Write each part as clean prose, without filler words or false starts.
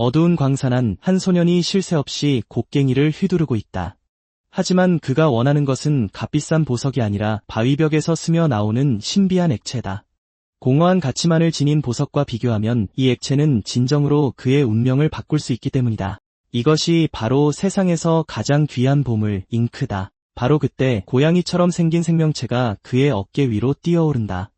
어두운 광산 안 한 소년이 쉴 새 없이 곡괭이를 휘두르고 있다. 하지만 그가 원하는 것은 값비싼 보석이 아니라 바위벽에서 스며 나오는 신비한 액체다. 공허한 가치만을 지닌 보석과 비교하면 이 액체는 진정으로 그의 운명을 바꿀 수 있기 때문이다. 이것이 바로 세상에서 가장 귀한 보물, 잉크다. 바로 그때 고양이처럼 생긴 생명체가 그의 어깨 위로 뛰어오른다.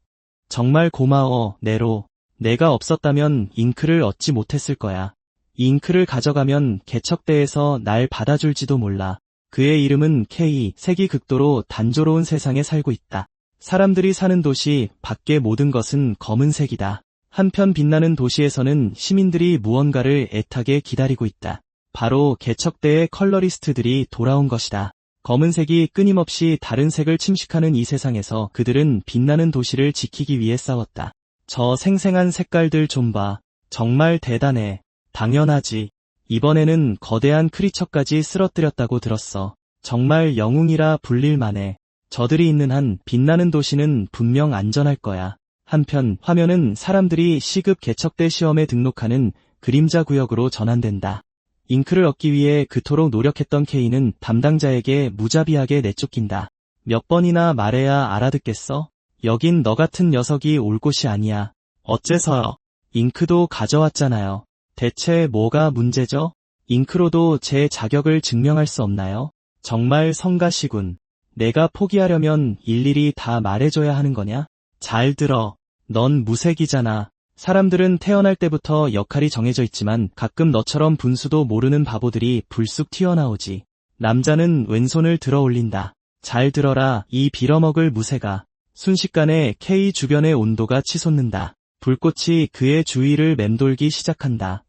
정말 고마워, 네로. 내가 없었다면 잉크를 얻지 못했을 거야. 이 잉크를 가져가면 개척대에서 날 받아줄지도 몰라. 그의 이름은 케이, 색이 극도로 단조로운 세상에 살고 있다. 사람들이 사는 도시 밖의 모든 것은 검은색이다. 한편 빛나는 도시에서는 시민들이 무언가를 애타게 기다리고 있다. 바로 개척대의 컬러리스트들이 돌아온 것이다. 검은색이 끊임없이 다른 색을 침식하는 이 세상에서 그들은 빛나는 도시를 지키기 위해 싸웠다. 저 생생한 색깔들 좀 봐. 정말 대단해. 당연하지. 이번에는 거대한 크리처까지 쓰러뜨렸다고 들었어. 정말 영웅이라 불릴만해. 저들이 있는 한 빛나는 도시는 분명 안전할 거야. 한편 화면은 사람들이 시급 개척대 시험에 등록하는 그림자 구역으로 전환된다. 잉크를 얻기 위해 그토록 노력했던 케이는 담당자에게 무자비하게 내쫓긴다. 몇 번이나 말해야 알아듣겠어? 여긴 너 같은 녀석이 올 곳이 아니야. 어째서요? 잉크도 가져왔잖아요. 대체 뭐가 문제죠? 잉크로도 제 자격을 증명할 수 없나요? 정말 성가시군. 내가 포기하려면 일일이 다 말해줘야 하는 거냐? 잘 들어. 넌 무색이잖아. 사람들은 태어날 때부터 역할이 정해져 있지만 가끔 너처럼 분수도 모르는 바보들이 불쑥 튀어나오지. 남자는 왼손을 들어 올린다. 잘 들어라, 이 빌어먹을 무새가. 순식간에 케이 주변의 온도가 치솟는다. 불꽃이 그의 주위를 맴돌기 시작한다.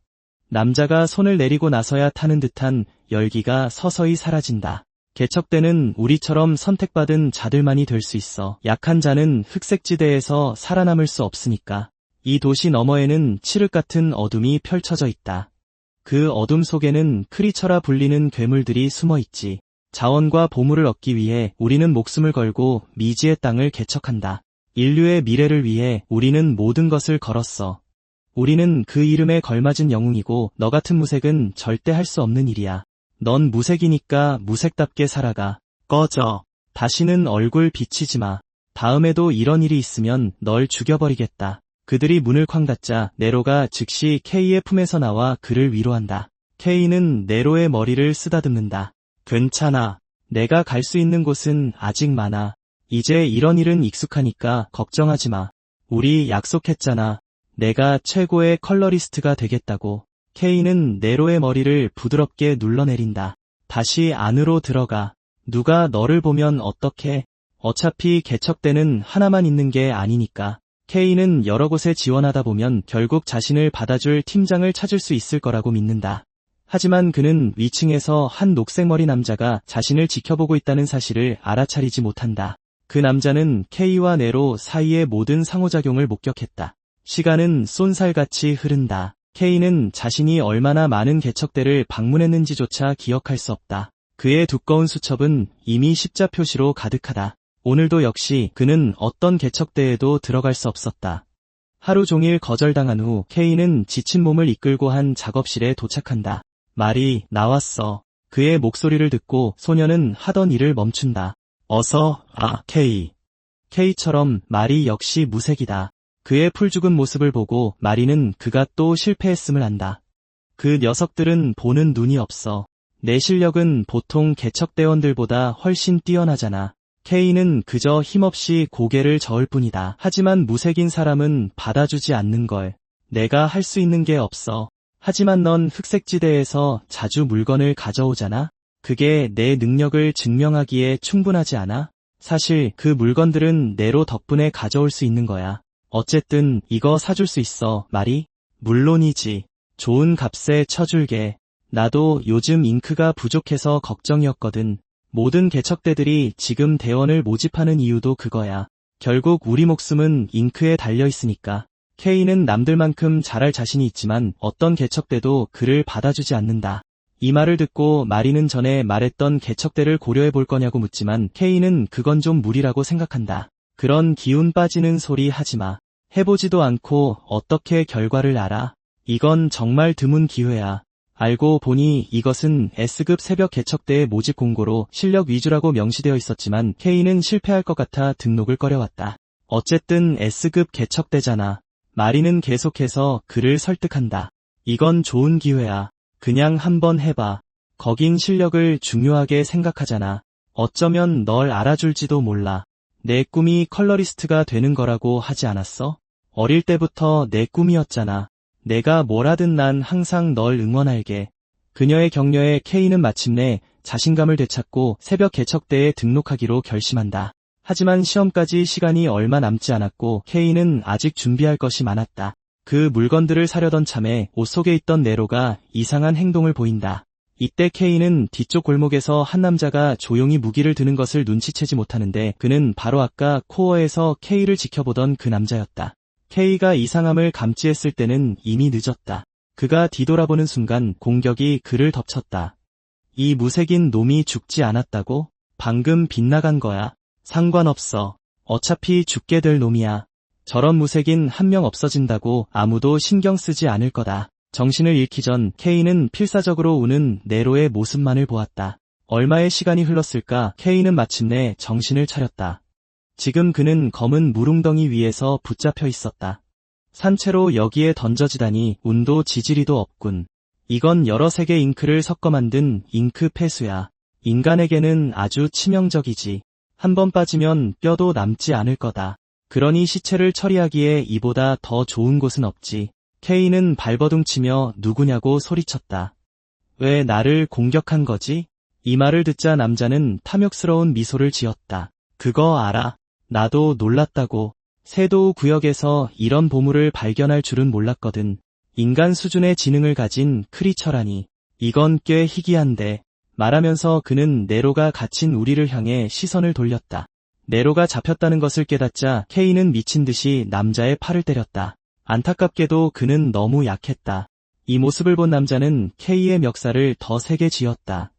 남자가 손을 내리고 나서야 타는 듯한 열기가 서서히 사라진다. 개척대는 우리처럼 선택받은 자들만이 될 수 있어. 약한 자는 흑색지대에서 살아남을 수 없으니까. 이 도시 너머에는 칠흑 같은 어둠이 펼쳐져 있다. 그 어둠 속에는 크리처라 불리는 괴물들이 숨어 있지. 자원과 보물을 얻기 위해 우리는 목숨을 걸고 미지의 땅을 개척한다. 인류의 미래를 위해 우리는 모든 것을 걸었어. 우리는 그 이름에 걸맞은 영웅이고 너 같은 무색은 절대 할 수 없는 일이야. 넌 무색이니까 무색답게 살아가. 꺼져. 다시는 얼굴 비치지 마. 다음에도 이런 일이 있으면 널 죽여버리겠다. 그들이 문을 쾅 닫자 네로가 즉시 케이의 품에서 나와 그를 위로한다. 케이는 네로의 머리를 쓰다듬는다. 괜찮아. 내가 갈 수 있는 곳은 아직 많아. 이제 이런 일은 익숙하니까 걱정하지 마. 우리 약속했잖아. 내가 최고의 컬러리스트가 되겠다고. 케이는 네로의 머리를 부드럽게 눌러내린다. 다시 안으로 들어가. 누가 너를 보면 어떡해? 어차피 개척대는 하나만 있는 게 아니니까. 케이는 여러 곳에 지원하다 보면 결국 자신을 받아줄 팀장을 찾을 수 있을 거라고 믿는다. 하지만 그는 위층에서 한 녹색머리 남자가 자신을 지켜보고 있다는 사실을 알아차리지 못한다. 그 남자는 케이와 네로 사이의 모든 상호작용을 목격했다. 시간은 쏜살같이 흐른다. 케이는 자신이 얼마나 많은 개척대를 방문했는지조차 기억할 수 없다. 그의 두꺼운 수첩은 이미 십자 표시로 가득하다. 오늘도 역시 그는 어떤 개척대에도 들어갈 수 없었다. 하루 종일 거절당한 후 케이는 지친 몸을 이끌고 한 작업실에 도착한다. 말이 나왔어. 그의 목소리를 듣고 소녀는 하던 일을 멈춘다. 어서, 케이. 케이처럼 말이 역시 무색이다. 그의 풀죽은 모습을 보고 마리는 그가 또 실패했음을 안다. 그 녀석들은 보는 눈이 없어. 내 실력은 보통 개척대원들보다 훨씬 뛰어나잖아. 케이는 그저 힘없이 고개를 저을 뿐이다. 하지만 무색인 사람은 받아주지 않는걸. 내가 할 수 있는 게 없어. 하지만 넌 흑색지대에서 자주 물건을 가져오잖아? 그게 내 능력을 증명하기에 충분하지 않아? 사실 그 물건들은 네로 덕분에 가져올 수 있는 거야. 어쨌든 이거 사줄 수 있어, 마리? 물론이지. 좋은 값에 쳐줄게. 나도 요즘 잉크가 부족해서 걱정이었거든. 모든 개척대들이 지금 대원을 모집하는 이유도 그거야. 결국 우리 목숨은 잉크에 달려있으니까. 케이는 남들만큼 잘할 자신이 있지만 어떤 개척대도 그를 받아주지 않는다. 이 말을 듣고 마리는 전에 말했던 개척대를 고려해볼 거냐고 묻지만 케이는 그건 좀 무리라고 생각한다. 그런 기운 빠지는 소리 하지마. 해보지도 않고 어떻게 결과를 알아? 이건 정말 드문 기회야. 알고 보니 이것은 S급 새벽 개척대의 모집 공고로 실력 위주라고 명시되어 있었지만 K는 실패할 것 같아 등록을 꺼려왔다. 어쨌든 S급 개척대잖아. 마리는 계속해서 그를 설득한다. 이건 좋은 기회야. 그냥 한번 해봐. 거긴 실력을 중요하게 생각하잖아. 어쩌면 널 알아줄지도 몰라. 내 꿈이 컬러리스트가 되는 거라고 하지 않았어? 어릴 때부터 내 꿈이었잖아. 내가 뭘 하든 난 항상 널 응원할게. 그녀의 격려에 K는 마침내 자신감을 되찾고 새벽 개척대에 등록하기로 결심한다. 하지만 시험까지 시간이 얼마 남지 않았고 K는 아직 준비할 것이 많았다. 그 물건들을 사려던 참에 옷 속에 있던 네로가 이상한 행동을 보인다. 이때 K는 뒤쪽 골목에서 한 남자가 조용히 무기를 드는 것을 눈치채지 못하는데 그는 바로 아까 코어에서 K를 지켜보던 그 남자였다. K가 이상함을 감지했을 때는 이미 늦었다. 그가 뒤돌아보는 순간 공격이 그를 덮쳤다. 이 무색인 놈이 죽지 않았다고? 방금 빗나간 거야. 상관없어. 어차피 죽게 될 놈이야. 저런 무색인 한 명 없어진다고 아무도 신경 쓰지 않을 거다. 정신을 잃기 전 K는 필사적으로 우는 네로의 모습만을 보았다. 얼마의 시간이 흘렀을까 K는 마침내 정신을 차렸다. 지금 그는 검은 물웅덩이 위에서 붙잡혀 있었다. 산채로 여기에 던져지다니 운도 지지리도 없군. 이건 여러 색의 잉크를 섞어 만든 잉크 폐수야. 인간에게는 아주 치명적이지. 한 번 빠지면 뼈도 남지 않을 거다. 그러니 시체를 처리하기에 이보다 더 좋은 곳은 없지. K는 발버둥치며 누구냐고 소리쳤다. 왜 나를 공격한 거지? 이 말을 듣자 남자는 탐욕스러운 미소를 지었다. 그거 알아. 나도 놀랐다고. 세도우 구역에서 이런 보물을 발견할 줄은 몰랐거든. 인간 수준의 지능을 가진 크리처라니. 이건 꽤 희귀한데. 말하면서 그는 네로가 갇힌 우리를 향해 시선을 돌렸다. 네로가 잡혔다는 것을 깨닫자 K는 미친 듯이 남자의 팔을 때렸다. 안타깝게도 그는 너무 약했다. 이 모습을 본 남자는 K의 멱살을 더 세게 쥐었다.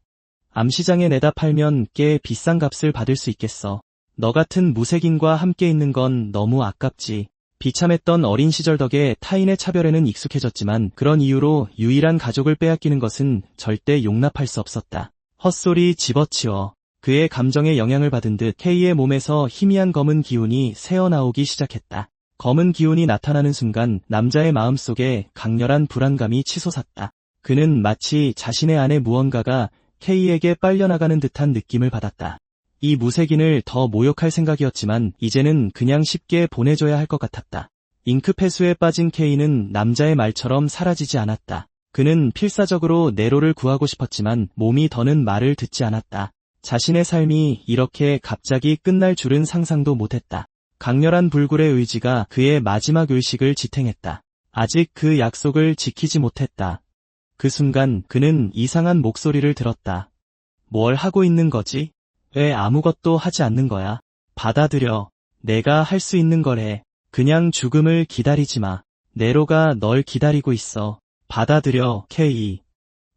암시장에 내다 팔면 꽤 비싼 값을 받을 수 있겠어. 너 같은 무색인과 함께 있는 건 너무 아깝지. 비참했던 어린 시절 덕에 타인의 차별에는 익숙해졌지만 그런 이유로 유일한 가족을 빼앗기는 것은 절대 용납할 수 없었다. 헛소리 집어치워. 그의 감정에 영향을 받은 듯 K의 몸에서 희미한 검은 기운이 새어나오기 시작했다. 검은 기운이 나타나는 순간 남자의 마음속에 강렬한 불안감이 치솟았다. 그는 마치 자신의 안에 무언가가 K에게 빨려나가는 듯한 느낌을 받았다. 이 무색인을 더 모욕할 생각이었지만 이제는 그냥 쉽게 보내줘야 할 것 같았다. 잉크 폐수에 빠진 K는 남자의 말처럼 사라지지 않았다. 그는 필사적으로 네로를 구하고 싶었지만 몸이 더는 말을 듣지 않았다. 자신의 삶이 이렇게 갑자기 끝날 줄은 상상도 못했다. 강렬한 불굴의 의지가 그의 마지막 의식을 지탱했다. 아직 그 약속을 지키지 못했다. 그 순간 그는 이상한 목소리를 들었다. 뭘 하고 있는 거지? 왜 아무것도 하지 않는 거야? 받아들여. 내가 할 수 있는 거래. 그냥 죽음을 기다리지 마. 네로가 널 기다리고 있어. 받아들여, K.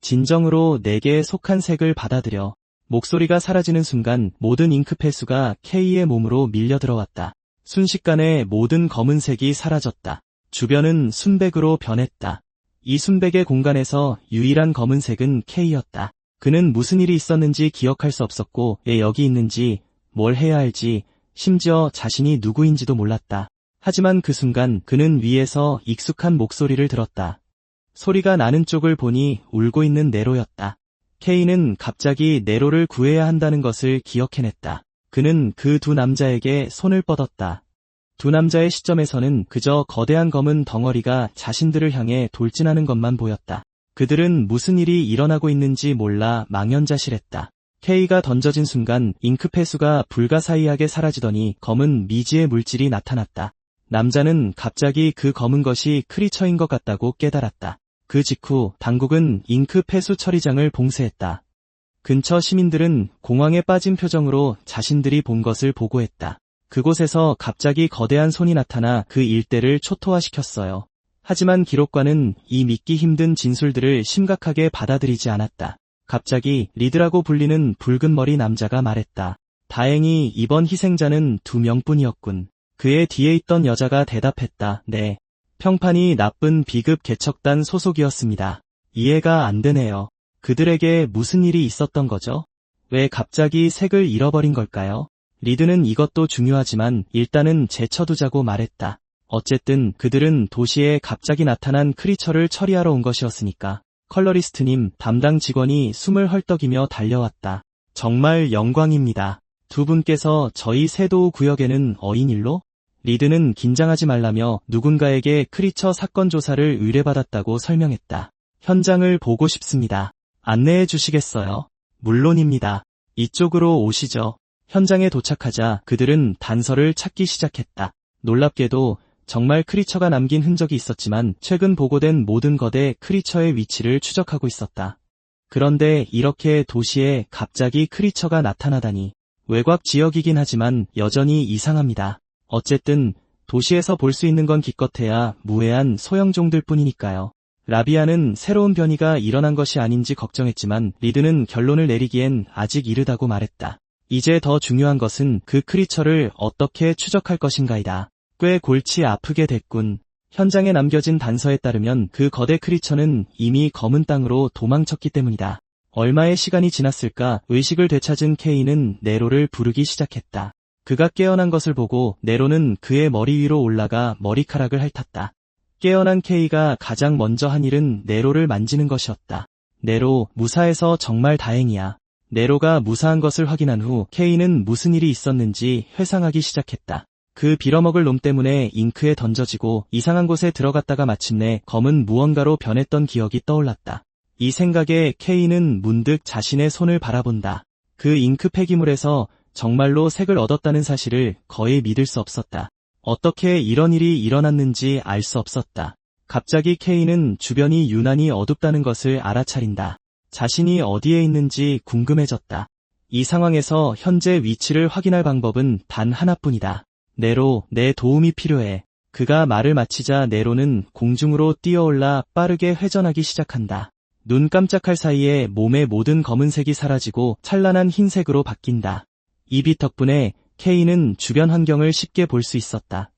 진정으로 내게 속한 색을 받아들여. 목소리가 사라지는 순간 모든 잉크 폐수가 K의 몸으로 밀려 들어왔다. 순식간에 모든 검은색이 사라졌다. 주변은 순백으로 변했다. 이 순백의 공간에서 유일한 검은색은 K였다. 그는 무슨 일이 있었는지 기억할 수 없었고 왜 여기 있는지, 뭘 해야 할지, 심지어 자신이 누구인지도 몰랐다. 하지만 그 순간 그는 위에서 익숙한 목소리를 들었다. 소리가 나는 쪽을 보니 울고 있는 네로였다. K는 갑자기 네로를 구해야 한다는 것을 기억해냈다. 그는 그 두 남자에게 손을 뻗었다. 두 남자의 시점에서는 그저 거대한 검은 덩어리가 자신들을 향해 돌진하는 것만 보였다. 그들은 무슨 일이 일어나고 있는지 몰라 망연자실했다. K가 던져진 순간 잉크 폐수가 불가사의하게 사라지더니 검은 미지의 물질이 나타났다. 남자는 갑자기 그 검은 것이 크리처인 것 같다고 깨달았다. 그 직후 당국은 잉크 폐수 처리장을 봉쇄했다. 근처 시민들은 공황에 빠진 표정으로 자신들이 본 것을 보고했다. 그곳에서 갑자기 거대한 손이 나타나 그 일대를 초토화시켰어요. 하지만 기록관은 이 믿기 힘든 진술들을 심각하게 받아들이지 않았다. 갑자기 리드라고 불리는 붉은 머리 남자가 말했다. 다행히 이번 희생자는 2명뿐이었군. 그의 뒤에 있던 여자가 대답했다. 네. 평판이 나쁜 B급 개척단 소속이었습니다. 이해가 안 되네요. 그들에게 무슨 일이 있었던 거죠? 왜 갑자기 색을 잃어버린 걸까요? 리드는 이것도 중요하지만 일단은 제쳐두자고 말했다. 어쨌든 그들은 도시에 갑자기 나타난 크리처를 처리하러 온 것이었으니까. 컬러리스트님, 담당 직원이 숨을 헐떡이며 달려왔다. 정말 영광입니다. 두 분께서 저희 세도우 구역에는 어인일로? 리드는 긴장하지 말라며 누군가에게 크리처 사건 조사를 의뢰받았다고 설명했다. 현장을 보고 싶습니다. 안내해 주시겠어요? 물론입니다. 이쪽으로 오시죠. 현장에 도착하자 그들은 단서를 찾기 시작했다. 놀랍게도 정말 크리처가 남긴 흔적이 있었지만 최근 보고된 모든 거대 크리처의 위치를 추적하고 있었다. 그런데 이렇게 도시에 갑자기 크리처가 나타나다니. 외곽 지역이긴 하지만 여전히 이상합니다. 어쨌든 도시에서 볼 수 있는 건 기껏해야 무해한 소형종들 뿐이니까요. 라비아는 새로운 변이가 일어난 것이 아닌지 걱정했지만 리드는 결론을 내리기엔 아직 이르다고 말했다. 이제 더 중요한 것은 그 크리처를 어떻게 추적할 것인가이다. 꽤 골치 아프게 됐군. 현장에 남겨진 단서에 따르면 그 거대 크리처는 이미 검은 땅으로 도망쳤기 때문이다. 얼마의 시간이 지났을까 의식을 되찾은 케이는 네로를 부르기 시작했다. 그가 깨어난 것을 보고 네로는 그의 머리 위로 올라가 머리카락을 핥았다. 깨어난 케이가 가장 먼저 한 일은 네로를 만지는 것이었다. 네로, 무사해서 정말 다행이야. 네로가 무사한 것을 확인한 후 케이는 무슨 일이 있었는지 회상하기 시작했다. 그 빌어먹을 놈 때문에 잉크에 던져지고 이상한 곳에 들어갔다가 마침내 검은 무언가로 변했던 기억이 떠올랐다. 이 생각에 케이는 문득 자신의 손을 바라본다. 그 잉크 폐기물에서 정말로 색을 얻었다는 사실을 거의 믿을 수 없었다. 어떻게 이런 일이 일어났는지 알 수 없었다. 갑자기 케이는 주변이 유난히 어둡다는 것을 알아차린다. 자신이 어디에 있는지 궁금해졌다. 이 상황에서 현재 위치를 확인할 방법은 단 하나뿐이다. 네로, 내 도움이 필요해. 그가 말을 마치자 네로는 공중으로 뛰어올라 빠르게 회전하기 시작한다. 눈 깜짝할 사이에 몸의 모든 검은색이 사라지고 찬란한 흰색으로 바뀐다. 이 빛 덕분에 케이는 주변 환경을 쉽게 볼 수 있었다.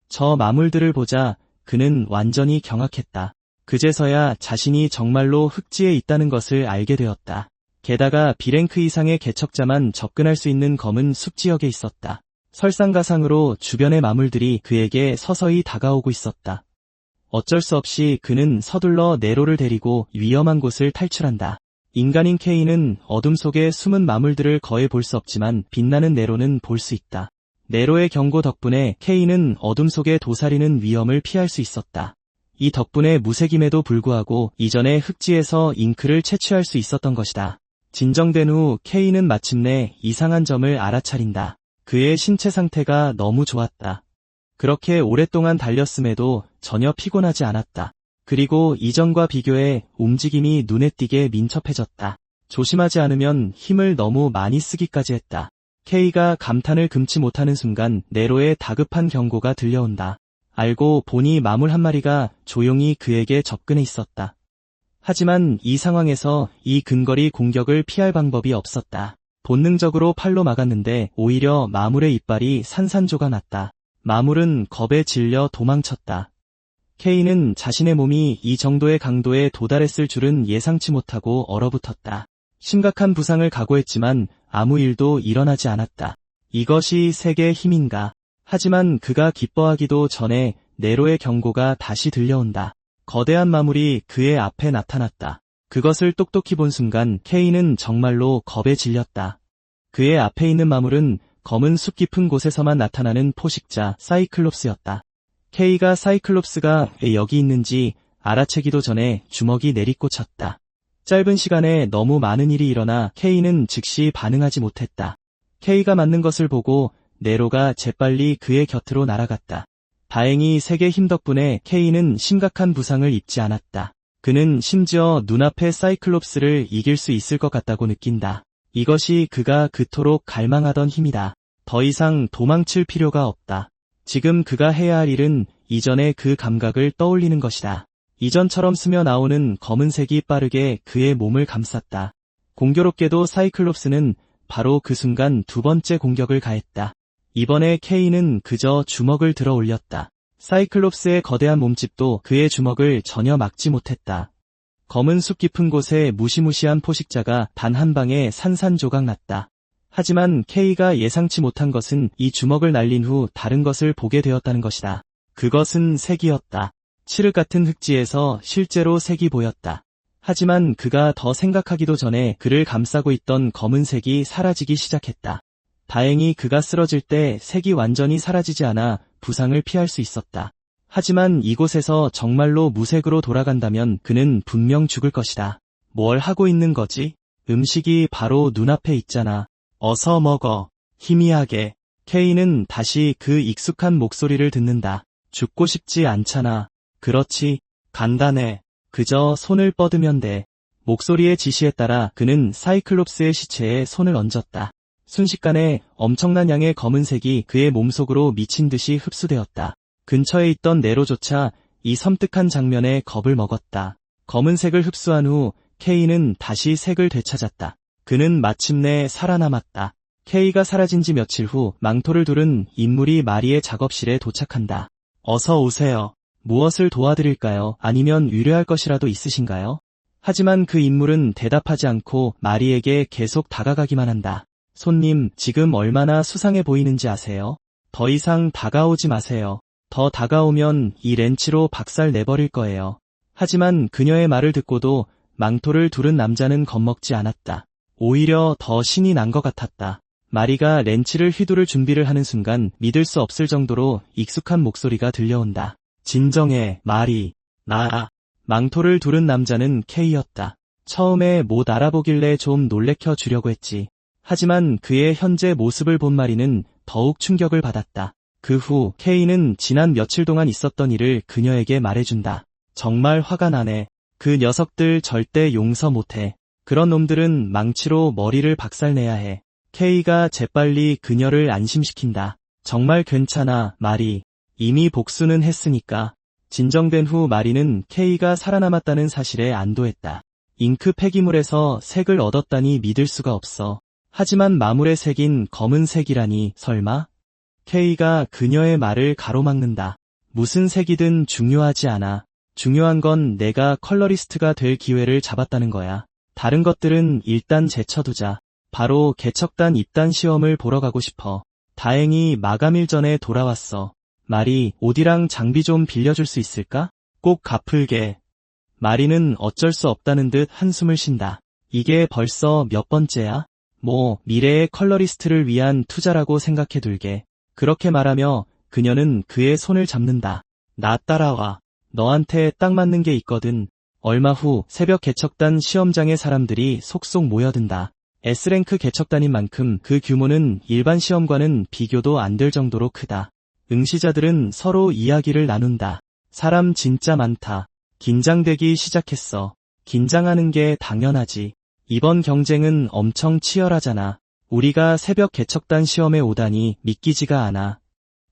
저 마물들을 보자 그는 완전히 경악했다. 그제서야 자신이 정말로 흑지에 있다는 것을 알게 되었다. 게다가 B랭크 이상의 개척자만 접근할 수 있는 검은 숲 지역에 있었다. 설상가상으로 주변의 마물들이 그에게 서서히 다가오고 있었다. 어쩔 수 없이 그는 서둘러 네로를 데리고 위험한 곳을 탈출한다. 인간인 케이는 어둠 속에 숨은 마물들을 거의 볼 수 없지만 빛나는 네로는 볼 수 있다. 네로의 경고 덕분에 케이는 어둠 속에 도사리는 위험을 피할 수 있었다. 이 덕분에 무색임에도 불구하고 이전의 흑지에서 잉크를 채취할 수 있었던 것이다. 진정된 후 케이는 마침내 이상한 점을 알아차린다. 그의 신체 상태가 너무 좋았다. 그렇게 오랫동안 달렸음에도 전혀 피곤하지 않았다. 그리고 이전과 비교해 움직임이 눈에 띄게 민첩해졌다. 조심하지 않으면 힘을 너무 많이 쓰기까지 했다. 케이가 감탄을 금치 못하는 순간 네로의 다급한 경고가 들려온다. 알고 보니 마물 한 마리가 조용히 그에게 접근해 있었다. 하지만 이 상황에서 이 근거리 공격을 피할 방법이 없었다. 본능적으로 팔로 막았는데 오히려 마물의 이빨이 산산조각 났다. 마물은 겁에 질려 도망쳤다. 케이는 자신의 몸이 이 정도의 강도에 도달했을 줄은 예상치 못하고 얼어붙었다. 심각한 부상을 각오했지만 아무 일도 일어나지 않았다. 이것이 색의 힘인가? 하지만 그가 기뻐하기도 전에 네로의 경고가 다시 들려온다. 거대한 마물이 그의 앞에 나타났다. 그것을 똑똑히 본 순간 케이는 정말로 겁에 질렸다. 그의 앞에 있는 마물은 검은 숲 깊은 곳에서만 나타나는 포식자 사이클롭스였다. 케이가 사이클롭스가 왜 여기 있는지 알아채기도 전에 주먹이 내리꽂혔다. 짧은 시간에 너무 많은 일이 일어나 케이는 즉시 반응하지 못했다. 케이가 맞는 것을 보고 네로가 재빨리 그의 곁으로 날아갔다. 다행히 색의 힘 덕분에 케이는 심각한 부상을 입지 않았다. 그는 심지어 눈앞의 사이클롭스를 이길 수 있을 것 같다고 느낀다. 이것이 그가 그토록 갈망하던 힘이다. 더 이상 도망칠 필요가 없다. 지금 그가 해야 할 일은 이전의 그 감각을 떠올리는 것이다. 이전처럼 스며 나오는 검은색이 빠르게 그의 몸을 감쌌다. 공교롭게도 사이클롭스는 바로 그 순간 두 번째 공격을 가했다. 이번에 케이는 그저 주먹을 들어 올렸다. 사이클롭스의 거대한 몸집도 그의 주먹을 전혀 막지 못했다. 검은 숲 깊은 곳에 무시무시한 포식자가 단 한 방에 산산조각 났다. 하지만 K가 예상치 못한 것은 이 주먹을 날린 후 다른 것을 보게 되었다는 것이다. 그것은 색이었다. 칠흑 같은 흙지에서 실제로 색이 보였다. 하지만 그가 더 생각하기도 전에 그를 감싸고 있던 검은색이 사라지기 시작했다. 다행히 그가 쓰러질 때 색이 완전히 사라지지 않아 부상을 피할 수 있었다. 하지만 이곳에서 정말로 무색으로 돌아간다면 그는 분명 죽을 것이다. 뭘 하고 있는 거지? 음식이 바로 눈앞에 있잖아. 어서 먹어. 희미하게. K는 다시 그 익숙한 목소리를 듣는다. 죽고 싶지 않잖아. 그렇지. 간단해. 그저 손을 뻗으면 돼. 목소리의 지시에 따라 그는 사이클롭스의 시체에 손을 얹었다. 순식간에 엄청난 양의 검은색이 그의 몸속으로 미친 듯이 흡수되었다. 근처에 있던 네로조차 이 섬뜩한 장면에 겁을 먹었다. 검은색을 흡수한 후 K는 다시 색을 되찾았다. 그는 마침내 살아남았다. K가 사라진 지 며칠 후 망토를 두른 인물이 마리의 작업실에 도착한다. 어서 오세요. 무엇을 도와드릴까요? 아니면 의뢰할 것이라도 있으신가요? 하지만 그 인물은 대답하지 않고 마리에게 계속 다가가기만 한다. 손님, 지금 얼마나 수상해 보이는지 아세요? 더 이상 다가오지 마세요. 더 다가오면 이 렌치로 박살 내버릴 거예요. 하지만 그녀의 말을 듣고도 망토를 두른 남자는 겁먹지 않았다. 오히려 더 신이 난 것 같았다. 마리가 렌치를 휘두를 준비를 하는 순간 믿을 수 없을 정도로 익숙한 목소리가 들려온다. 진정해, 마리. 망토를 두른 남자는 K였다. 처음에 못 알아보길래 좀 놀래켜 주려고 했지. 하지만 그의 현재 모습을 본 마리는 더욱 충격을 받았다. 그 후 K는 지난 며칠 동안 있었던 일을 그녀에게 말해준다. 정말 화가 나네. 그 녀석들 절대 용서 못해. 그런 놈들은 망치로 머리를 박살내야 해. K가 재빨리 그녀를 안심시킨다. 정말 괜찮아, 마리. 이미 복수는 했으니까. 진정된 후 마리는 K가 살아남았다는 사실에 안도했다. 잉크 폐기물에서 색을 얻었다니 믿을 수가 없어. 하지만 마물에 새긴 검은색이라니 설마? K가 그녀의 말을 가로막는다. 무슨 색이든 중요하지 않아. 중요한 건 내가 컬러리스트가 될 기회를 잡았다는 거야. 다른 것들은 일단 제쳐두자. 바로 개척단 입단 시험을 보러 가고 싶어. 다행히 마감일 전에 돌아왔어. 마리, 옷이랑 장비 좀 빌려줄 수 있을까? 꼭 갚을게. 마리는 어쩔 수 없다는 듯 한숨을 쉰다. 이게 벌써 몇 번째야? 미래의 컬러리스트를 위한 투자라고 생각해둘게. 그렇게 말하며 그녀는 그의 손을 잡는다. 나 따라와. 너한테 딱 맞는 게 있거든. 얼마 후 새벽 개척단 시험장에 사람들이 속속 모여든다. S랭크 개척단인 만큼 그 규모는 일반 시험과는 비교도 안 될 정도로 크다. 응시자들은 서로 이야기를 나눈다. 사람 진짜 많다. 긴장되기 시작했어. 긴장하는 게 당연하지. 이번 경쟁은 엄청 치열하잖아. 우리가 새벽 개척단 시험에 오다니 믿기지가 않아.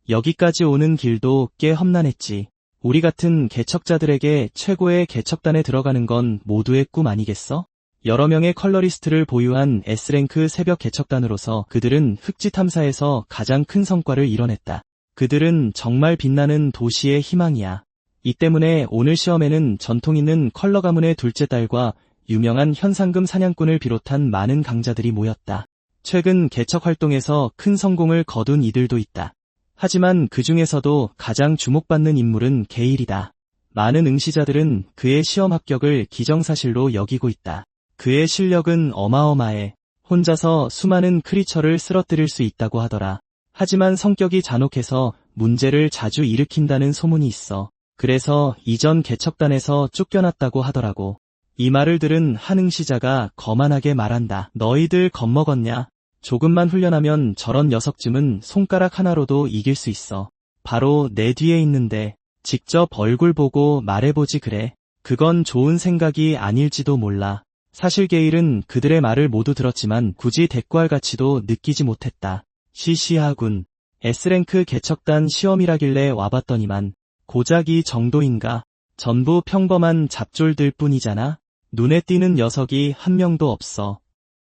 여기까지 오는 길도 꽤 험난했지. 우리 같은 개척자들에게 최고의 개척단에 들어가는 건 모두의 꿈 아니겠어? 여러 명의 컬러리스트를 보유한 S랭크 새벽 개척단으로서 그들은 흑지 탐사에서 가장 큰 성과를 이뤄냈다. 그들은 정말 빛나는 도시의 희망이야. 이 때문에 오늘 시험에는 전통 있는 컬러 가문의 둘째 딸과 유명한 현상금 사냥꾼을 비롯한 많은 강자들이 모였다. 최근 개척 활동에서 큰 성공을 거둔 이들도 있다. 하지만 그 중에서도 가장 주목받는 인물은 게일이다. 많은 응시자들은 그의 시험 합격을 기정사실로 여기고 있다. 그의 실력은 어마어마해. 혼자서 수많은 크리처를 쓰러뜨릴 수 있다고 하더라. 하지만 성격이 잔혹해서 문제를 자주 일으킨다는 소문이 있어. 그래서 이전 개척단에서 쫓겨났다고 하더라고. 이 말을 들은 한 응시자가 거만하게 말한다. 너희들 겁먹었냐? 조금만 훈련하면 저런 녀석쯤은 손가락 하나로도 이길 수 있어. 바로 내 뒤에 있는데 직접 얼굴 보고 말해보지 그래. 그건 좋은 생각이 아닐지도 몰라. 사실 게일은 그들의 말을 모두 들었지만 굳이 대꾸할 가치도 느끼지 못했다. 시시하군. S랭크 개척단 시험이라길래 와봤더니만 고작 이 정도인가? 전부 평범한 잡졸들 뿐이잖아? 눈에 띄는 녀석이 한 명도 없어.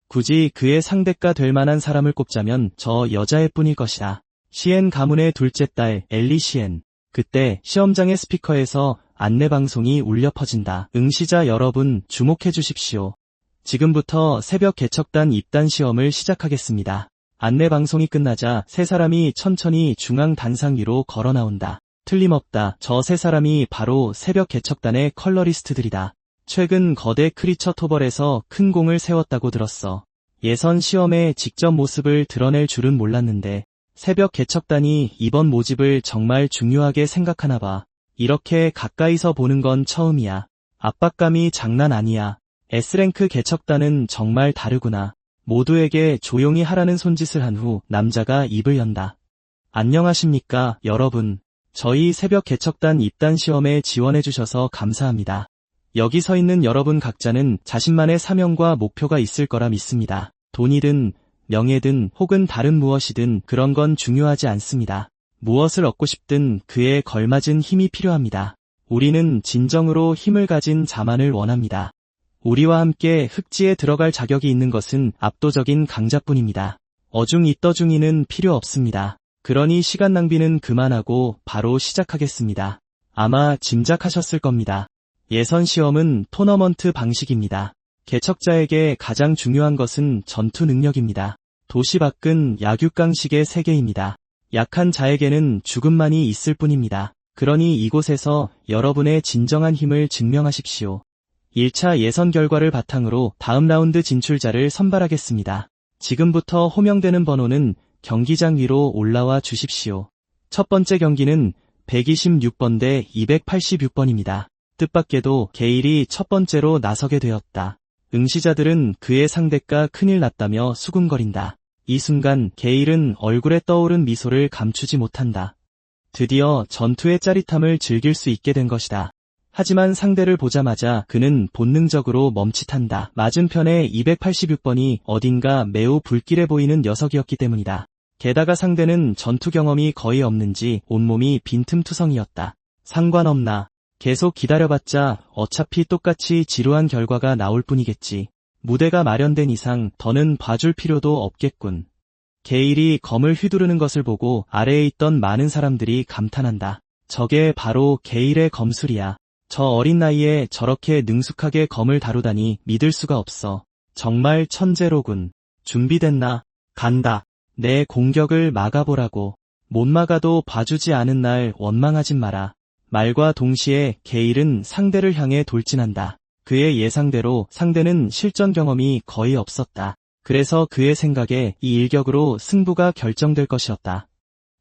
굳이 그의 상대가 될 만한 사람을 꼽자면 저 여자애 뿐일 것이다. 시엔 가문의 둘째 딸 엘리 시엔. 그때 시험장의 스피커에서 안내방송이 울려 퍼진다. 응시자 여러분 주목해 주십시오. 지금부터 새벽 개척단 입단 시험을 시작하겠습니다. 안내방송이 끝나자 세 사람이 천천히 중앙 단상 위로 걸어 나온다. 틀림없다. 저 세 사람이 바로 새벽 개척단의 컬러리스트들이다. 최근 거대 크리처 토벌에서 큰 공을 세웠다고 들었어. 예선 시험에 직접 모습을 드러낼 줄은 몰랐는데 새벽 개척단이 이번 모집을 정말 중요하게 생각하나 봐. 이렇게 가까이서 보는 건 처음이야. 압박감이 장난 아니야. S랭크 개척단은 정말 다르구나. 모두에게 조용히 하라는 손짓을 한 후 남자가 입을 연다. 안녕하십니까, 여러분. 저희 새벽 개척단 입단 시험에 지원해주셔서 감사합니다. 여기 서 있는 여러분 각자는 자신만의 사명과 목표가 있을 거라 믿습니다. 돈이든 명예든 혹은 다른 무엇이든 그런 건 중요하지 않습니다. 무엇을 얻고 싶든 그에 걸맞은 힘이 필요합니다. 우리는 진정으로 힘을 가진 자만을 원합니다. 우리와 함께 흑지에 들어갈 자격이 있는 것은 압도적인 강자뿐입니다. 어중이떠중이는 필요 없습니다. 그러니 시간 낭비는 그만하고 바로 시작하겠습니다. 아마 짐작하셨을 겁니다. 예선 시험은 토너먼트 방식입니다. 개척자에게 가장 중요한 것은 전투 능력입니다. 도시 밖은 약육강식의 세계입니다. 약한 자에게는 죽음만이 있을 뿐입니다. 그러니 이곳에서 여러분의 진정한 힘을 증명하십시오. 1차 예선 결과를 바탕으로 다음 라운드 진출자를 선발하겠습니다. 지금부터 호명되는 번호는 경기장 위로 올라와 주십시오. 첫 번째 경기는 126번 대 286번입니다. 뜻밖에도 게일이 첫 번째로 나서게 되었다. 응시자들은 그의 상대가 큰일 났다며 수군거린다. 이 순간 게일은 얼굴에 떠오른 미소를 감추지 못한다. 드디어 전투의 짜릿함을 즐길 수 있게 된 것이다. 하지만 상대를 보자마자 그는 본능적으로 멈칫한다. 맞은편의 286번이 어딘가 매우 불길해 보이는 녀석이었기 때문이다. 게다가 상대는 전투 경험이 거의 없는지 온몸이 빈틈투성이었다. 상관없나. 계속 기다려봤자 어차피 똑같이 지루한 결과가 나올 뿐이겠지. 무대가 마련된 이상 더는 봐줄 필요도 없겠군. 게일이 검을 휘두르는 것을 보고 아래에 있던 많은 사람들이 감탄한다. 저게 바로 게일의 검술이야. 저 어린 나이에 저렇게 능숙하게 검을 다루다니 믿을 수가 없어. 정말 천재로군. 준비됐나? 간다. 내 공격을 막아보라고. 못 막아도 봐주지 않은 날 원망하진 마라. 말과 동시에 게일은 상대를 향해 돌진한다. 그의 예상대로 상대는 실전 경험이 거의 없었다. 그래서 그의 생각에 이 일격으로 승부가 결정될 것이었다.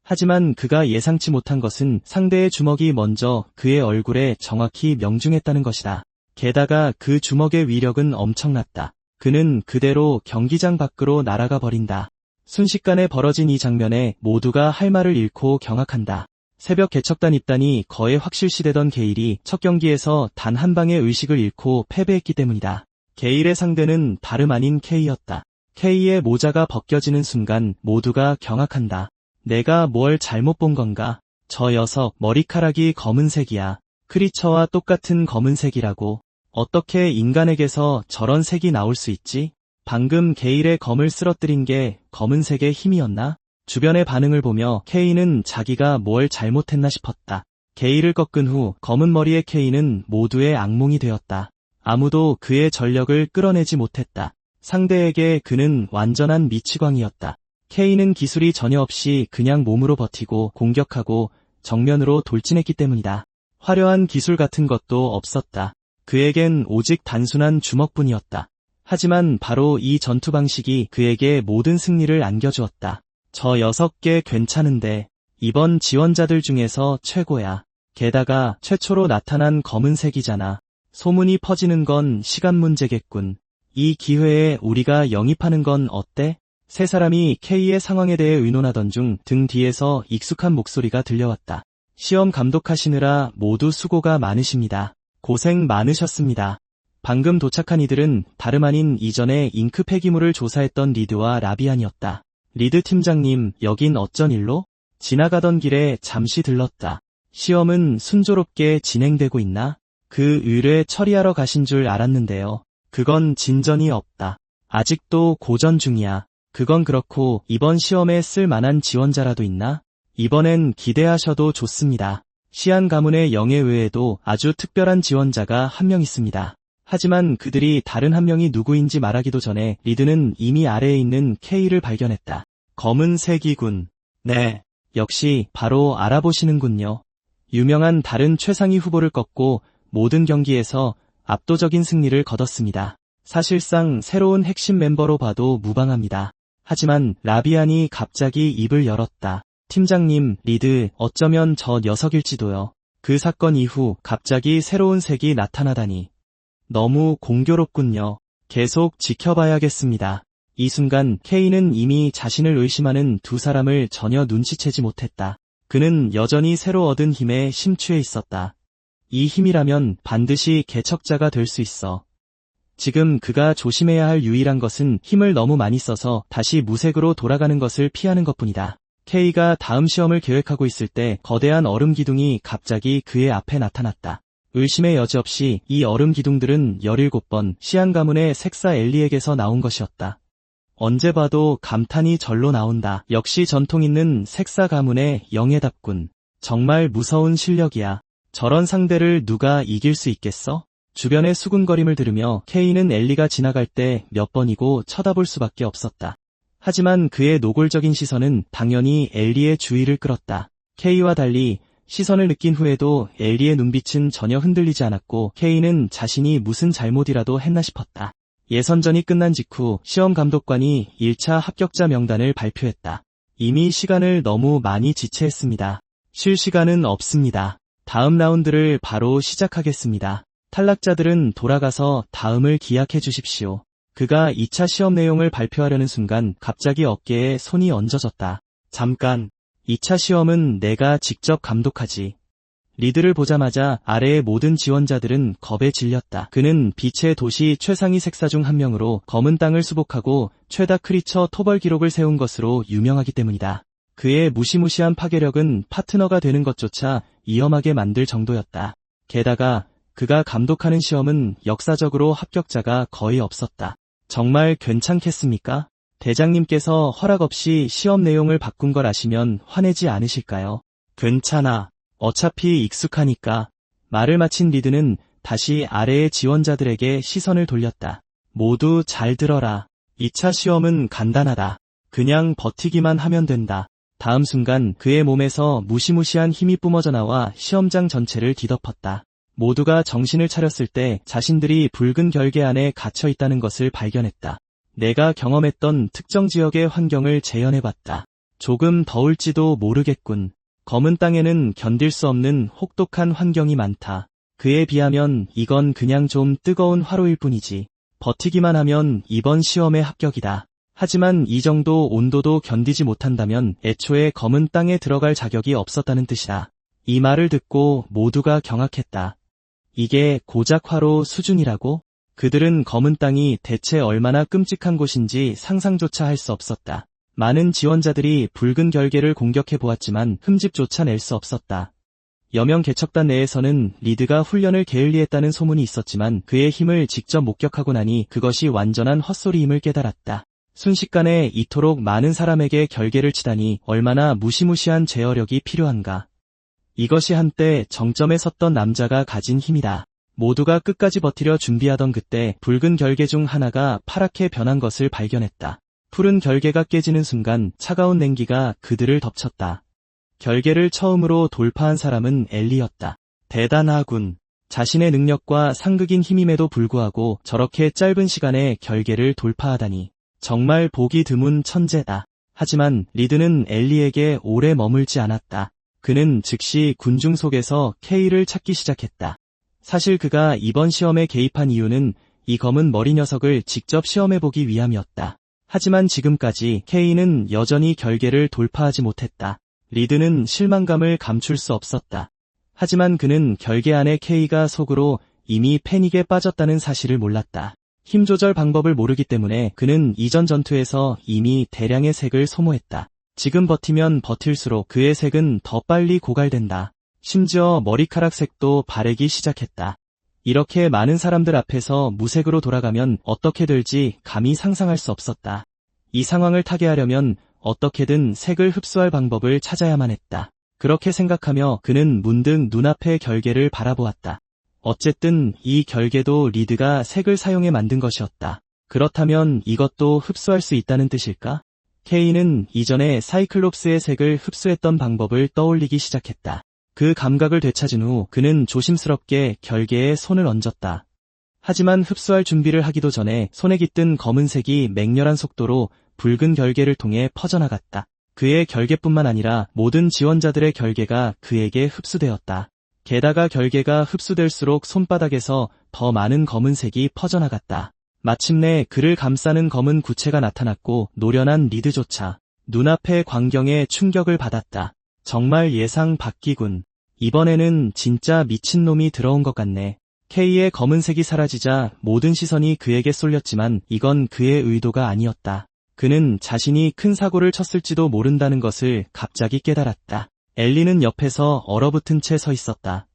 하지만 그가 예상치 못한 것은 상대의 주먹이 먼저 그의 얼굴에 정확히 명중했다는 것이다. 게다가 그 주먹의 위력은 엄청났다. 그는 그대로 경기장 밖으로 날아가 버린다. 순식간에 벌어진 이 장면에 모두가 할 말을 잃고 경악한다. 새벽 개척단 입단이 거의 확실시되던 게일이 첫 경기에서 단 한 방의 의식을 잃고 패배했기 때문이다. 게일의 상대는 다름 아닌 K였다. K의 모자가 벗겨지는 순간 모두가 경악한다. 내가 뭘 잘못 본 건가? 저 녀석 머리카락이 검은색이야. 크리처와 똑같은 검은색이라고. 어떻게 인간에게서 저런 색이 나올 수 있지? 방금 게일의 검을 쓰러뜨린 게 검은색의 힘이었나? 주변의 반응을 보며 K는 자기가 뭘 잘못했나 싶었다. 게일을 꺾은 후 검은 머리의 K는 모두의 악몽이 되었다. 아무도 그의 전력을 끌어내지 못했다. 상대에게 그는 완전한 미치광이었다. K는 기술이 전혀 없이 그냥 몸으로 버티고 공격하고 정면으로 돌진했기 때문이다. 화려한 기술 같은 것도 없었다. 그에겐 오직 단순한 주먹뿐이었다. 하지만 바로 이 전투 방식이 그에게 모든 승리를 안겨주었다. 저 6개 괜찮은데 이번 지원자들 중에서 최고야. 게다가 최초로 나타난 검은색이잖아. 소문이 퍼지는 건 시간 문제겠군. 이 기회에 우리가 영입하는 건 어때? 세 사람이 K의 상황에 대해 의논하던 중 등 뒤에서 익숙한 목소리가 들려왔다. 시험 감독하시느라 모두 수고가 많으십니다. 고생 많으셨습니다. 방금 도착한 이들은 다름 아닌 이전에 잉크 폐기물을 조사했던 리드와 라비안이었다. 리드 팀장님, 여긴 어쩐 일로? 지나가던 길에 잠시 들렀다. 시험은 순조롭게 진행되고 있나? 그 의뢰 처리하러 가신 줄 알았는데요. 그건 진전이 없다. 아직도 고전 중이야. 그건 그렇고 이번 시험에 쓸 만한 지원자라도 있나? 이번엔 기대하셔도 좋습니다. 시안 가문의 영예 외에도 아주 특별한 지원자가 한 명 있습니다. 하지만 그들이 다른 한 명이 누구인지 말하기도 전에 리드는 이미 아래에 있는 K를 발견했다. 검은 세기군. 네, 역시 바로 알아보시는군요. 유명한 다른 최상위 후보를 꺾고 모든 경기에서 압도적인 승리를 거뒀습니다. 사실상 새로운 핵심 멤버로 봐도 무방합니다. 하지만 라비안이 갑자기 입을 열었다. 팀장님, 리드, 어쩌면 저 녀석일지도요. 그 사건 이후 갑자기 새로운 색이 나타나다니. 너무 공교롭군요. 계속 지켜봐야겠습니다. 이 순간 K는 이미 자신을 의심하는 두 사람을 전혀 눈치채지 못했다. 그는 여전히 새로 얻은 힘에 심취해 있었다. 이 힘이라면 반드시 개척자가 될 수 있어. 지금 그가 조심해야 할 유일한 것은 힘을 너무 많이 써서 다시 무색으로 돌아가는 것을 피하는 것뿐이다. K가 다음 시험을 계획하고 있을 때 거대한 얼음 기둥이 갑자기 그의 앞에 나타났다. 의심의 여지 없이 이 얼음 기둥들은 17번 시안 가문의 색사 엘리에게서 나온 것이었다. 언제 봐도 감탄이 절로 나온다. 역시 전통 있는 색사 가문의 영예답군. 정말 무서운 실력이야. 저런 상대를 누가 이길 수 있겠어? 주변의 수군거림을 들으며 K는 엘리가 지나갈 때 몇 번이고 쳐다볼 수밖에 없었다. 하지만 그의 노골적인 시선은 당연히 엘리의 주의를 끌었다. K와 달리 시선을 느낀 후에도 엘리의 눈빛은 전혀 흔들리지 않았고 K는 자신이 무슨 잘못이라도 했나 싶었다. 예선전이 끝난 직후 시험 감독관이 1차 합격자 명단을 발표했다. 이미 시간을 너무 많이 지체했습니다. 쉴 시간은 없습니다. 다음 라운드를 바로 시작하겠습니다. 탈락자들은 돌아가서 다음을 기약해 주십시오. 그가 2차 시험 내용을 발표하려는 순간 갑자기 어깨에 손이 얹어졌다. 잠깐, 2차 시험은 내가 직접 감독하지. 리드를 보자마자 아래의 모든 지원자들은 겁에 질렸다. 그는 빛의 도시 최상위 색사 중 한 명으로 검은 땅을 수복하고 최다 크리처 토벌 기록을 세운 것으로 유명하기 때문이다. 그의 무시무시한 파괴력은 파트너가 되는 것조차 위험하게 만들 정도였다. 게다가 그가 감독하는 시험은 역사적으로 합격자가 거의 없었다. 정말 괜찮겠습니까? 대장님께서 허락 없이 시험 내용을 바꾼 걸 아시면 화내지 않으실까요? 괜찮아. 어차피 익숙하니까. 말을 마친 리드는 다시 아래의 지원자들에게 시선을 돌렸다. 모두 잘 들어라. 2차 시험은 간단하다. 그냥 버티기만 하면 된다. 다음 순간 그의 몸에서 무시무시한 힘이 뿜어져 나와 시험장 전체를 뒤덮었다. 모두가 정신을 차렸을 때 자신들이 붉은 결계 안에 갇혀 있다는 것을 발견했다. 내가 경험했던 특정 지역의 환경을 재현해봤다. 조금 더울지도 모르겠군. 검은 땅에는 견딜 수 없는 혹독한 환경이 많다. 그에 비하면 이건 그냥 좀 뜨거운 화로일 뿐이지. 버티기만 하면 이번 시험에 합격이다. 하지만 이 정도 온도도 견디지 못한다면 애초에 검은 땅에 들어갈 자격이 없었다는 뜻이다. 이 말을 듣고 모두가 경악했다. 이게 고작 화로 수준이라고? 그들은 검은 땅이 대체 얼마나 끔찍한 곳인지 상상조차 할 수 없었다. 많은 지원자들이 붉은 결계를 공격해 보았지만 흠집조차 낼 수 없었다. 여명 개척단 내에서는 리드가 훈련을 게을리했다는 소문이 있었지만 그의 힘을 직접 목격하고 나니 그것이 완전한 헛소리임을 깨달았다. 순식간에 이토록 많은 사람에게 결계를 치다니 얼마나 무시무시한 제어력이 필요한가. 이것이 한때 정점에 섰던 남자가 가진 힘이다. 모두가 끝까지 버티려 준비하던 그때 붉은 결계 중 하나가 파랗게 변한 것을 발견했다. 푸른 결계가 깨지는 순간 차가운 냉기가 그들을 덮쳤다. 결계를 처음으로 돌파한 사람은 엘리였다. 대단하군. 자신의 능력과 상극인 힘임에도 불구하고 저렇게 짧은 시간에 결계를 돌파하다니. 정말 보기 드문 천재다. 하지만 리드는 엘리에게 오래 머물지 않았다. 그는 즉시 군중 속에서 K를 찾기 시작했다. 사실 그가 이번 시험에 개입한 이유는 이 검은 머리 녀석을 직접 시험해보기 위함이었다. 하지만 지금까지 K는 여전히 결계를 돌파하지 못했다. 리드는 실망감을 감출 수 없었다. 하지만 그는 결계 안에 K가 속으로 이미 패닉에 빠졌다는 사실을 몰랐다. 힘 조절 방법을 모르기 때문에 그는 이전 전투에서 이미 대량의 색을 소모했다. 지금 버티면 버틸수록 그의 색은 더 빨리 고갈된다. 심지어 머리카락 색도 바래기 시작했다. 이렇게 많은 사람들 앞에서 무색으로 돌아가면 어떻게 될지 감히 상상할 수 없었다. 이 상황을 타개하려면 어떻게든 색을 흡수할 방법을 찾아야만 했다. 그렇게 생각하며 그는 문득 눈앞의 결계를 바라보았다. 어쨌든 이 결계도 리드가 색을 사용해 만든 것이었다. 그렇다면 이것도 흡수할 수 있다는 뜻일까? K는 이전에 사이클롭스의 색을 흡수했던 방법을 떠올리기 시작했다. 그 감각을 되찾은 후 그는 조심스럽게 결계에 손을 얹었다. 하지만 흡수할 준비를 하기도 전에 손에 깃든 검은색이 맹렬한 속도로 붉은 결계를 통해 퍼져나갔다. 그의 결계뿐만 아니라 모든 지원자들의 결계가 그에게 흡수되었다. 게다가 결계가 흡수될수록 손바닥에서 더 많은 검은색이 퍼져나갔다. 마침내 그를 감싸는 검은 구체가 나타났고 노련한 리드조차 눈앞의 광경에 충격을 받았다. 정말 예상 밖이군. 이번에는 진짜 미친놈이 들어온 것 같네. K의 검은색이 사라지자 모든 시선이 그에게 쏠렸지만 이건 그의 의도가 아니었다. 그는 자신이 큰 사고를 쳤을지도 모른다는 것을 갑자기 깨달았다. 엘리는 옆에서 얼어붙은 채 서 있었다.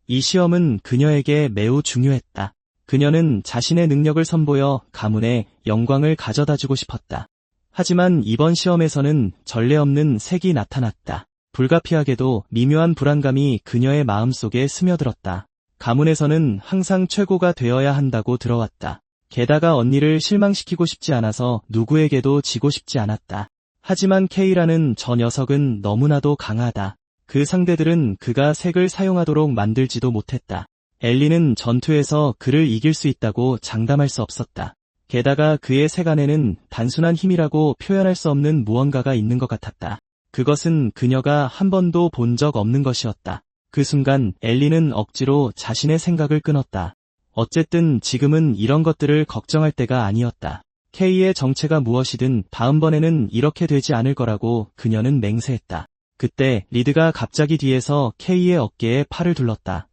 이 시험은 그녀에게 매우 중요했다. 그녀는 자신의 능력을 선보여 가문에 영광을 가져다주고 싶었다. 하지만 이번 시험에서는 전례 없는 색이 나타났다. 불가피하게도 미묘한 불안감이 그녀의 마음속에 스며들었다. 가문에서는 항상 최고가 되어야 한다고 들어왔다. 게다가 언니를 실망시키고 싶지 않아서 누구에게도 지고 싶지 않았다. 하지만 K라는 저 녀석은 너무나도 강하다. 그 상대들은 그가 색을 사용하도록 만들지도 못했다. 엘리는 전투에서 그를 이길 수 있다고 장담할 수 없었다. 게다가 그의 색 안에는 단순한 힘이라고 표현할 수 없는 무언가가 있는 것 같았다. 그것은 그녀가 한 번도 본 적 없는 것이었다. 그 순간 엘리는 억지로 자신의 생각을 끊었다. 어쨌든 지금은 이런 것들을 걱정할 때가 아니었다. K의 정체가 무엇이든 다음번에는 이렇게 되지 않을 거라고 그녀는 맹세했다. 그때 리드가 갑자기 뒤에서 K의 어깨에 팔을 둘렀다.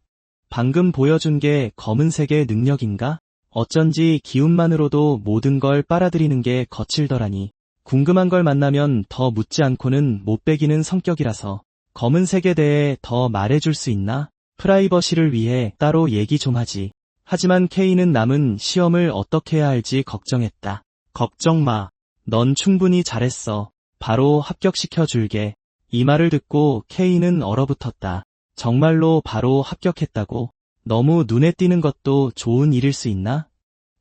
방금 보여준 게 검은색의 능력인가? 어쩐지 기운만으로도 모든 걸 빨아들이는 게 거칠더라니. 궁금한 걸 만나면 더 묻지 않고는 못 베기는 성격이라서 검은색에 대해 더 말해줄 수 있나? 프라이버시를 위해 따로 얘기 좀 하지. 하지만 K는 남은 시험을 어떻게 해야 할지 걱정했다. 걱정 마. 넌 충분히 잘했어. 바로 합격시켜줄게. 이 말을 듣고 K는 얼어붙었다. 정말로 바로 합격했다고? 너무 눈에 띄는 것도 좋은 일일 수 있나?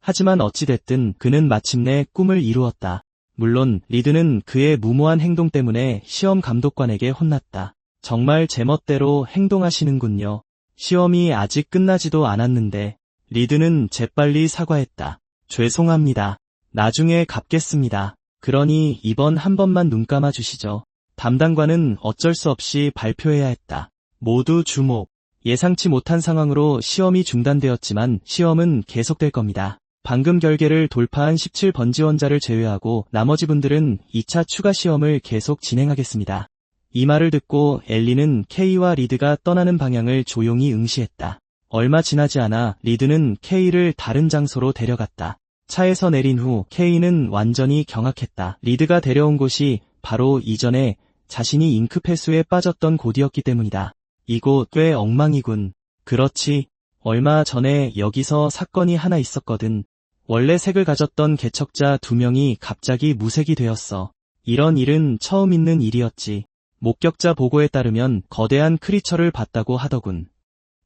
하지만 어찌됐든 그는 마침내 꿈을 이루었다. 물론 리드는 그의 무모한 행동 때문에 시험 감독관에게 혼났다. 정말 제멋대로 행동하시는군요. 시험이 아직 끝나지도 않았는데. 리드는 재빨리 사과했다. 죄송합니다. 나중에 갚겠습니다. 그러니 이번 한 번만 눈 감아 주시죠. 담당관은 어쩔 수 없이 발표해야 했다. 모두 주목. 예상치 못한 상황으로 시험이 중단되었지만 시험은 계속될 겁니다. 방금 결계를 돌파한 17번 지원자를 제외하고 나머지 분들은 2차 추가 시험을 계속 진행하겠습니다. 이 말을 듣고 엘리는 K와 리드가 떠나는 방향을 조용히 응시했다. 얼마 지나지 않아 리드는 K를 다른 장소로 데려갔다. 차에서 내린 후 K는 완전히 경악했다. 리드가 데려온 곳이 바로 이전에 자신이 잉크폐수에 빠졌던 곳이었기 때문이다. 이곳 꽤 엉망이군. 그렇지. 얼마 전에 여기서 사건이 하나 있었거든. 원래 색을 가졌던 개척자 2명이 갑자기 무색이 되었어. 이런 일은 처음 있는 일이었지. 목격자 보고에 따르면 거대한 크리처를 봤다고 하더군.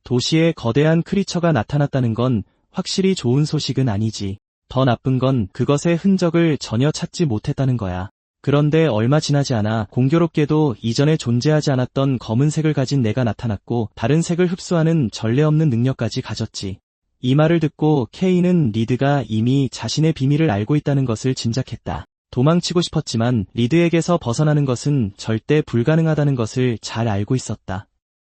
도시에 거대한 크리처가 나타났다는 건 확실히 좋은 소식은 아니지. 더 나쁜 건 그것의 흔적을 전혀 찾지 못했다는 거야. 그런데 얼마 지나지 않아 공교롭게도 이전에 존재하지 않았던 검은색을 가진 내가 나타났고 다른 색을 흡수하는 전례 없는 능력까지 가졌지. 이 말을 듣고 K는 리드가 이미 자신의 비밀을 알고 있다는 것을 짐작했다. 도망치고 싶었지만 리드에게서 벗어나는 것은 절대 불가능하다는 것을 잘 알고 있었다.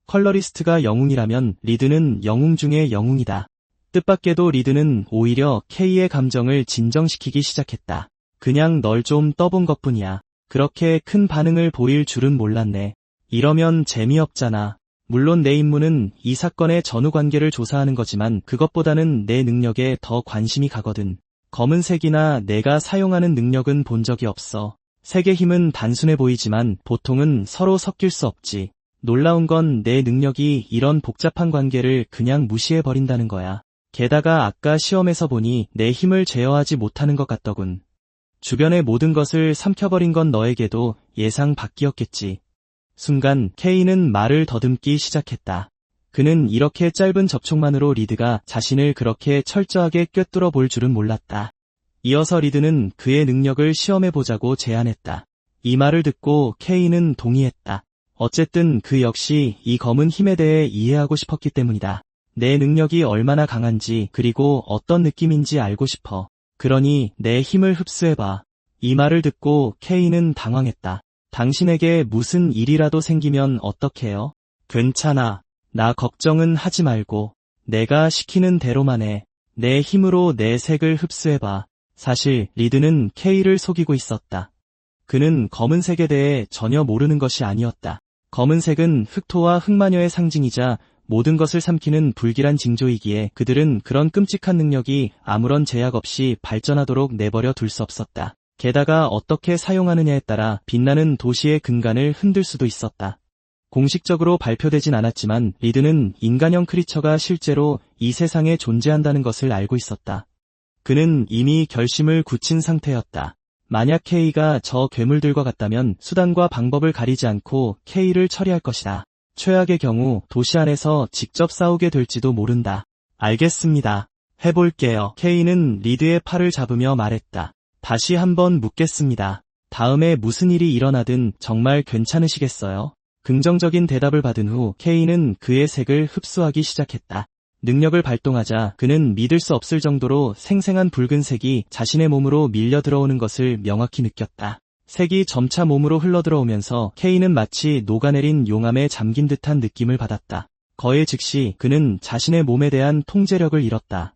컬러리스트가 영웅이라면 리드는 영웅 중의 영웅이다. 뜻밖에도 리드는 오히려 K의 감정을 진정시키기 시작했다. 그냥 널 좀 떠본 것뿐이야. 그렇게 큰 반응을 보일 줄은 몰랐네. 이러면 재미없잖아. 물론 내 임무는 이 사건의 전후 관계를 조사하는 거지만 그것보다는 내 능력에 더 관심이 가거든. 검은색이나 내가 사용하는 능력은 본 적이 없어. 색의 힘은 단순해 보이지만 보통은 서로 섞일 수 없지. 놀라운 건 내 능력이 이런 복잡한 관계를 그냥 무시해버린다는 거야. 게다가 아까 시험에서 보니 내 힘을 제어하지 못하는 것 같더군. 주변의 모든 것을 삼켜버린 건 너에게도 예상 밖이었겠지. 순간 K는 말을 더듬기 시작했다. 그는 이렇게 짧은 접촉만으로 리드가 자신을 그렇게 철저하게 꿰뚫어 볼 줄은 몰랐다. 이어서 리드는 그의 능력을 시험해보자고 제안했다. 이 말을 듣고 K는 동의했다. 어쨌든 그 역시 이 검은 힘에 대해 이해하고 싶었기 때문이다. 내 능력이 얼마나 강한지 그리고 어떤 느낌인지 알고 싶어. 그러니 내 힘을 흡수해봐. 이 말을 듣고 K는 당황했다. 당신에게 무슨 일이라도 생기면 어떡해요? 괜찮아. 나 걱정은 하지 말고 내가 시키는 대로만 해. 내 힘으로 내 색을 흡수해봐. 사실 리드는 K를 속이고 있었다. 그는 검은색에 대해 전혀 모르는 것이 아니었다. 검은색은 흑토와 흑마녀의 상징이자 모든 것을 삼키는 불길한 징조이기에 그들은 그런 끔찍한 능력이 아무런 제약 없이 발전하도록 내버려 둘 수 없었다. 게다가 어떻게 사용하느냐에 따라 빛나는 도시의 근간을 흔들 수도 있었다. 공식적으로 발표되진 않았지만 리드는 인간형 크리처가 실제로 이 세상에 존재한다는 것을 알고 있었다. 그는 이미 결심을 굳힌 상태였다. 만약 K가 저 괴물들과 같다면 수단과 방법을 가리지 않고 K를 처리할 것이다. 최악의 경우 도시 안에서 직접 싸우게 될지도 모른다. 알겠습니다. 해볼게요. K는 리드의 팔을 잡으며 말했다. 다시 한번 묻겠습니다. 다음에 무슨 일이 일어나든 정말 괜찮으시겠어요? 긍정적인 대답을 받은 후 K는 그의 색을 흡수하기 시작했다. 능력을 발동하자 그는 믿을 수 없을 정도로 생생한 붉은색이 자신의 몸으로 밀려 들어오는 것을 명확히 느꼈다. 색이 점차 몸으로 흘러들어오면서 K는 마치 녹아내린 용암에 잠긴 듯한 느낌을 받았다. 거의 즉시 그는 자신의 몸에 대한 통제력을 잃었다.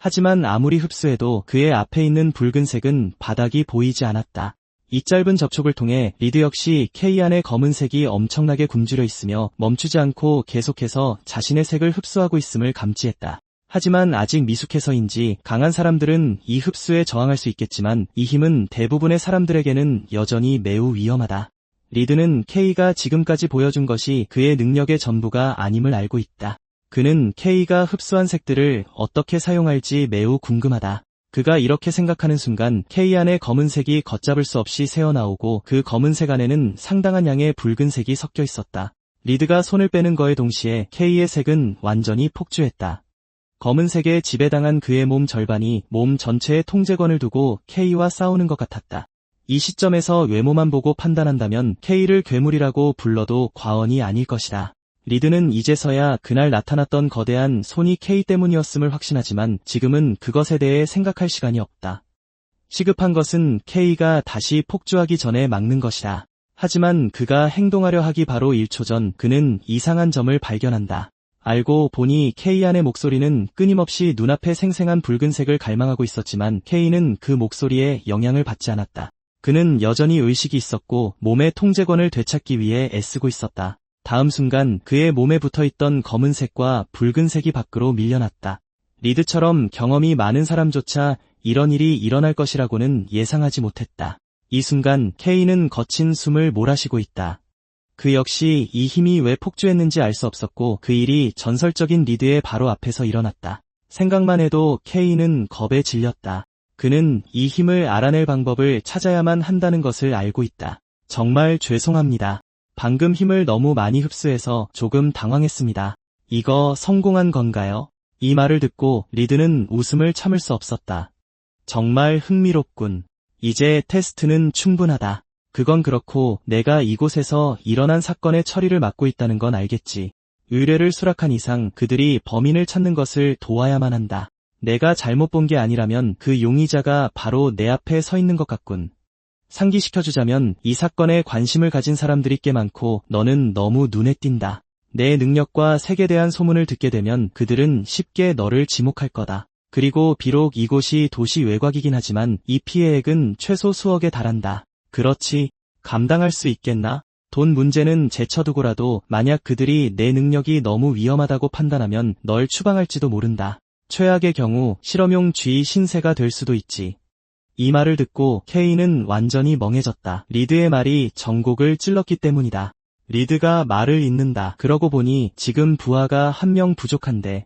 하지만 아무리 흡수해도 그의 앞에 있는 붉은색은 바닥이 보이지 않았다. 이 짧은 접촉을 통해 리드 역시 K 안의 검은색이 엄청나게 굶주려 있으며 멈추지 않고 계속해서 자신의 색을 흡수하고 있음을 감지했다. 하지만 아직 미숙해서인지 강한 사람들은 이 흡수에 저항할 수 있겠지만 이 힘은 대부분의 사람들에게는 여전히 매우 위험하다. 리드는 K가 지금까지 보여준 것이 그의 능력의 전부가 아님을 알고 있다. 그는 K가 흡수한 색들을 어떻게 사용할지 매우 궁금하다. 그가 이렇게 생각하는 순간 K 안에 검은색이 걷잡을 수 없이 새어나오고 그 검은색 안에는 상당한 양의 붉은색이 섞여 있었다. 리드가 손을 빼는 거에 동시에 K의 색은 완전히 폭주했다. 검은색에 지배당한 그의 몸 절반이 몸 전체에 통제권을 두고 K와 싸우는 것 같았다. 이 시점에서 외모만 보고 판단한다면 K를 괴물이라고 불러도 과언이 아닐 것이다. 리드는 이제서야 그날 나타났던 거대한 손이 K 때문이었음을 확신하지만 지금은 그것에 대해 생각할 시간이 없다. 시급한 것은 K가 다시 폭주하기 전에 막는 것이다. 하지만 그가 행동하려 하기 바로 1초 전 그는 이상한 점을 발견한다. 알고 보니 K 안의 목소리는 끊임없이 눈앞에 생생한 붉은색을 갈망하고 있었지만 K는 그 목소리에 영향을 받지 않았다. 그는 여전히 의식이 있었고 몸의 통제권을 되찾기 위해 애쓰고 있었다. 다음 순간 그의 몸에 붙어있던 검은색과 붉은색이 밖으로 밀려났다. 리드처럼 경험이 많은 사람조차 이런 일이 일어날 것이라고는 예상하지 못했다. 이 순간 K는 거친 숨을 몰아쉬고 있다. 그 역시 이 힘이 왜 폭주했는지 알 수 없었고 그 일이 전설적인 리드의 바로 앞에서 일어났다. 생각만 해도 K는 겁에 질렸다. 그는 이 힘을 알아낼 방법을 찾아야만 한다는 것을 알고 있다. 정말 죄송합니다. 방금 힘을 너무 많이 흡수해서 조금 당황했습니다. 이거 성공한 건가요? 이 말을 듣고 리드는 웃음을 참을 수 없었다. 정말 흥미롭군. 이제 테스트는 충분하다. 그건 그렇고 내가 이곳에서 일어난 사건의 처리를 맡고 있다는 건 알겠지. 의뢰를 수락한 이상 그들이 범인을 찾는 것을 도와야만 한다. 내가 잘못 본 게 아니라면 그 용의자가 바로 내 앞에 서 있는 것 같군. 상기시켜주자면 이 사건에 관심을 가진 사람들이 꽤 많고 너는 너무 눈에 띈다. 내 능력과 색에 대한 소문을 듣게 되면 그들은 쉽게 너를 지목할 거다. 그리고 비록 이곳이 도시 외곽이긴 하지만 이 피해액은 최소 수억에 달한다. 그렇지, 감당할 수 있겠나? 돈 문제는 제쳐두고라도 만약 그들이 내 능력이 너무 위험하다고 판단하면 널 추방할지도 모른다. 최악의 경우 실험용 쥐 신세가 될 수도 있지. 이 말을 듣고 K는 완전히 멍해졌다. 리드의 말이 전곡을 찔렀기 때문이다. 리드가 말을 잇는다. 그러고 보니 지금 부하가 한 명 부족한데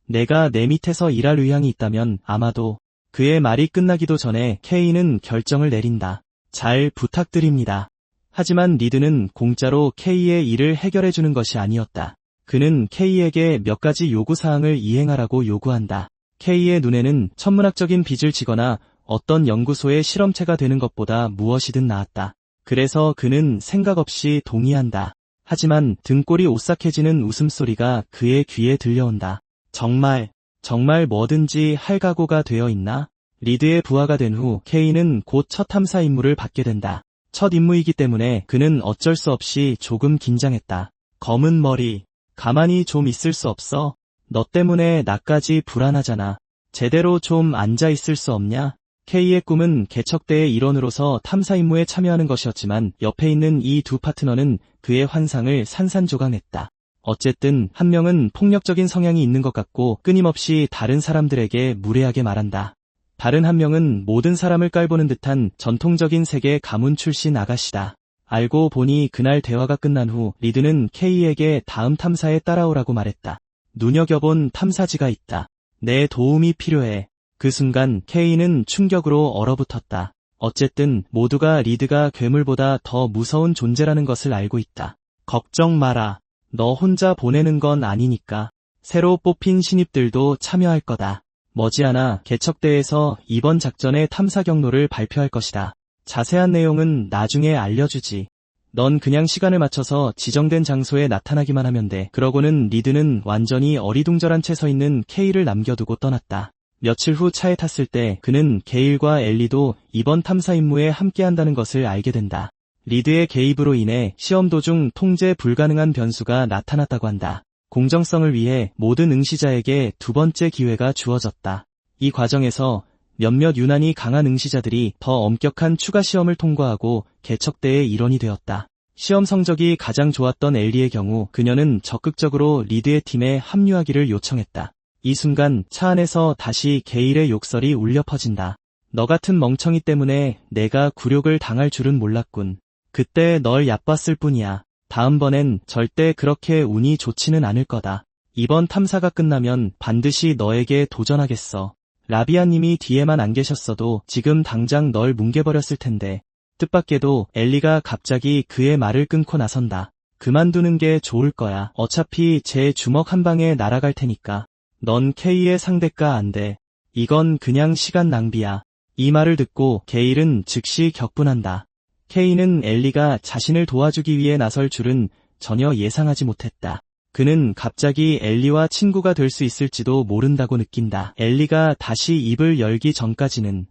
내가 내 밑에서 일할 의향이 있다면 아마도. 그의 말이 끝나기도 전에 K는 결정을 내린다. 잘 부탁드립니다. 하지만 리드는 공짜로 K의 일을 해결해주는 것이 아니었다. 그는 K에게 몇 가지 요구사항을 이행하라고 요구한다. K의 눈에는 천문학적인 빚을 지거나 어떤 연구소의 실험체가 되는 것보다 무엇이든 나았다. 그래서 그는 생각 없이 동의한다. 하지만 등골이 오싹해지는 웃음소리가 그의 귀에 들려온다. 정말 뭐든지 할 각오가 되어 있나? 리드의 부하가 된 후 K는 곧 첫 탐사 임무를 받게 된다. 첫 임무이기 때문에 그는 어쩔 수 없이 조금 긴장했다. 검은 머리, 가만히 좀 있을 수 없어? 너 때문에 나까지 불안하잖아. 제대로 좀 앉아 있을 수 없냐? K의 꿈은 개척대의 일원으로서 탐사 임무에 참여하는 것이었지만 옆에 있는 이 두 파트너는 그의 환상을 산산조각냈다. 어쨌든 한 명은 폭력적인 성향이 있는 것 같고 끊임없이 다른 사람들에게 무례하게 말한다. 다른 한 명은 모든 사람을 깔보는 듯한 전통적인 세계 가문 출신 아가씨다. 알고 보니 그날 대화가 끝난 후 리드는 K에게 다음 탐사에 따라오라고 말했다. 눈여겨본 탐사지가 있다. 내 도움이 필요해. 그 순간 K는 충격으로 얼어붙었다. 어쨌든 모두가 리드가 괴물보다 더 무서운 존재라는 것을 알고 있다. 걱정 마라. 너 혼자 보내는 건 아니니까. 새로 뽑힌 신입들도 참여할 거다. 머지않아 개척대에서 이번 작전의 탐사 경로를 발표할 것이다. 자세한 내용은 나중에 알려주지. 넌 그냥 시간을 맞춰서 지정된 장소에 나타나기만 하면 돼. 그러고는 리드는 완전히 어리둥절한 채 서 있는 K를 남겨두고 떠났다. 며칠 후 차에 탔을 때 그는 게일과 엘리도 이번 탐사 임무에 함께한다는 것을 알게 된다. 리드의 개입으로 인해 시험 도중 통제 불가능한 변수가 나타났다고 한다. 공정성을 위해 모든 응시자에게 두 번째 기회가 주어졌다. 이 과정에서 몇몇 유난히 강한 응시자들이 더 엄격한 추가 시험을 통과하고 개척대의 일원이 되었다. 시험 성적이 가장 좋았던 엘리의 경우 그녀는 적극적으로 리드의 팀에 합류하기를 요청했다. 이 순간 차 안에서 다시 게일의 욕설이 울려 퍼진다. 너 같은 멍청이 때문에 내가 굴욕을 당할 줄은 몰랐군. 그때 널 얕봤을 뿐이야. 다음번엔 절대 그렇게 운이 좋지는 않을 거다. 이번 탐사가 끝나면 반드시 너에게 도전하겠어. 라비아님이 뒤에만 안 계셨어도 지금 당장 널 뭉개버렸을 텐데. 뜻밖에도 엘리가 갑자기 그의 말을 끊고 나선다. 그만두는 게 좋을 거야. 어차피 제 주먹 한 방에 날아갈 테니까. 넌 K의 상대가 안 돼. 이건 그냥 시간 낭비야. 이 말을 듣고 게일은 즉시 격분한다. K는 엘리가 자신을 도와주기 위해 나설 줄은 전혀 예상하지 못했다. 그는 갑자기 엘리와 친구가 될 수 있을지도 모른다고 느낀다. 엘리가 다시 입을 열기 전까지는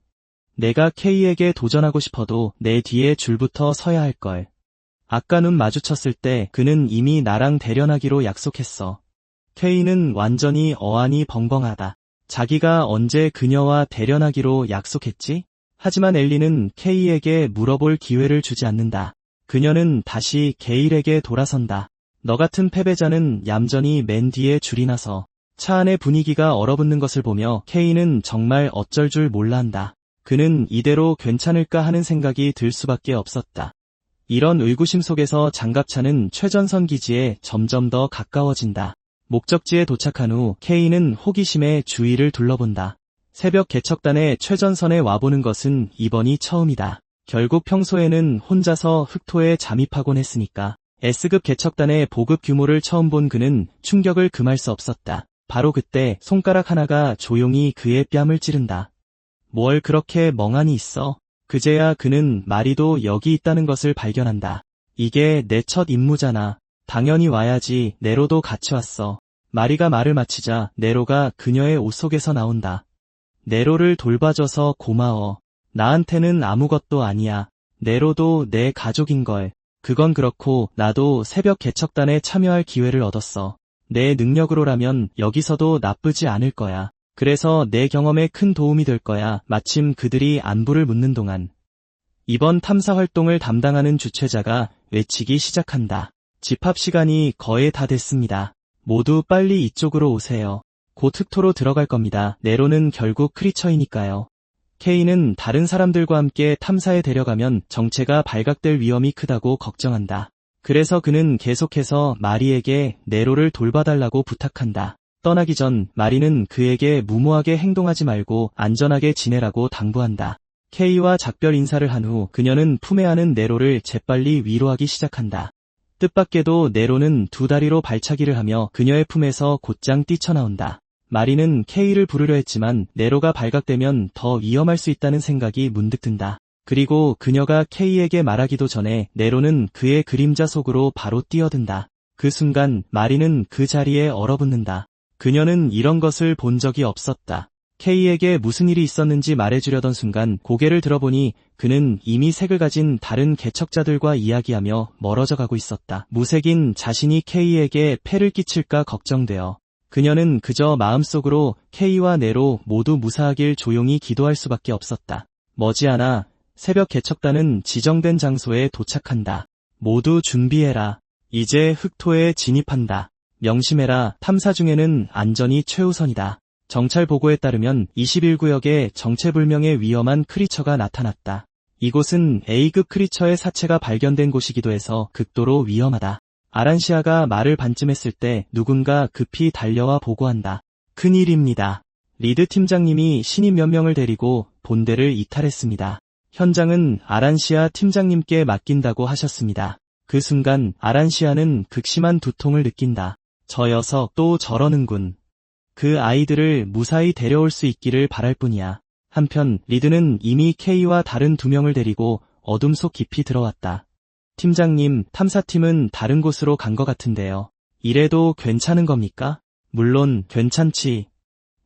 내가 K에게 도전하고 싶어도 내 뒤에 줄부터 서야 할걸. 아까 눈 마주쳤을 때 그는 이미 나랑 대련하기로 약속했어. K는 완전히 어안이 벙벙하다. 자기가 언제 그녀와 대련하기로 약속했지? 하지만 엘리는 K에게 물어볼 기회를 주지 않는다. 그녀는 다시 게일에게 돌아선다. 너 같은 패배자는 얌전히 맨 뒤에 줄이 나서. 차 안의 분위기가 얼어붙는 것을 보며 K는 정말 어쩔 줄 몰라 한다. 그는 이대로 괜찮을까 하는 생각이 들 수밖에 없었다. 이런 의구심 속에서 장갑차는 최전선 기지에 점점 더 가까워진다. 목적지에 도착한 후 K는 호기심에 주위를 둘러본다. 새벽 개척단의 최전선에 와보는 것은 이번이 처음이다. 결국 평소에는 혼자서 흑토에 잠입하곤 했으니까. S급 개척단의 보급 규모를 처음 본 그는 충격을 금할 수 없었다. 바로 그때 손가락 하나가 조용히 그의 뺨을 찌른다. 뭘 그렇게 멍하니 있어? 그제야 그는 마리도 여기 있다는 것을 발견한다. 이게 내 첫 임무잖아. 당연히 와야지. 네로도 같이 왔어. 마리가 말을 마치자 네로가 그녀의 옷 속에서 나온다. 네로를 돌봐줘서 고마워. 나한테는 아무것도 아니야. 네로도 내 가족인걸. 그건 그렇고 나도 새벽 개척단에 참여할 기회를 얻었어. 내 능력으로라면 여기서도 나쁘지 않을 거야. 그래서 내 경험에 큰 도움이 될 거야. 마침 그들이 안부를 묻는 동안 이번 탐사 활동을 담당하는 주최자가 외치기 시작한다. 집합 시간이 거의 다 됐습니다. 모두 빨리 이쪽으로 오세요. 곧 흑토로 들어갈 겁니다. 네로는 결국 크리처이니까요. K는 다른 사람들과 함께 탐사에 데려가면 정체가 발각될 위험이 크다고 걱정한다. 그래서 그는 계속해서 마리에게 네로를 돌봐달라고 부탁한다. 떠나기 전 마리는 그에게 무모하게 행동하지 말고 안전하게 지내라고 당부한다. K와 작별 인사를 한 후 그녀는 품에 안은 네로를 재빨리 위로하기 시작한다. 뜻밖에도 네로는 두 다리로 발차기를 하며 그녀의 품에서 곧장 뛰쳐나온다. 마리는 K를 부르려 했지만 네로가 발각되면 더 위험할 수 있다는 생각이 문득 든다. 그리고 그녀가 K에게 말하기도 전에 네로는 그의 그림자 속으로 바로 뛰어든다. 그 순간 마리는 그 자리에 얼어붙는다. 그녀는 이런 것을 본 적이 없었다. K에게 무슨 일이 있었는지 말해주려던 순간 고개를 들어보니 그는 이미 색을 가진 다른 개척자들과 이야기하며 멀어져 가고 있었다. 무색인 자신이 K에게 폐를 끼칠까 걱정되어 그녀는 그저 마음속으로 K와 네로 모두 무사하길 조용히 기도할 수밖에 없었다. 머지않아 새벽 개척단은 지정된 장소에 도착한다. 모두 준비해라. 이제 흑토에 진입한다. 명심해라. 탐사 중에는 안전이 최우선이다. 정찰 보고에 따르면 21구역에 정체불명의 위험한 크리처가 나타났다. 이곳은 A급 크리처의 사체가 발견된 곳이기도 해서 극도로 위험하다. 아란시아가 말을 반쯤했을 때 누군가 급히 달려와 보고한다. 큰일입니다. 리드 팀장님이 신입 몇 명을 데리고 본대를 이탈했습니다. 현장은 아란시아 팀장님께 맡긴다고 하셨습니다. 그 순간 아란시아는 극심한 두통을 느낀다. 저 녀석 또 저러는군. 그 아이들을 무사히 데려올 수 있기를 바랄 뿐이야. 한편 리드는 이미 K와 다른 두 명을 데리고 어둠 속 깊이 들어왔다. 팀장님, 탐사팀은 다른 곳으로 간 것 같은데요. 이래도 괜찮은 겁니까? 물론 괜찮지.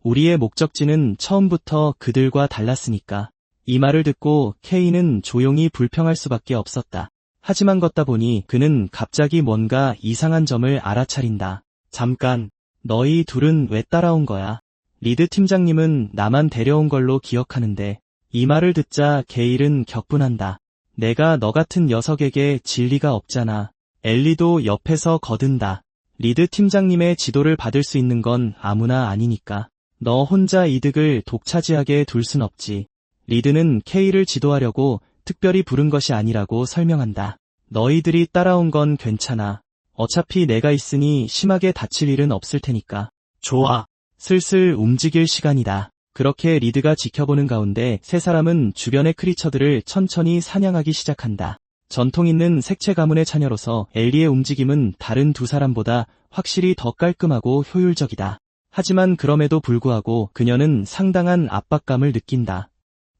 우리의 목적지는 처음부터 그들과 달랐으니까. 이 말을 듣고 K는 조용히 불평할 수밖에 없었다. 하지만 걷다 보니 그는 갑자기 뭔가 이상한 점을 알아차린다. 잠깐, 너희 둘은 왜 따라온 거야? 리드 팀장님은 나만 데려온 걸로 기억하는데. 이 말을 듣자 게일은 격분한다. 내가 너 같은 녀석에게 진리가 없잖아. 엘리도 옆에서 거든다. 리드 팀장님의 지도를 받을 수 있는 건 아무나 아니니까. 너 혼자 이득을 독차지하게 둘 순 없지. 리드는 K를 지도하려고 특별히 부른 것이 아니라고 설명한다. 너희들이 따라온 건 괜찮아. 어차피 내가 있으니 심하게 다칠 일은 없을 테니까. 좋아. 슬슬 움직일 시간이다. 그렇게 리드가 지켜보는 가운데 세 사람은 주변의 크리처들을 천천히 사냥하기 시작한다. 전통 있는 색채 가문의 차녀로서 엘리의 움직임은 다른 두 사람보다 확실히 더 깔끔하고 효율적이다. 하지만 그럼에도 불구하고 그녀는 상당한 압박감을 느낀다.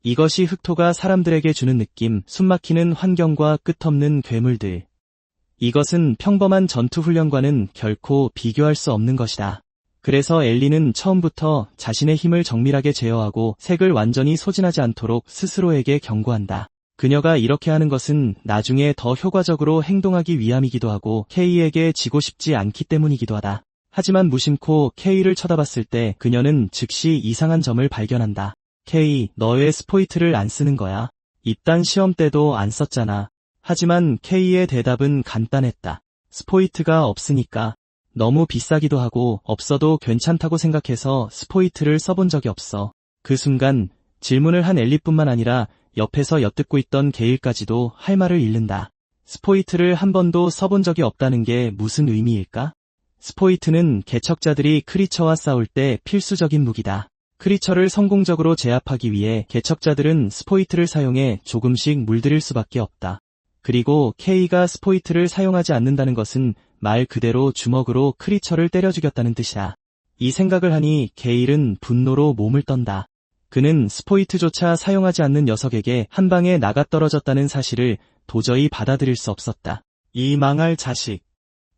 이것이 흑토가 사람들에게 주는 느낌, 숨막히는 환경과 끝없는 괴물들. 이것은 평범한 전투 훈련과는 결코 비교할 수 없는 것이다. 그래서 엘리는 처음부터 자신의 힘을 정밀하게 제어하고 색을 완전히 소진하지 않도록 스스로에게 경고한다. 그녀가 이렇게 하는 것은 나중에 더 효과적으로 행동하기 위함이기도 하고 K에게 지고 싶지 않기 때문이기도 하다. 하지만 무심코 K를 쳐다봤을 때 그녀는 즉시 이상한 점을 발견한다. K, 너 왜 스포이트를 안 쓰는 거야? 입단 시험 때도 안 썼잖아. 하지만 K의 대답은 간단했다. 스포이트가 없으니까. 너무 비싸기도 하고 없어도 괜찮다고 생각해서 스포이트를 써본 적이 없어. 그 순간 질문을 한 엘리뿐만 아니라 옆에서 엿듣고 있던 게일까지도 할 말을 잃는다. 스포이트를 한 번도 써본 적이 없다는 게 무슨 의미일까? 스포이트는 개척자들이 크리처와 싸울 때 필수적인 무기다. 크리처를 성공적으로 제압하기 위해 개척자들은 스포이트를 사용해 조금씩 물들일 수밖에 없다. 그리고 K가 스포이트를 사용하지 않는다는 것은 말 그대로 주먹으로 크리처를 때려 죽였다는 뜻이다. 이 생각을 하니 게일은 분노로 몸을 떤다. 그는 스포이트조차 사용하지 않는 녀석에게 한 방에 나가떨어졌다는 사실을 도저히 받아들일 수 없었다. 이 망할 자식.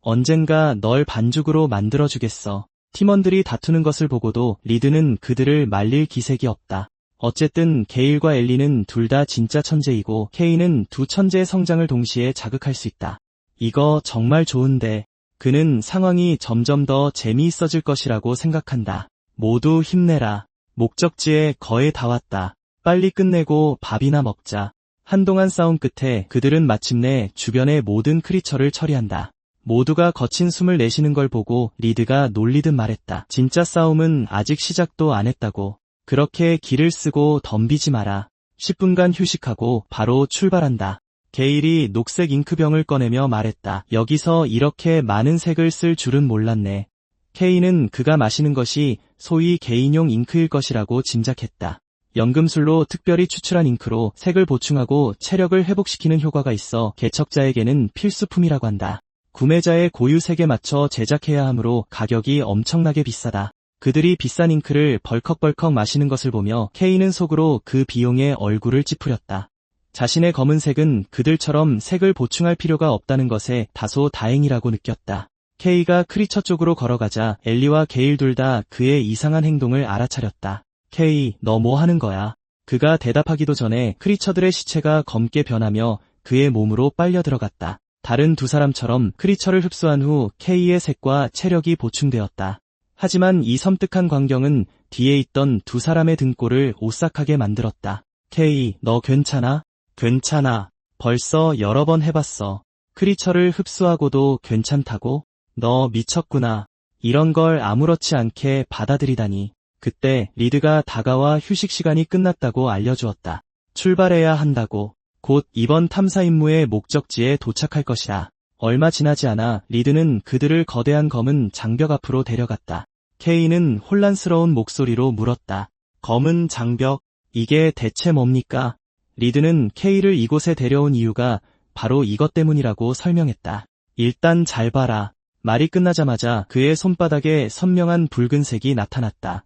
언젠가 널 반죽으로 만들어주겠어. 팀원들이 다투는 것을 보고도 리드는 그들을 말릴 기색이 없다. 어쨌든 게일과 엘리는 둘 다 진짜 천재이고 K는 두 천재의 성장을 동시에 자극할 수 있다. 이거 정말 좋은데. 그는 상황이 점점 더 재미있어질 것이라고 생각한다. 모두 힘내라. 목적지에 거의 다 왔다. 빨리 끝내고 밥이나 먹자. 한동안 싸움 끝에 그들은 마침내 주변의 모든 크리처를 처리한다. 모두가 거친 숨을 내쉬는 걸 보고 리드가 놀리듯 말했다. 진짜 싸움은 아직 시작도 안 했다고. 그렇게 기를 쓰고 덤비지 마라. 10분간 휴식하고 바로 출발한다. 게일이 녹색 잉크병을 꺼내며 말했다. 여기서 이렇게 많은 색을 쓸 줄은 몰랐네. K는 그가 마시는 것이 소위 개인용 잉크일 것이라고 짐작했다. 연금술로 특별히 추출한 잉크로 색을 보충하고 체력을 회복시키는 효과가 있어 개척자에게는 필수품이라고 한다. 구매자의 고유색에 맞춰 제작해야 하므로 가격이 엄청나게 비싸다. 그들이 비싼 잉크를 벌컥벌컥 마시는 것을 보며 K는 속으로 그 비용에 얼굴을 찌푸렸다. 자신의 검은색은 그들처럼 색을 보충할 필요가 없다는 것에 다소 다행이라고 느꼈다. K가 크리처 쪽으로 걸어가자 엘리와 게일 둘 다 그의 이상한 행동을 알아차렸다. K, 너 뭐 하는 거야? 그가 대답하기도 전에 크리처들의 시체가 검게 변하며 그의 몸으로 빨려 들어갔다. 다른 두 사람처럼 크리처를 흡수한 후 K의 색과 체력이 보충되었다. 하지만 이 섬뜩한 광경은 뒤에 있던 두 사람의 등골을 오싹하게 만들었다. K, 너 괜찮아? 괜찮아. 벌써 여러 번 해봤어. 크리처를 흡수하고도 괜찮다고? 너 미쳤구나. 이런 걸 아무렇지 않게 받아들이다니. 그때 리드가 다가와 휴식 시간이 끝났다고 알려주었다. 출발해야 한다고. 곧 이번 탐사 임무의 목적지에 도착할 것이다. 얼마 지나지 않아 리드는 그들을 거대한 검은 장벽 앞으로 데려갔다. K는 혼란스러운 목소리로 물었다. 검은 장벽, 이게 대체 뭡니까? 리드는 K를 이곳에 데려온 이유가 바로 이것 때문이라고 설명했다. 일단 잘 봐라. 말이 끝나자마자 그의 손바닥에 선명한 붉은색이 나타났다.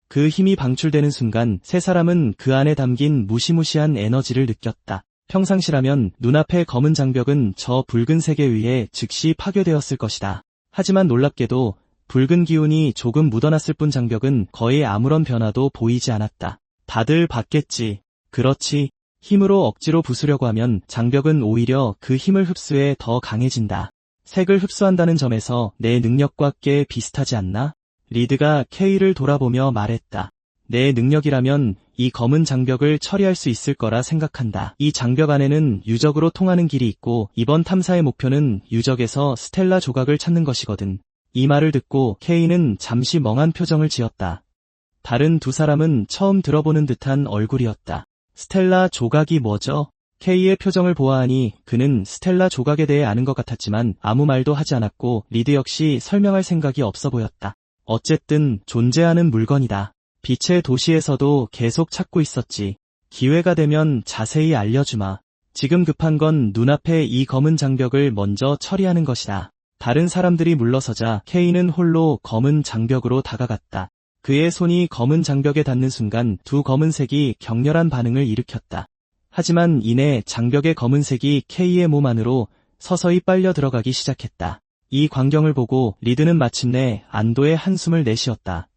그 힘이 방출되는 순간 세 사람은 그 안에 담긴 무시무시한 에너지를 느꼈다. 평상시라면 눈앞의 검은 장벽은 저 붉은색에 의해 즉시 파괴되었을 것이다. 하지만 놀랍게도 붉은 기운이 조금 묻어났을 뿐 장벽은 거의 아무런 변화도 보이지 않았다. 다들 봤겠지. 그렇지. 힘으로 억지로 부수려고 하면 장벽은 오히려 그 힘을 흡수해 더 강해진다. 색을 흡수한다는 점에서 내 능력과 꽤 비슷하지 않나? 리드가 K를 돌아보며 말했다. 내 능력이라면 이 검은 장벽을 처리할 수 있을 거라 생각한다. 이 장벽 안에는 유적으로 통하는 길이 있고 이번 탐사의 목표는 유적에서 스텔라 조각을 찾는 것이거든. 이 말을 듣고 K는 잠시 멍한 표정을 지었다. 다른 두 사람은 처음 들어보는 듯한 얼굴이었다. 스텔라 조각이 뭐죠? K의 표정을 보아하니 그는 스텔라 조각에 대해 아는 것 같았지만 아무 말도 하지 않았고 리드 역시 설명할 생각이 없어 보였다. 어쨌든 존재하는 물건이다. 빛의 도시에서도 계속 찾고 있었지. 기회가 되면 자세히 알려주마. 지금 급한 건 눈앞에 이 검은 장벽을 먼저 처리하는 것이다. 다른 사람들이 물러서자 K는 홀로 검은 장벽으로 다가갔다. 그의 손이 검은 장벽에 닿는 순간 두 검은색이 격렬한 반응을 일으켰다. 하지만 이내 장벽의 검은색이 K의 몸 안으로 서서히 빨려 들어가기 시작했다. 이 광경을 보고 리드는 마침내 안도의 한숨을 내쉬었다.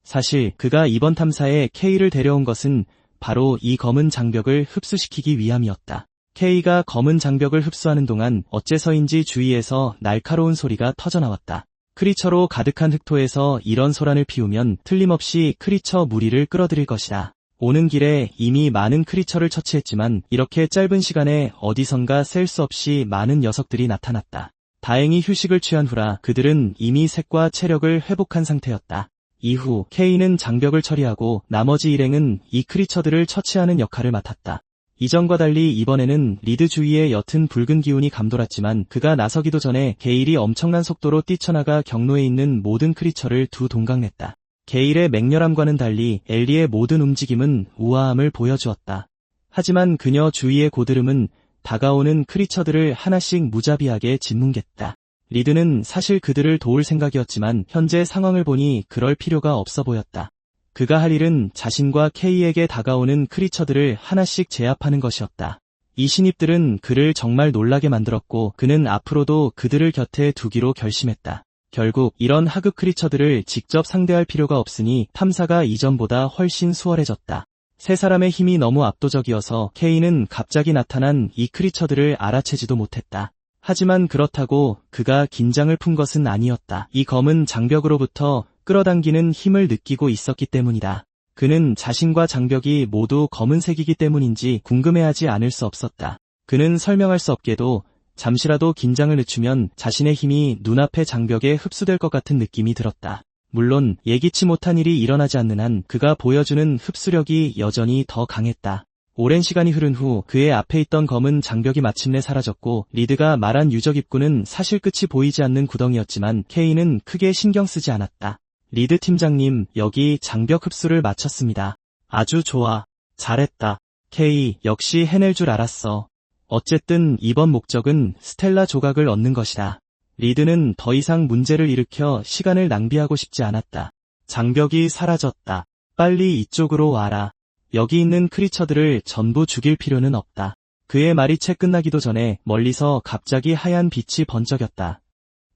사실 그가 이번 탐사에 K를 데려온 것은 바로 이 검은 장벽을 흡수시키기 위함이었다. K가 검은 장벽을 흡수하는 동안 어째서인지 주위에서 날카로운 소리가 터져나왔다. 크리처로 가득한 흙토에서 이런 소란을 피우면 틀림없이 크리처 무리를 끌어들일 것이다. 오는 길에 이미 많은 크리처를 처치했지만 이렇게 짧은 시간에 어디선가 셀 수 없이 많은 녀석들이 나타났다. 다행히 휴식을 취한 후라 그들은 이미 색과 체력을 회복한 상태였다. 이후 K는 장벽을 처리하고 나머지 일행은 이 크리처들을 처치하는 역할을 맡았다. 이전과 달리 이번에는 리드 주위에 옅은 붉은 기운이 감돌았지만 그가 나서기도 전에 게일이 엄청난 속도로 뛰쳐나가 경로에 있는 모든 크리처를 두 동강냈다. 게일의 맹렬함과는 달리 엘리의 모든 움직임은 우아함을 보여주었다. 하지만 그녀 주위의 고드름은 다가오는 크리처들을 하나씩 무자비하게 짓뭉갰다. 리드는 사실 그들을 도울 생각이었지만 현재 상황을 보니 그럴 필요가 없어 보였다. 그가 할 일은 자신과 K에게 다가오는 크리처들을 하나씩 제압하는 것이었다. 이 신입들은 그를 정말 놀라게 만들었고 그는 앞으로도 그들을 곁에 두기로 결심했다. 결국 이런 하급 크리처들을 직접 상대할 필요가 없으니 탐사가 이전보다 훨씬 수월해졌다. 세 사람의 힘이 너무 압도적이어서 K는 갑자기 나타난 이 크리처들을 알아채지도 못했다. 하지만 그렇다고 그가 긴장을 푼 것은 아니었다. 이 검은 장벽으로부터 끌어당기는 힘을 느끼고 있었기 때문이다. 그는 자신과 장벽이 모두 검은색이기 때문인지 궁금해하지 않을 수 없었다. 그는 설명할 수 없게도 잠시라도 긴장을 늦추면 자신의 힘이 눈앞의 장벽에 흡수될 것 같은 느낌이 들었다. 물론 예기치 못한 일이 일어나지 않는 한 그가 보여주는 흡수력이 여전히 더 강했다. 오랜 시간이 흐른 후 그의 앞에 있던 검은 장벽이 마침내 사라졌고 리드가 말한 유적 입구는 사실 끝이 보이지 않는 구덩이였지만 K는 크게 신경 쓰지 않았다. 리드 팀장님, 여기 장벽 흡수를 마쳤습니다. 아주 좋아. 잘했다. 케이, 역시 해낼 줄 알았어. 어쨌든 이번 목적은 스텔라 조각을 얻는 것이다. 리드는 더 이상 문제를 일으켜 시간을 낭비하고 싶지 않았다. 장벽이 사라졌다. 빨리 이쪽으로 와라. 여기 있는 크리처들을 전부 죽일 필요는 없다. 그의 말이 채 끝나기도 전에 멀리서 갑자기 하얀 빛이 번쩍였다.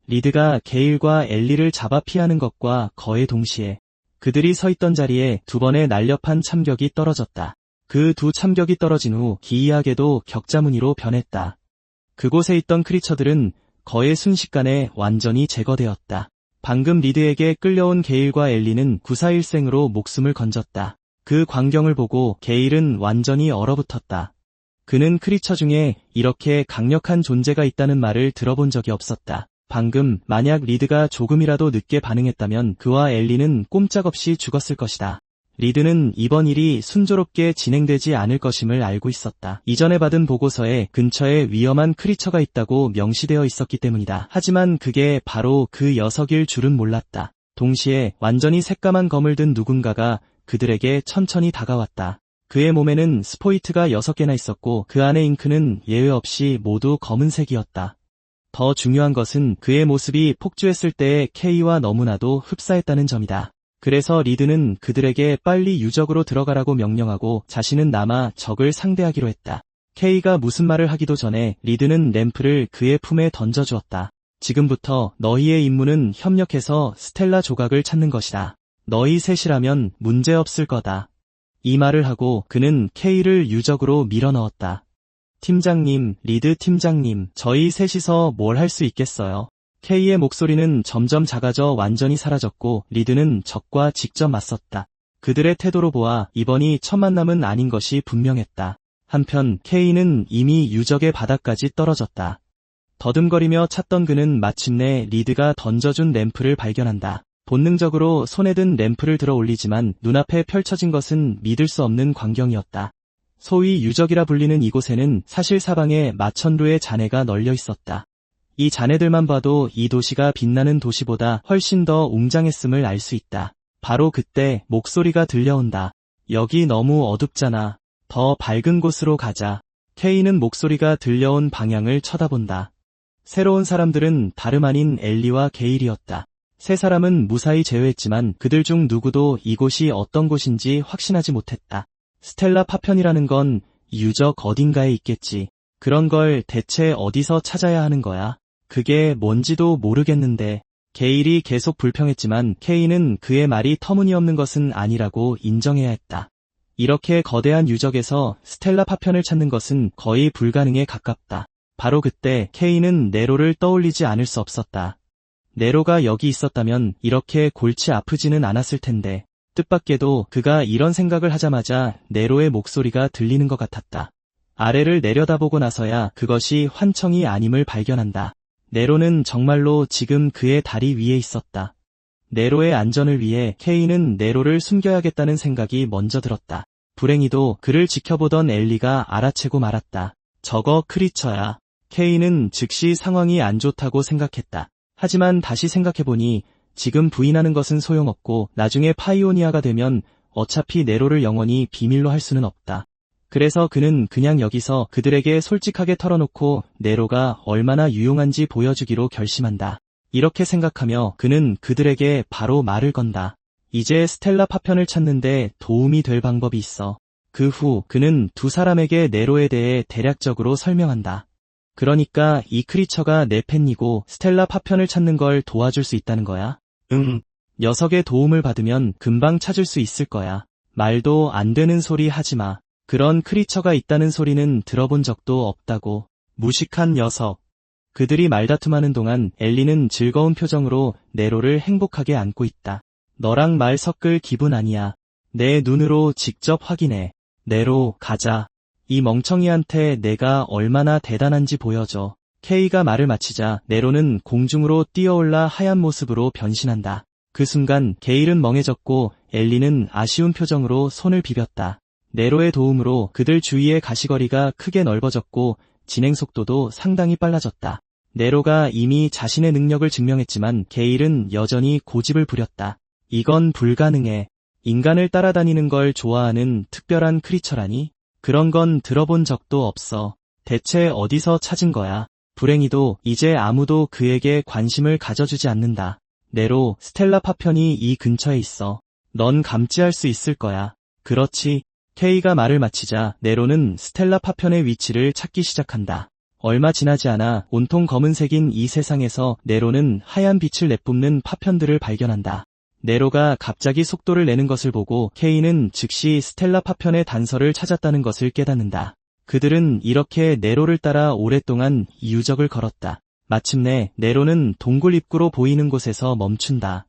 리드가 게일과 엘리를 잡아 피하는 것과 거의 동시에 그들이 서 있던 자리에 두 번의 날렵한 참격이 떨어졌다. 그 두 참격이 떨어진 후 기이하게도 격자무늬로 변했다. 그곳에 있던 크리처들은 거의 순식간에 완전히 제거되었다. 방금 리드에게 끌려온 게일과 엘리는 구사일생으로 목숨을 건졌다. 그 광경을 보고 게일은 완전히 얼어붙었다. 그는 크리처 중에 이렇게 강력한 존재가 있다는 말을 들어본 적이 없었다. 방금 만약 리드가 조금이라도 늦게 반응했다면 그와 엘리는 꼼짝없이 죽었을 것이다. 리드는 이번 일이 순조롭게 진행되지 않을 것임을 알고 있었다. 이전에 받은 보고서에 근처에 위험한 크리처가 있다고 명시되어 있었기 때문이다. 하지만 그게 바로 그 녀석일 줄은 몰랐다. 동시에 완전히 새까만 검을 든 누군가가 그들에게 천천히 다가왔다. 그의 몸에는 스포이트가 6개나 있었고 그 안의 잉크는 예외 없이 모두 검은색이었다. 더 중요한 것은 그의 모습이 폭주했을 때의 케이와 너무나도 흡사했다는 점이다. 그래서 리드는 그들에게 빨리 유적으로 들어가라고 명령하고 자신은 남아 적을 상대하기로 했다. 케이가 무슨 말을 하기도 전에 리드는 램프를 그의 품에 던져주었다. 지금부터 너희의 임무는 협력해서 스텔라 조각을 찾는 것이다. 너희 셋이라면 문제없을 거다. 이 말을 하고 그는 케이를 유적으로 밀어넣었다. 팀장님, 리드 팀장님, 저희 셋이서 뭘 할 수 있겠어요? 케이의 목소리는 점점 작아져 완전히 사라졌고 리드는 적과 직접 맞섰다. 그들의 태도로 보아 이번이 첫 만남은 아닌 것이 분명했다. 한편 케이는 이미 유적의 바닥까지 떨어졌다. 더듬거리며 찾던 그는 마침내 리드가 던져준 램프를 발견한다. 본능적으로 손에 든 램프를 들어 올리지만 눈앞에 펼쳐진 것은 믿을 수 없는 광경이었다. 소위 유적이라 불리는 이곳에는 사실 사방에 마천루의 잔해가 널려 있었다. 이 잔해들만 봐도 이 도시가 빛나는 도시보다 훨씬 더 웅장했음을 알 수 있다. 바로 그때 목소리가 들려온다. 여기 너무 어둡잖아. 더 밝은 곳으로 가자. 케이는 목소리가 들려온 방향을 쳐다본다. 새로운 사람들은 다름 아닌 엘리와 게일이었다. 세 사람은 무사히 제외했지만 그들 중 누구도 이곳이 어떤 곳인지 확신하지 못했다. 스텔라 파편이라는 건 유적 어딘가에 있겠지. 그런 걸 대체 어디서 찾아야 하는 거야? 그게 뭔지도 모르겠는데. 게일이 계속 불평했지만 케이는 그의 말이 터무니없는 것은 아니라고 인정해야 했다. 이렇게 거대한 유적에서 스텔라 파편을 찾는 것은 거의 불가능에 가깝다. 바로 그때 케이는 네로를 떠올리지 않을 수 없었다. 네로가 여기 있었다면 이렇게 골치 아프지는 않았을 텐데. 뜻밖에도 그가 이런 생각을 하자마자 네로의 목소리가 들리는 것 같았다. 아래를 내려다보고 나서야 그것이 환청이 아님을 발견한다. 네로는 정말로 지금 그의 다리 위에 있었다. 네로의 안전을 위해 케이는 네로를 숨겨야겠다는 생각이 먼저 들었다. 불행히도 그를 지켜보던 엘리가 알아채고 말았다. 저거 크리처야. 케이는 즉시 상황이 안 좋다고 생각했다. 하지만 다시 생각해보니 지금 부인하는 것은 소용없고 나중에 파이오니아가 되면 어차피 네로를 영원히 비밀로 할 수는 없다. 그래서 그는 그냥 여기서 그들에게 솔직하게 털어놓고 네로가 얼마나 유용한지 보여주기로 결심한다. 이렇게 생각하며 그는 그들에게 바로 말을 건다. 이제 스텔라 파편을 찾는데 도움이 될 방법이 있어. 그 후 그는 두 사람에게 네로에 대해 대략적으로 설명한다. 그러니까 이 크리처가 내 팬이고 스텔라 파편을 찾는 걸 도와줄 수 있다는 거야? 응. 녀석의 도움을 받으면 금방 찾을 수 있을 거야. 말도 안 되는 소리 하지 마. 그런 크리처가 있다는 소리는 들어본 적도 없다고. 무식한 녀석. 그들이 말다툼하는 동안 엘리는 즐거운 표정으로 네로를 행복하게 안고 있다. 너랑 말 섞을 기분 아니야. 내 눈으로 직접 확인해. 네로, 가자. 이 멍청이한테 내가 얼마나 대단한지 보여줘. 케이가 말을 마치자 네로는 공중으로 뛰어올라 하얀 모습으로 변신한다. 그 순간 게일은 멍해졌고 엘리는 아쉬운 표정으로 손을 비볐다. 네로의 도움으로 그들 주위의 가시거리가 크게 넓어졌고 진행 속도도 상당히 빨라졌다. 네로가 이미 자신의 능력을 증명했지만 게일은 여전히 고집을 부렸다. 이건 불가능해. 인간을 따라다니는 걸 좋아하는 특별한 크리처라니? 그런 건 들어본 적도 없어. 대체 어디서 찾은 거야? 불행히도 이제 아무도 그에게 관심을 가져주지 않는다. 네로, 스텔라 파편이 이 근처에 있어. 넌 감지할 수 있을 거야. 그렇지. 케이가 말을 마치자 네로는 스텔라 파편의 위치를 찾기 시작한다. 얼마 지나지 않아 온통 검은색인 이 세상에서 네로는 하얀 빛을 내뿜는 파편들을 발견한다. 네로가 갑자기 속도를 내는 것을 보고 케이는 즉시 스텔라 파편의 단서를 찾았다는 것을 깨닫는다. 그들은 이렇게 네로를 따라 오랫동안 유적을 걸었다. 마침내 네로는 동굴 입구로 보이는 곳에서 멈춘다.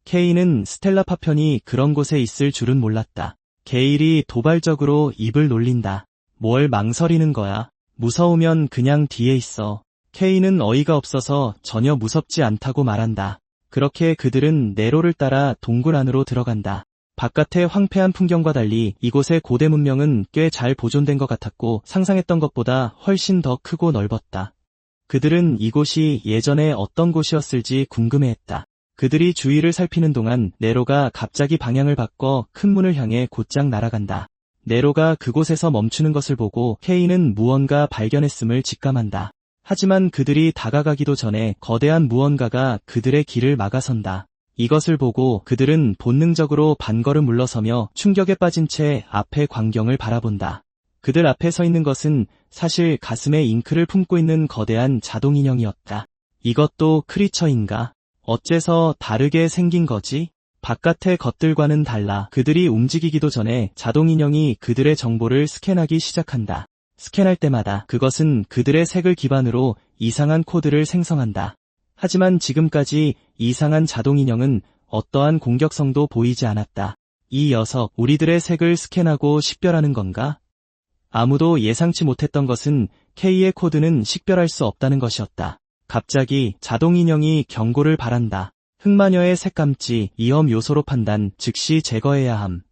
케이는 스텔라 파편이 그런 곳에 있을 줄은 몰랐다. 게일이 도발적으로 입을 놀린다. 뭘 망설이는 거야? 무서우면 그냥 뒤에 있어. 케이는 어이가 없어서 전혀 무섭지 않다고 말한다. 그렇게 그들은 네로를 따라 동굴 안으로 들어간다. 바깥의 황폐한 풍경과 달리 이곳의 고대 문명은 꽤 잘 보존된 것 같았고 상상했던 것보다 훨씬 더 크고 넓었다. 그들은 이곳이 예전에 어떤 곳이었을지 궁금해했다. 그들이 주위를 살피는 동안 네로가 갑자기 방향을 바꿔 큰 문을 향해 곧장 날아간다. 네로가 그곳에서 멈추는 것을 보고 케이는 무언가 발견했음을 직감한다. 하지만 그들이 다가가기도 전에 거대한 무언가가 그들의 길을 막아선다. 이것을 보고 그들은 본능적으로 반걸음 물러서며 충격에 빠진 채 앞의 광경을 바라본다. 그들 앞에 서 있는 것은 사실 가슴에 잉크를 품고 있는 거대한 자동인형이었다. 이것도 크리처인가? 어째서 다르게 생긴 거지? 바깥의 것들과는 달라 그들이 움직이기도 전에 자동인형이 그들의 정보를 스캔하기 시작한다. 스캔할 때마다 그것은 그들의 색을 기반으로 이상한 코드를 생성한다. 하지만 지금까지 이상한 자동인형은 어떠한 공격성도 보이지 않았다. 이 녀석, 우리들의 색을 스캔하고 식별하는 건가? 아무도 예상치 못했던 것은 K의 코드는 식별할 수 없다는 것이었다. 갑자기 자동인형이 경고를 발한다. 흑마녀의 색감지, 위험 요소로 판단, 즉시 제거해야 함.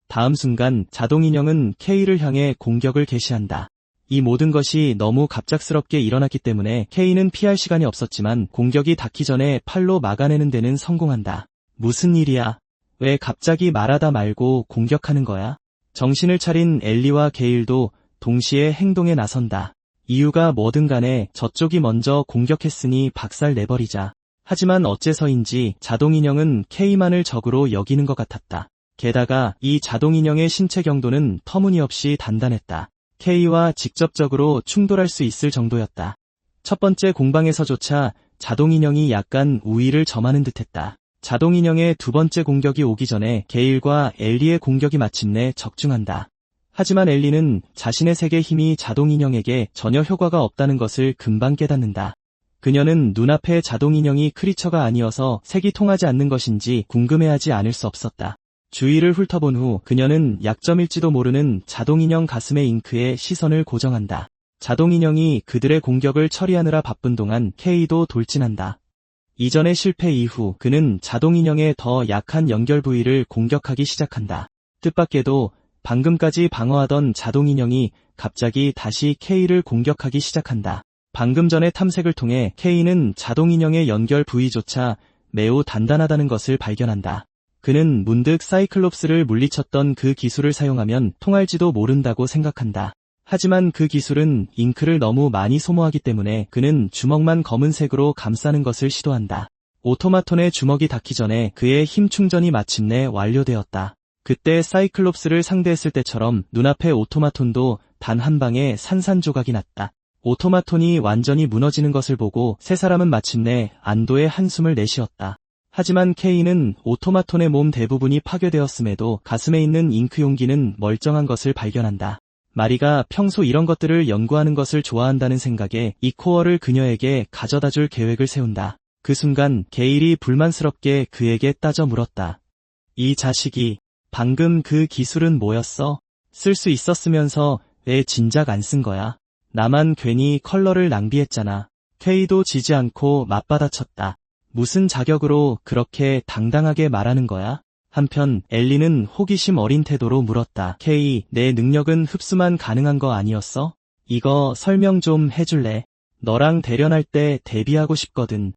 다음 순간 자동인형은 K를 향해 공격을 개시한다. 이 모든 것이 너무 갑작스럽게 일어났기 때문에 K는 피할 시간이 없었지만 공격이 닿기 전에 팔로 막아내는 데는 성공한다. 무슨 일이야? 왜 갑자기 말하다 말고 공격하는 거야? 정신을 차린 엘리와 게일도 동시에 행동에 나선다. 이유가 뭐든 간에 저쪽이 먼저 공격했으니 박살 내버리자. 하지만 어째서인지 자동인형은 K만을 적으로 여기는 것 같았다. 게다가 이 자동인형의 신체 경도는 터무니없이 단단했다. K와 직접적으로 충돌할 수 있을 정도였다. 첫 번째 공방에서조차 자동인형이 약간 우위를 점하는 듯했다. 자동인형의 두 번째 공격이 오기 전에 게일과 엘리의 공격이 마침내 적중한다. 하지만 엘리는 자신의 색의 힘이 자동인형에게 전혀 효과가 없다는 것을 금방 깨닫는다. 그녀는 눈앞의 자동인형이 크리처가 아니어서 색이 통하지 않는 것인지 궁금해하지 않을 수 없었다. 주위를 훑어본 후 그녀는 약점일지도 모르는 자동인형 가슴의 잉크에 시선을 고정한다. 자동인형이 그들의 공격을 처리하느라 바쁜 동안 K도 돌진한다. 이전의 실패 이후 그는 자동인형의 더 약한 연결 부위를 공격하기 시작한다. 뜻밖에도 방금까지 방어하던 자동인형이 갑자기 다시 K를 공격하기 시작한다. 방금 전의 탐색을 통해 K는 자동인형의 연결 부위조차 매우 단단하다는 것을 발견한다. 그는 문득 사이클롭스를 물리쳤던 그 기술을 사용하면 통할지도 모른다고 생각한다. 하지만 그 기술은 잉크를 너무 많이 소모하기 때문에 그는 주먹만 검은색으로 감싸는 것을 시도한다. 오토마톤의 주먹이 닿기 전에 그의 힘 충전이 마침내 완료되었다. 그때 사이클롭스를 상대했을 때처럼 눈앞의 오토마톤도 단 한 방에 산산조각이 났다. 오토마톤이 완전히 무너지는 것을 보고 세 사람은 마침내 안도의 한숨을 내쉬었다. 하지만 K는 오토마톤의 몸 대부분이 파괴되었음에도 가슴에 있는 잉크 용기는 멀쩡한 것을 발견한다. 마리가 평소 이런 것들을 연구하는 것을 좋아한다는 생각에 이 코어를 그녀에게 가져다줄 계획을 세운다. 그 순간 게일이 불만스럽게 그에게 따져 물었다. 이 자식이 방금 그 기술은 뭐였어? 쓸 수 있었으면서 왜 진작 안 쓴 거야? 나만 괜히 컬러를 낭비했잖아. K도 지지 않고 맞받아쳤다. 무슨 자격으로 그렇게 당당하게 말하는 거야? 한편 엘리는 호기심 어린 태도로 물었다. K, 내 능력은 흡수만 가능한 거 아니었어? 이거 설명 좀 해줄래? 너랑 대련할 때 데뷔하고 싶거든.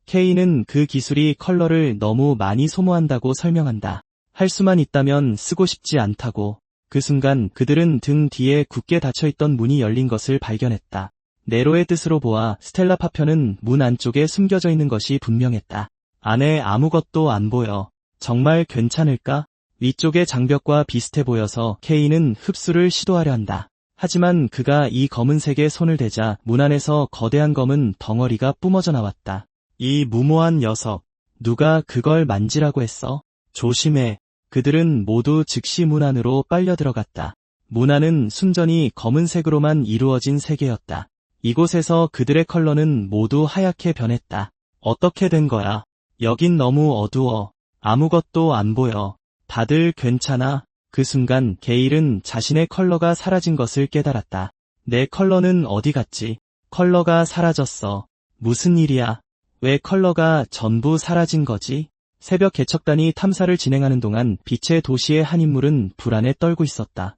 K는 그 기술이 컬러를 너무 많이 소모한다고 설명한다. 할 수만 있다면 쓰고 싶지 않다고. 그 순간 그들은 등 뒤에 굳게 닫혀있던 문이 열린 것을 발견했다. 네로의 뜻으로 보아 스텔라 파편은 문 안쪽에 숨겨져 있는 것이 분명했다. 안에 아무것도 안 보여. 정말 괜찮을까? 위쪽의 장벽과 비슷해 보여서 케이는 흡수를 시도하려 한다. 하지만 그가 이 검은색에 손을 대자 문 안에서 거대한 검은 덩어리가 뿜어져 나왔다. 이 무모한 녀석, 누가 그걸 만지라고 했어? 조심해. 그들은 모두 즉시 문 안으로 빨려 들어갔다. 문 안은 순전히 검은색으로만 이루어진 세계였다. 이곳에서 그들의 컬러는 모두 하얗게 변했다. 어떻게 된 거야? 여긴 너무 어두워. 아무것도 안 보여. 다들 괜찮아? 그 순간 게일은 자신의 컬러가 사라진 것을 깨달았다. 내 컬러는 어디 갔지? 컬러가 사라졌어. 무슨 일이야? 왜 컬러가 전부 사라진 거지? 새벽 개척단이 탐사를 진행하는 동안 빛의 도시의 한 인물은 불안에 떨고 있었다.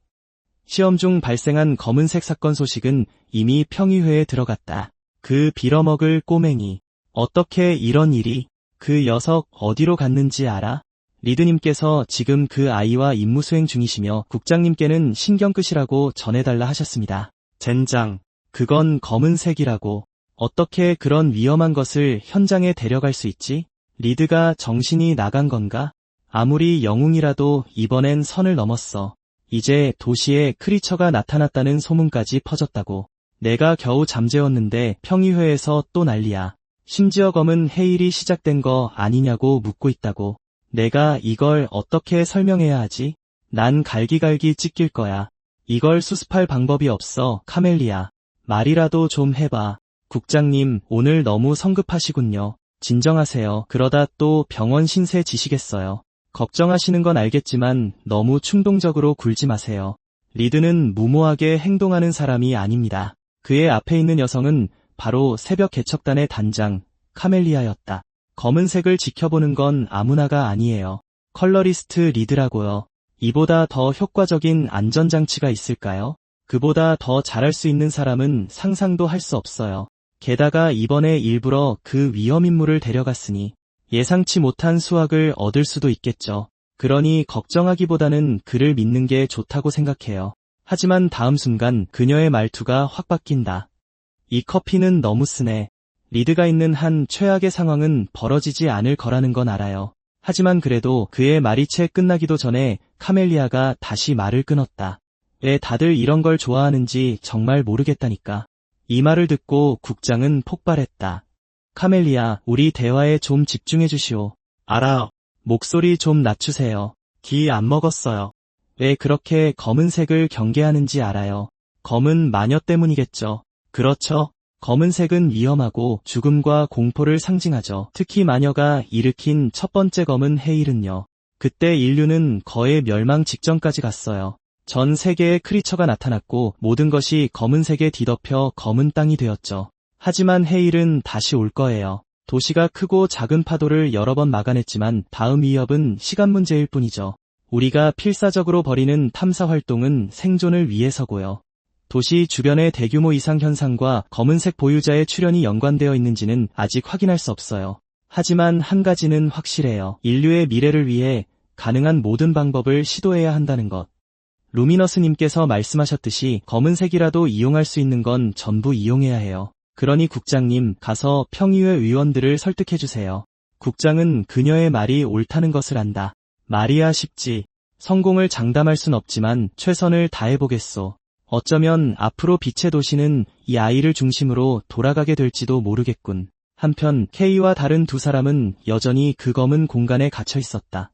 시험 중 발생한 검은색 사건 소식은 이미 평의회에 들어갔다. 그 빌어먹을 꼬맹이. 어떻게 이런 일이? 그 녀석 어디로 갔는지 알아? 리드님께서 지금 그 아이와 임무수행 중이시며 국장님께는 신경 끄시라고 전해달라 하셨습니다. 젠장. 그건 검은색이라고. 어떻게 그런 위험한 것을 현장에 데려갈 수 있지? 리드가 정신이 나간 건가? 아무리 영웅이라도 이번엔 선을 넘었어. 이제 도시에 크리처가 나타났다는 소문까지 퍼졌다고. 내가 겨우 잠재웠는데 평의회에서 또 난리야. 심지어 검은 해일이 시작된 거 아니냐고 묻고 있다고. 내가 이걸 어떻게 설명해야 하지? 난 갈기갈기 찢길 거야. 이걸 수습할 방법이 없어, 카멜리아. 말이라도 좀 해봐. 국장님, 오늘 너무 성급하시군요. 진정하세요. 그러다 또 병원 신세 지시겠어요. 걱정하시는 건 알겠지만 너무 충동적으로 굴지 마세요. 리드는 무모하게 행동하는 사람이 아닙니다. 그의 앞에 있는 여성은 바로 새벽 개척단의 단장, 카멜리아였다. 검은색을 지켜보는 건 아무나가 아니에요. 컬러리스트 리드라고요. 이보다 더 효과적인 안전장치가 있을까요? 그보다 더 잘할 수 있는 사람은 상상도 할 수 없어요. 게다가 이번에 일부러 그 위험인물을 데려갔으니 예상치 못한 수확을 얻을 수도 있겠죠. 그러니 걱정하기보다는 그를 믿는 게 좋다고 생각해요. 하지만 다음 순간 그녀의 말투가 확 바뀐다. 이 커피는 너무 쓰네. 리드가 있는 한 최악의 상황은 벌어지지 않을 거라는 건 알아요. 하지만 그래도 그의 말이 채 끝나기도 전에 카멜리아가 다시 말을 끊었다. 왜 다들 이런 걸 좋아하는지 정말 모르겠다니까. 이 말을 듣고 국장은 폭발했다. 카멜리아, 우리 대화에 좀 집중해 주시오. 알아. 목소리 좀 낮추세요. 기 안 먹었어요. 왜 그렇게 검은색을 경계하는지 알아요. 검은 마녀 때문이겠죠. 그렇죠. 검은색은 위험하고 죽음과 공포를 상징하죠. 특히 마녀가 일으킨 첫 번째 검은 해일은요. 그때 인류는 거의 멸망 직전까지 갔어요. 전 세계에 크리처가 나타났고 모든 것이 검은색에 뒤덮여 검은 땅이 되었죠. 하지만 해일은 다시 올 거예요. 도시가 크고 작은 파도를 여러 번 막아냈지만 다음 위협은 시간 문제일 뿐이죠. 우리가 필사적으로 벌이는 탐사 활동은 생존을 위해서고요. 도시 주변의 대규모 이상 현상과 검은색 보유자의 출현이 연관되어 있는지는 아직 확인할 수 없어요. 하지만 한 가지는 확실해요. 인류의 미래를 위해 가능한 모든 방법을 시도해야 한다는 것. 루미너스님께서 말씀하셨듯이 검은색이라도 이용할 수 있는 건 전부 이용해야 해요. 그러니 국장님, 가서 평의회 의원들을 설득해주세요. 국장은 그녀의 말이 옳다는 것을 안다. 말이야 쉽지. 성공을 장담할 순 없지만 최선을 다해보겠소. 어쩌면 앞으로 빛의 도시는 이 아이를 중심으로 돌아가게 될지도 모르겠군. 한편 케이와 다른 두 사람은 여전히 그 검은 공간에 갇혀 있었다.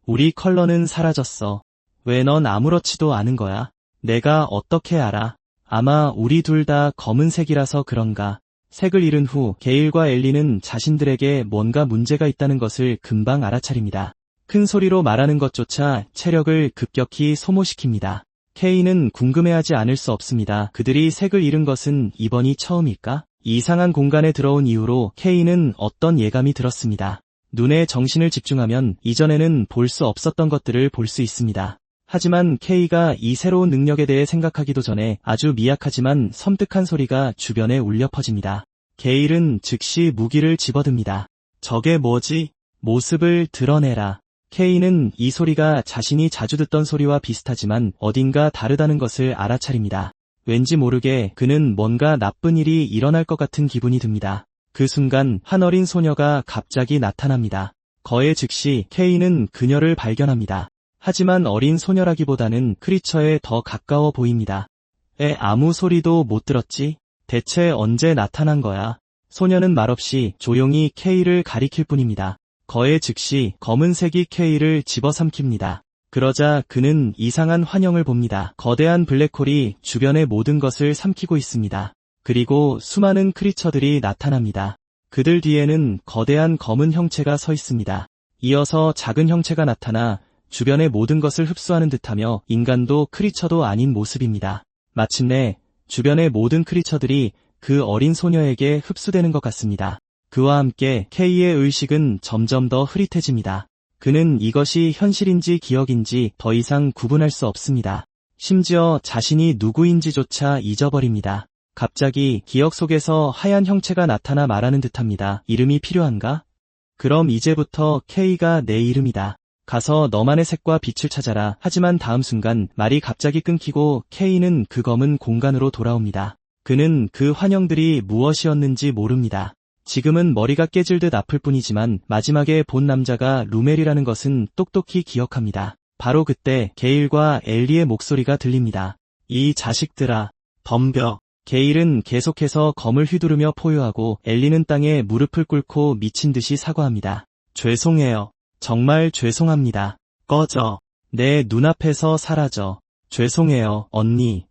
우리 컬러는 사라졌어. 왜 넌 아무렇지도 않은 거야? 내가 어떻게 알아? 아마 우리 둘 다 검은색이라서 그런가. 색을 잃은 후 게일과 엘리는 자신들에게 뭔가 문제가 있다는 것을 금방 알아차립니다. 큰 소리로 말하는 것조차 체력을 급격히 소모시킵니다. 케이는 궁금해하지 않을 수 없습니다. 그들이 색을 잃은 것은 이번이 처음일까? 이상한 공간에 들어온 이후로 케이는 어떤 예감이 들었습니다. 눈에 정신을 집중하면 이전에는 볼 수 없었던 것들을 볼 수 있습니다. 하지만 케이가 이 새로운 능력에 대해 생각하기도 전에 아주 미약하지만 섬뜩한 소리가 주변에 울려 퍼집니다. 게일은 즉시 무기를 집어듭니다. 저게 뭐지? 모습을 드러내라. 케이는 이 소리가 자신이 자주 듣던 소리와 비슷하지만 어딘가 다르다는 것을 알아차립니다. 왠지 모르게 그는 뭔가 나쁜 일이 일어날 것 같은 기분이 듭니다. 그 순간 한 어린 소녀가 갑자기 나타납니다. 거의 즉시 케이는 그녀를 발견합니다. 하지만 어린 소녀라기보다는 크리처에 더 가까워 보입니다. 아무 소리도 못 들었지? 대체 언제 나타난 거야? 소녀는 말없이 조용히 케이를 가리킬 뿐입니다. 거의 즉시 검은색이 케이를 집어삼킵니다. 그러자 그는 이상한 환영을 봅니다. 거대한 블랙홀이 주변의 모든 것을 삼키고 있습니다. 그리고 수많은 크리처들이 나타납니다. 그들 뒤에는 거대한 검은 형체가 서 있습니다. 이어서 작은 형체가 나타나 주변의 모든 것을 흡수하는 듯하며 인간도 크리처도 아닌 모습입니다. 마침내 주변의 모든 크리처들이 그 어린 소녀에게 흡수되는 것 같습니다. 그와 함께 케이의 의식은 점점 더 흐릿해집니다. 그는 이것이 현실인지 기억인지 더 이상 구분할 수 없습니다. 심지어 자신이 누구인지조차 잊어버립니다. 갑자기 기억 속에서 하얀 형체가 나타나 말하는 듯합니다. 이름이 필요한가? 그럼 이제부터 케이가 내 이름이다. 가서 너만의 색과 빛을 찾아라. 하지만 다음 순간 말이 갑자기 끊기고 케이는 그 검은 공간으로 돌아옵니다. 그는 그 환영들이 무엇이었는지 모릅니다. 지금은 머리가 깨질 듯 아플 뿐이지만 마지막에 본 남자가 루멜이라는 것은 똑똑히 기억합니다. 바로 그때 게일과 엘리의 목소리가 들립니다. 이 자식들아, 덤벼. 게일은 계속해서 검을 휘두르며 포효하고 엘리는 땅에 무릎을 꿇고 미친 듯이 사과합니다. 죄송해요. 정말 죄송합니다. 꺼져. 내 눈앞에서 사라져. 죄송해요, 언니.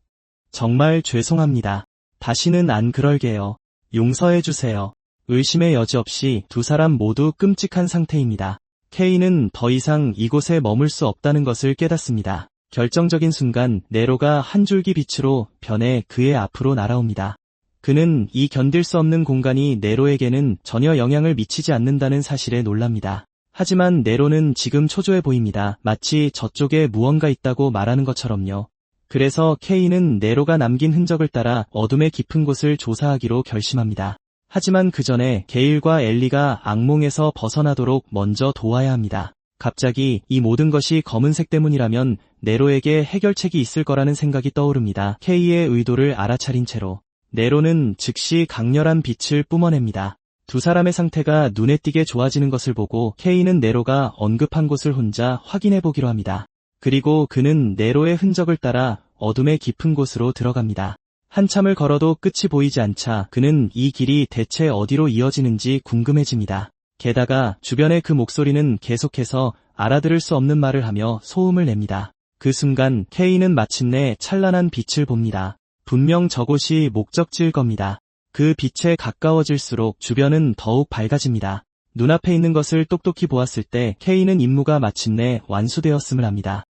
정말 죄송합니다. 다시는 안 그럴게요. 용서해주세요. 의심의 여지 없이 두 사람 모두 끔찍한 상태입니다. 케이는 더 이상 이곳에 머물 수 없다는 것을 깨닫습니다. 결정적인 순간 네로가 한 줄기 빛으로 변해 그의 앞으로 날아옵니다. 그는 이 견딜 수 없는 공간이 네로에게는 전혀 영향을 미치지 않는다는 사실에 놀랍니다. 하지만 네로는 지금 초조해 보입니다. 마치 저쪽에 무언가 있다고 말하는 것처럼요. 그래서 케이는 네로가 남긴 흔적을 따라 어둠의 깊은 곳을 조사하기로 결심합니다. 하지만 그 전에 게일과 엘리가 악몽에서 벗어나도록 먼저 도와야 합니다. 갑자기 이 모든 것이 검은색 때문이라면 네로에게 해결책이 있을 거라는 생각이 떠오릅니다. 케이의 의도를 알아차린 채로 네로는 즉시 강렬한 빛을 뿜어냅니다. 두 사람의 상태가 눈에 띄게 좋아지는 것을 보고 케이는 네로가 언급한 곳을 혼자 확인해보기로 합니다. 그리고 그는 네로의 흔적을 따라 어둠의 깊은 곳으로 들어갑니다. 한참을 걸어도 끝이 보이지 않자 그는 이 길이 대체 어디로 이어지는지 궁금해집니다. 게다가 주변의 그 목소리는 계속해서 알아들을 수 없는 말을 하며 소음을 냅니다. 그 순간 케이는 마침내 찬란한 빛을 봅니다. 분명 저곳이 목적지일 겁니다. 그 빛에 가까워질수록 주변은 더욱 밝아집니다. 눈앞에 있는 것을 똑똑히 보았을 때 케이는 임무가 마침내 완수되었음을 압니다.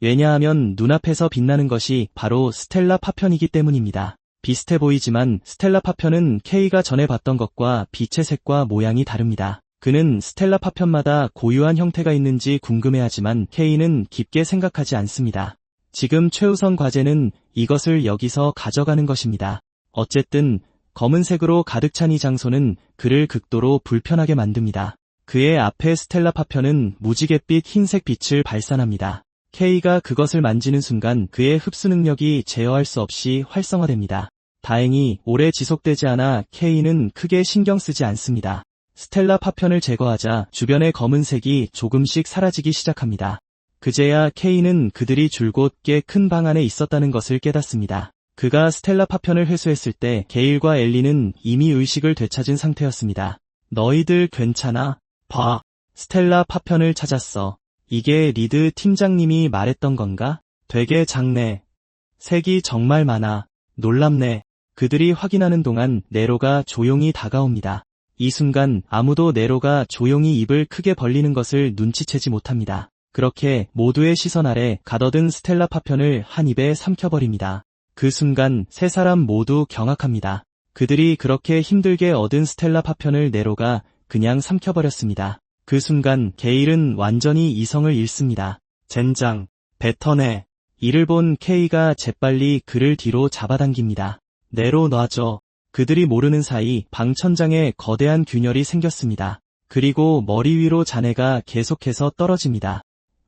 왜냐하면 눈앞에서 빛나는 것이 바로 스텔라 파편이기 때문입니다. 비슷해 보이지만 스텔라 파편은 케이가 전에 봤던 것과 빛의 색과 모양이 다릅니다. 그는 스텔라 파편마다 고유한 형태가 있는지 궁금해하지만 케이는 깊게 생각하지 않습니다. 지금 최우선 과제는 이것을 여기서 가져가는 것입니다. 어쨌든 검은색으로 가득 찬 이 장소는 그를 극도로 불편하게 만듭니다. 그의 앞에 스텔라 파편은 무지갯빛 흰색 빛을 발산합니다. 케이가 그것을 만지는 순간 그의 흡수 능력이 제어할 수 없이 활성화됩니다. 다행히 오래 지속되지 않아 케이는 크게 신경 쓰지 않습니다. 스텔라 파편을 제거하자 주변의 검은색이 조금씩 사라지기 시작합니다. 그제야 케이는 그들이 줄곧 꽤 큰 방 안에 있었다는 것을 깨닫습니다. 그가 스텔라 파편을 회수했을 때 게일과 엘리는 이미 의식을 되찾은 상태였습니다. 너희들 괜찮아? 봐. 스텔라 파편을 찾았어. 이게 리드 팀장님이 말했던 건가? 되게 작네. 색이 정말 많아. 놀랍네. 그들이 확인하는 동안 네로가 조용히 다가옵니다. 이 순간 아무도 네로가 조용히 입을 크게 벌리는 것을 눈치채지 못합니다. 그렇게 모두의 시선 아래 가둬든 스텔라 파편을 한 입에 삼켜버립니다. 그 순간 세 사람 모두 경악합니다. 그들이 그렇게 힘들게 얻은 스텔라 파편을 네로가 그냥 삼켜버렸습니다. 그 순간 게일은 완전히 이성을 잃습니다. 젠장, 뱉어내. 이를 본 케이가 재빨리 그를 뒤로 잡아당깁니다. 네로 놔줘. 그들이 모르는 사이 방 천장에 거대한 균열이 생겼습니다. 그리고 머리 위로 잔해가 계속해서 떨어집니다.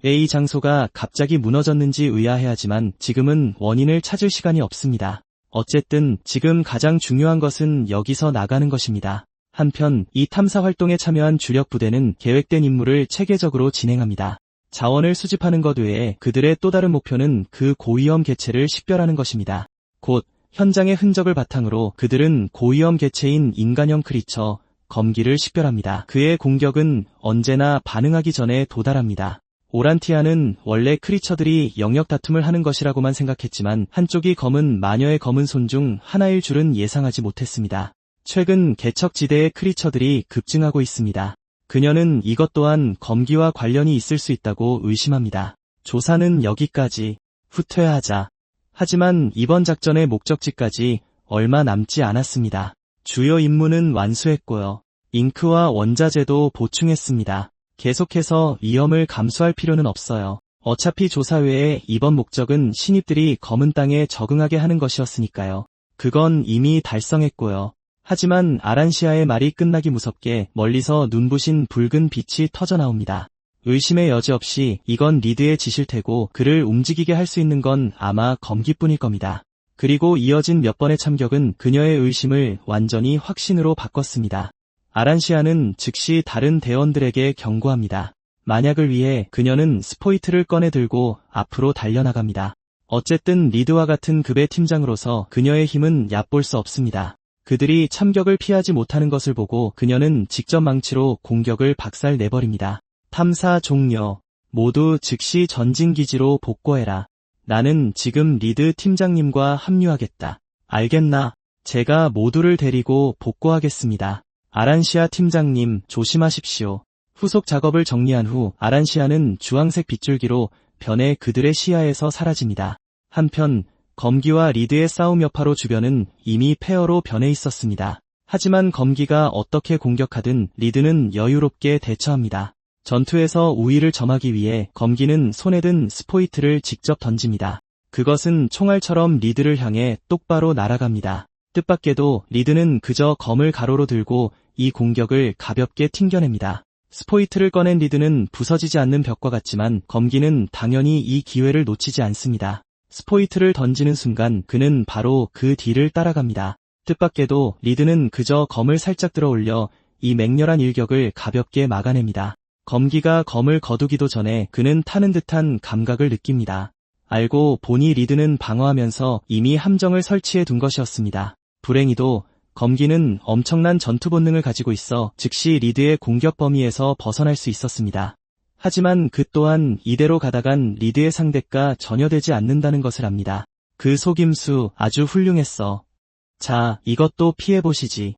이 장소가 갑자기 무너졌는지 의아해하지만 지금은 원인을 찾을 시간이 없습니다. 어쨌든 지금 가장 중요한 것은 여기서 나가는 것입니다. 한편 이 탐사 활동에 참여한 주력 부대는 계획된 임무를 체계적으로 진행합니다. 자원을 수집하는 것 외에 그들의 또 다른 목표는 그 고위험 개체를 식별하는 것입니다. 곧 현장의 흔적을 바탕으로 그들은 고위험 개체인 인간형 크리처, 검기를 식별합니다. 그의 공격은 언제나 반응하기 전에 도달합니다. 오란티아는 원래 크리처들이 영역 다툼을 하는 것이라고만 생각했지만 한쪽이 검은 마녀의 검은 손 중 하나일 줄은 예상하지 못했습니다. 최근 개척지대의 크리처들이 급증하고 있습니다. 그녀는 이것 또한 검기와 관련이 있을 수 있다고 의심합니다. 조사는 여기까지. 후퇴하자. 하지만 이번 작전의 목적지까지 얼마 남지 않았습니다. 주요 임무는 완수했고요. 잉크와 원자재도 보충했습니다. 계속해서 위험을 감수할 필요는 없어요. 어차피 조사 외에 이번 목적은 신입들이 검은 땅에 적응하게 하는 것이었으니까요. 그건 이미 달성했고요. 하지만 아란시아의 말이 끝나기 무섭게 멀리서 눈부신 붉은 빛이 터져나옵니다. 의심의 여지 없이 이건 리드의 짓일 테고 그를 움직이게 할 수 있는 건 아마 검기뿐일 겁니다. 그리고 이어진 몇 번의 참격은 그녀의 의심을 완전히 확신으로 바꿨습니다. 아란시아는 즉시 다른 대원들에게 경고합니다. 만약을 위해 그녀는 스포이트를 꺼내 들고 앞으로 달려나갑니다. 어쨌든 리드와 같은 급의 팀장으로서 그녀의 힘은 얕볼 수 없습니다. 그들이 참격을 피하지 못하는 것을 보고 그녀는 직접 망치로 공격을 박살내버립니다. 탐사 종료. 모두 즉시 전진기지로 복구해라. 나는 지금 리드 팀장님과 합류하겠다. 알겠나? 제가 모두를 데리고 복구하겠습니다. 아란시아 팀장님, 조심하십시오. 후속 작업을 정리한 후 아란시아는 주황색 빗줄기로 변해 그들의 시야에서 사라집니다. 한편 검기와 리드의 싸움 여파로 주변은 이미 폐허로 변해 있었습니다. 하지만 검기가 어떻게 공격하든 리드는 여유롭게 대처합니다. 전투에서 우위를 점하기 위해 검기는 손에 든 스포이트를 직접 던집니다. 그것은 총알처럼 리드를 향해 똑바로 날아갑니다. 뜻밖에도 리드는 그저 검을 가로로 들고 이 공격을 가볍게 튕겨냅니다. 스포이트를 꺼낸 리드는 부서지지 않는 벽과 같지만 검기는 당연히 이 기회를 놓치지 않습니다. 스포이트를 던지는 순간 그는 바로 그 뒤를 따라갑니다. 뜻밖에도 리드는 그저 검을 살짝 들어 올려 이 맹렬한 일격을 가볍게 막아냅니다. 검기가 검을 거두기도 전에 그는 타는 듯한 감각을 느낍니다. 알고 보니 리드는 방어하면서 이미 함정을 설치해 둔 것이었습니다. 불행히도 검기는 엄청난 전투 본능을 가지고 있어 즉시 리드의 공격 범위에서 벗어날 수 있었습니다. 하지만 그 또한 이대로 가다간 리드의 상대가 전혀 되지 않는다는 것을 압니다. 그 속임수 아주 훌륭했어. 자, 이것도 피해보시지.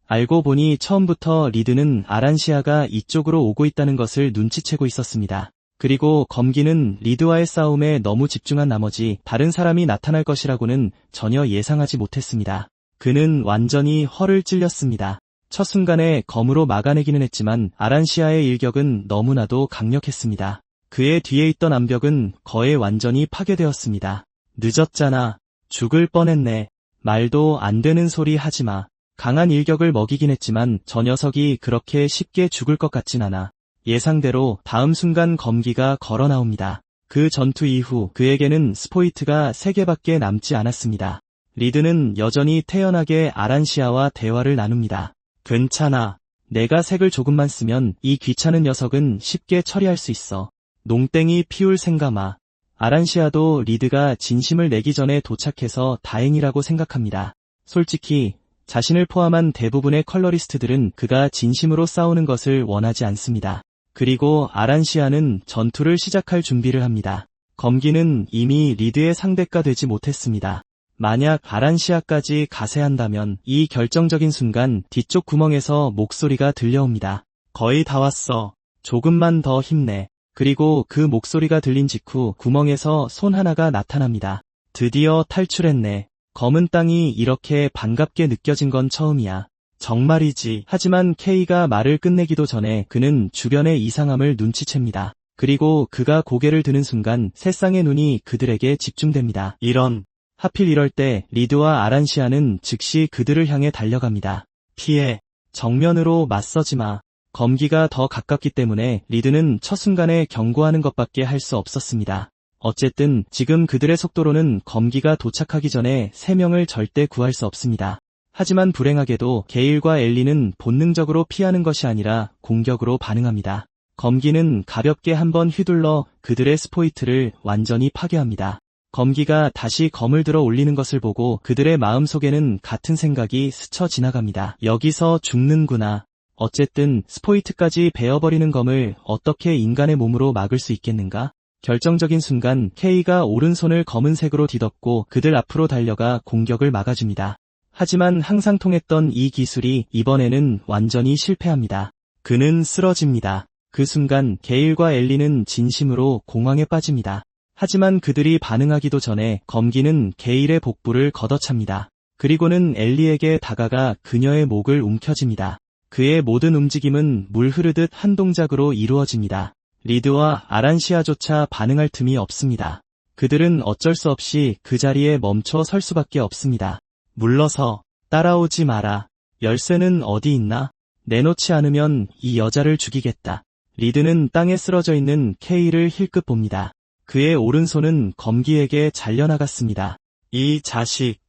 알고 보니 처음부터 리드는 아란시아가 이쪽으로 오고 있다는 것을 눈치채고 있었습니다. 그리고 검기는 리드와의 싸움에 너무 집중한 나머지 다른 사람이 나타날 것이라고는 전혀 예상하지 못했습니다. 그는 완전히 허를 찔렸습니다. 첫 순간에 검으로 막아내기는 했지만 아란시아의 일격은 너무나도 강력했습니다. 그의 뒤에 있던 암벽은 거의 완전히 파괴되었습니다. 늦었잖아. 죽을 뻔했네. 말도 안 되는 소리 하지마. 강한 일격을 먹이긴 했지만 저 녀석이 그렇게 쉽게 죽을 것 같진 않아. 예상대로 다음 순간 검기가 걸어 나옵니다. 그 전투 이후 그에게는 스포이트가 3개밖에 남지 않았습니다. 리드는 여전히 태연하게 아란시아와 대화를 나눕니다. 괜찮아. 내가 색을 조금만 쓰면 이 귀찮은 녀석은 쉽게 처리할 수 있어. 농땡이 피울 생각마. 아란시아도 리드가 진심을 내기 전에 도착해서 다행이라고 생각합니다. 솔직히 자신을 포함한 대부분의 컬러리스트들은 그가 진심으로 싸우는 것을 원하지 않습니다. 그리고 아란시아는 전투를 시작할 준비를 합니다. 검기는 이미 리드의 상대가 되지 못했습니다. 만약 아란시아까지 가세한다면 이 결정적인 순간 뒤쪽 구멍에서 목소리가 들려옵니다. 거의 다 왔어. 조금만 더 힘내. 그리고 그 목소리가 들린 직후 구멍에서 손 하나가 나타납니다. 드디어 탈출했네. 검은 땅이 이렇게 반갑게 느껴진 건 처음이야. 정말이지. 하지만 K가 말을 끝내기도 전에 그는 주변의 이상함을 눈치챕니다. 그리고 그가 고개를 드는 순간 세 쌍의 눈이 그들에게 집중됩니다. 이런. 하필 이럴 때 리드와 아란시아는 즉시 그들을 향해 달려갑니다. 피해. 정면으로 맞서지 마. 검기가 더 가깝기 때문에 리드는 첫 순간에 경고하는 것밖에 할 수 없었습니다. 어쨌든 지금 그들의 속도로는 검기가 도착하기 전에 3명을 절대 구할 수 없습니다. 하지만 불행하게도 게일과 엘리는 본능적으로 피하는 것이 아니라 공격으로 반응합니다. 검기는 가볍게 한번 휘둘러 그들의 스포이트를 완전히 파괴합니다. 검기가 다시 검을 들어 올리는 것을 보고 그들의 마음속에는 같은 생각이 스쳐 지나갑니다. 여기서 죽는구나. 어쨌든 스포이트까지 베어버리는 검을 어떻게 인간의 몸으로 막을 수 있겠는가? 결정적인 순간 K가 오른손을 검은색으로 뒤덮고 그들 앞으로 달려가 공격을 막아줍니다. 하지만 항상 통했던 이 기술이 이번에는 완전히 실패합니다. 그는 쓰러집니다. 그 순간 게일과 엘리는 진심으로 공황에 빠집니다. 하지만 그들이 반응하기도 전에 검기는 게일의 복부를 걷어찹니다. 그리고는 엘리에게 다가가 그녀의 목을 움켜쥡니다. 그의 모든 움직임은 물 흐르듯 한 동작으로 이루어집니다. 리드와 아란시아조차 반응할 틈이 없습니다. 그들은 어쩔 수 없이 그 자리에 멈춰 설 수밖에 없습니다. 물러서, 따라오지 마라. 열쇠는 어디 있나? 내놓지 않으면 이 여자를 죽이겠다. 리드는 땅에 쓰러져 있는 K를 힐끗 봅니다. 그의 오른손은 검기에게 잘려나갔습니다. 이 자식.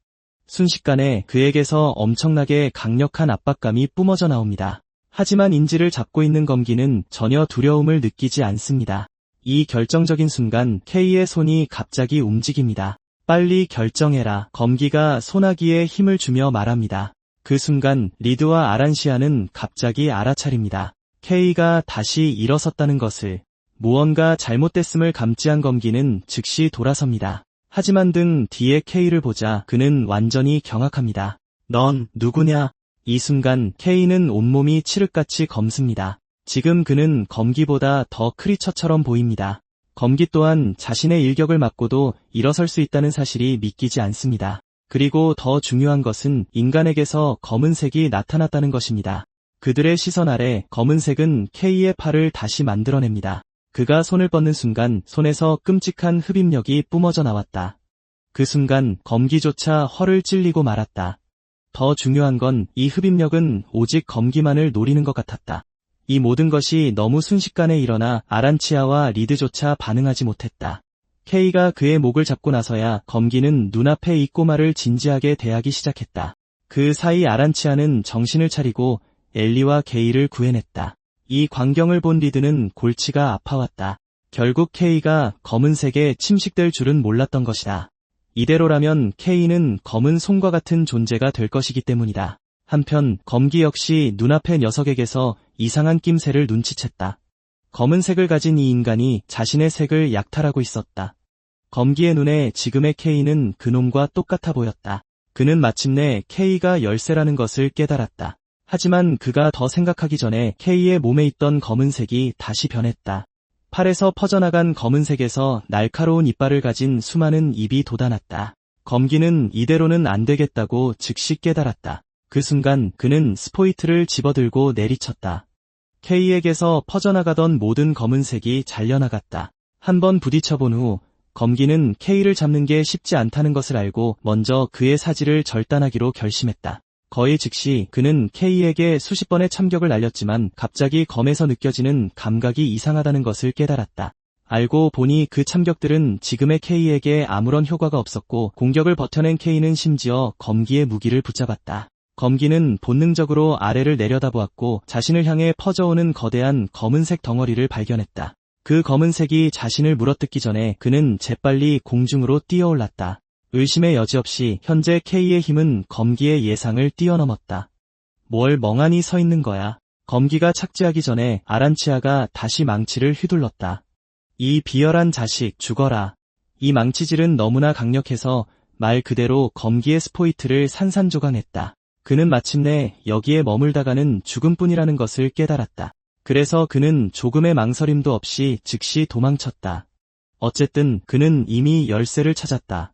순식간에 그에게서 엄청나게 강력한 압박감이 뿜어져 나옵니다. 하지만 인지를 잡고 있는 검기는 전혀 두려움을 느끼지 않습니다. 이 결정적인 순간 K의 손이 갑자기 움직입니다. 빨리 결정해라. 검기가 소나기에 힘을 주며 말합니다. 그 순간 리드와 아란시아는 갑자기 알아차립니다. K가 다시 일어섰다는 것을. 무언가 잘못됐음을 감지한 검기는 즉시 돌아섭니다. 하지만 등 뒤에 K를 보자 그는 완전히 경악합니다. 넌 누구냐? 이 순간 K는 온몸이 칠흑같이 검습니다. 지금 그는 검기보다 더 크리처처럼 보입니다. 검기 또한 자신의 일격을 맞고도 일어설 수 있다는 사실이 믿기지 않습니다. 그리고 더 중요한 것은 인간에게서 검은색이 나타났다는 것입니다. 그들의 시선 아래 검은색은 K의 팔을 다시 만들어냅니다. 그가 손을 뻗는 순간 손에서 끔찍한 흡입력이 뿜어져 나왔다. 그 순간 검기조차 허를 찔리고 말았다. 더 중요한 건 이 흡입력은 오직 검기만을 노리는 것 같았다. 이 모든 것이 너무 순식간에 일어나 아란치아와 리드조차 반응하지 못했다. K가 그의 목을 잡고 나서야 검기는 눈앞에 이 꼬마를 진지하게 대하기 시작했다. 그 사이 아란치아는 정신을 차리고 엘리와 게일을 구해냈다. 이 광경을 본 리드는 골치가 아파왔다. 결국 K가 검은색에 침식될 줄은 몰랐던 것이다. 이대로라면 K는 검은 손과 같은 존재가 될 것이기 때문이다. 한편 검기 역시 눈앞의 녀석에게서 이상한 낌새를 눈치챘다. 검은색을 가진 이 인간이 자신의 색을 약탈하고 있었다. 검기의 눈에 지금의 K는 그놈과 똑같아 보였다. 그는 마침내 K가 열쇠라는 것을 깨달았다. 하지만 그가 더 생각하기 전에 K의 몸에 있던 검은색이 다시 변했다. 팔에서 퍼져나간 검은색에서 날카로운 이빨을 가진 수많은 입이 돋아났다. 검기는 이대로는 안 되겠다고 즉시 깨달았다. 그 순간 그는 스포이트를 집어들고 내리쳤다. K에게서 퍼져나가던 모든 검은색이 잘려나갔다. 한번 부딪혀본 후 검기는 K를 잡는 게 쉽지 않다는 것을 알고 먼저 그의 사지를 절단하기로 결심했다. 거의 즉시 그는 K에게 수십 번의 참격을 날렸지만 갑자기 검에서 느껴지는 감각이 이상하다는 것을 깨달았다. 알고 보니 그 참격들은 지금의 K에게 아무런 효과가 없었고 공격을 버텨낸 K는 심지어 검기의 무기를 붙잡았다. 검기는 본능적으로 아래를 내려다보았고 자신을 향해 퍼져오는 거대한 검은색 덩어리를 발견했다. 그 검은색이 자신을 물어뜯기 전에 그는 재빨리 공중으로 뛰어올랐다. 의심의 여지 없이 현재 K의 힘은 검기의 예상을 뛰어넘었다. 뭘 멍하니 서 있는 거야. 검기가 착지하기 전에 아란치아가 다시 망치를 휘둘렀다. 이 비열한 자식, 죽어라. 이 망치질은 너무나 강력해서 말 그대로 검기의 스포이트를 산산조각냈다. 그는 마침내 여기에 머물다가는 죽음뿐이라는 것을 깨달았다. 그래서 그는 조금의 망설임도 없이 즉시 도망쳤다. 어쨌든 그는 이미 열쇠를 찾았다.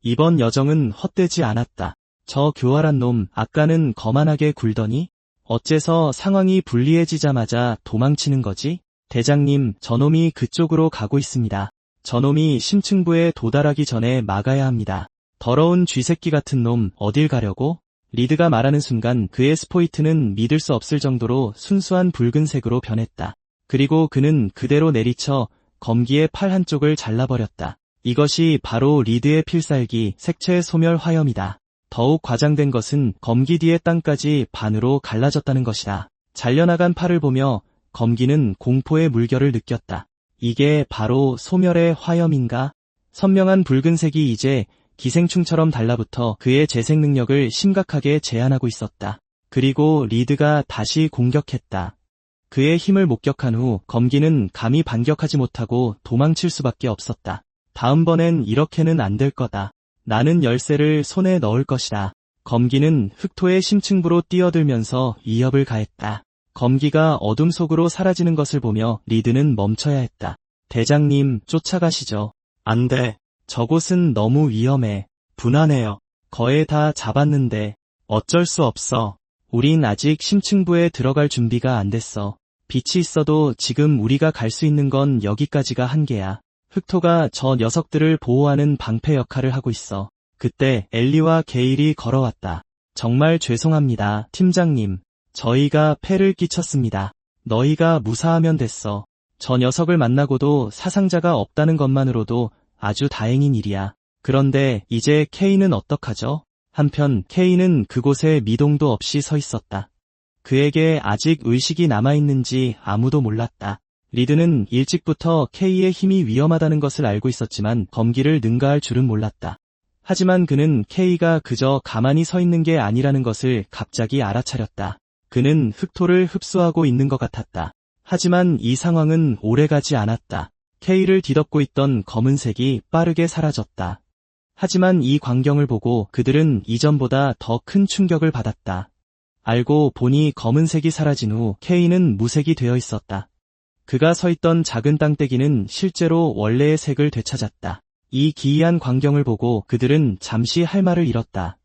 이번 여정은 헛되지 않았다. 저 교활한 놈, 아까는 거만하게 굴더니 어째서 상황이 불리해지자마자 도망치는 거지? 대장님, 저놈이 그쪽으로 가고 있습니다. 저놈이 심층부에 도달하기 전에 막아야 합니다. 더러운 쥐새끼 같은 놈, 어딜 가려고? 리드가 말하는 순간 그의 스포이트는 믿을 수 없을 정도로 순수한 붉은색으로 변했다. 그리고 그는 그대로 내리쳐 검기의 팔 한쪽을 잘라버렸다. 이것이 바로 리드의 필살기 색채 소멸 화염이다. 더욱 과장된 것은 검기 뒤의 땅까지 반으로 갈라졌다는 것이다. 잘려나간 팔을 보며 검기는 공포의 물결을 느꼈다. 이게 바로 소멸의 화염인가? 선명한 붉은색이 이제 기생충처럼 달라붙어 그의 재생 능력을 심각하게 제한하고 있었다. 그리고 리드가 다시 공격했다. 그의 힘을 목격한 후 검기는 감히 반격하지 못하고 도망칠 수밖에 없었다. 다음번엔 이렇게는 안 될 거다. 나는 열쇠를 손에 넣을 것이다. 검기는 흑토의 심층부로 뛰어들면서 위협을 가했다. 검기가 어둠 속으로 사라지는 것을 보며 리드는 멈춰야 했다. 대장님, 쫓아가시죠. 안 돼. 저곳은 너무 위험해. 분하네요. 거의 다 잡았는데. 어쩔 수 없어. 우린 아직 심층부에 들어갈 준비가 안 됐어. 빛이 있어도 지금 우리가 갈 수 있는 건 여기까지가 한계야. 흑토가 저 녀석들을 보호하는 방패 역할을 하고 있어. 그때 엘리와 게일이 걸어왔다. 정말 죄송합니다, 팀장님. 저희가 폐를 끼쳤습니다. 너희가 무사하면 됐어. 저 녀석을 만나고도 사상자가 없다는 것만으로도 아주 다행인 일이야. 그런데 이제 케이는 어떡하죠? 한편 케이는 그곳에 미동도 없이 서 있었다. 그에게 아직 의식이 남아있는지 아무도 몰랐다. 리드는 일찍부터 케이의 힘이 위험하다는 것을 알고 있었지만 검기를 능가할 줄은 몰랐다. 하지만 그는 케이가 그저 가만히 서 있는 게 아니라는 것을 갑자기 알아차렸다. 그는 흑토를 흡수하고 있는 것 같았다. 하지만 이 상황은 오래가지 않았다. 케이를 뒤덮고 있던 검은색이 빠르게 사라졌다. 하지만 이 광경을 보고 그들은 이전보다 더 큰 충격을 받았다. 알고 보니 검은색이 사라진 후 케이는 무색이 되어 있었다. 그가 서 있던 작은 땅떼기는 실제로 원래의 색을 되찾았다. 이 기이한 광경을 보고 그들은 잠시 할 말을 잃었다.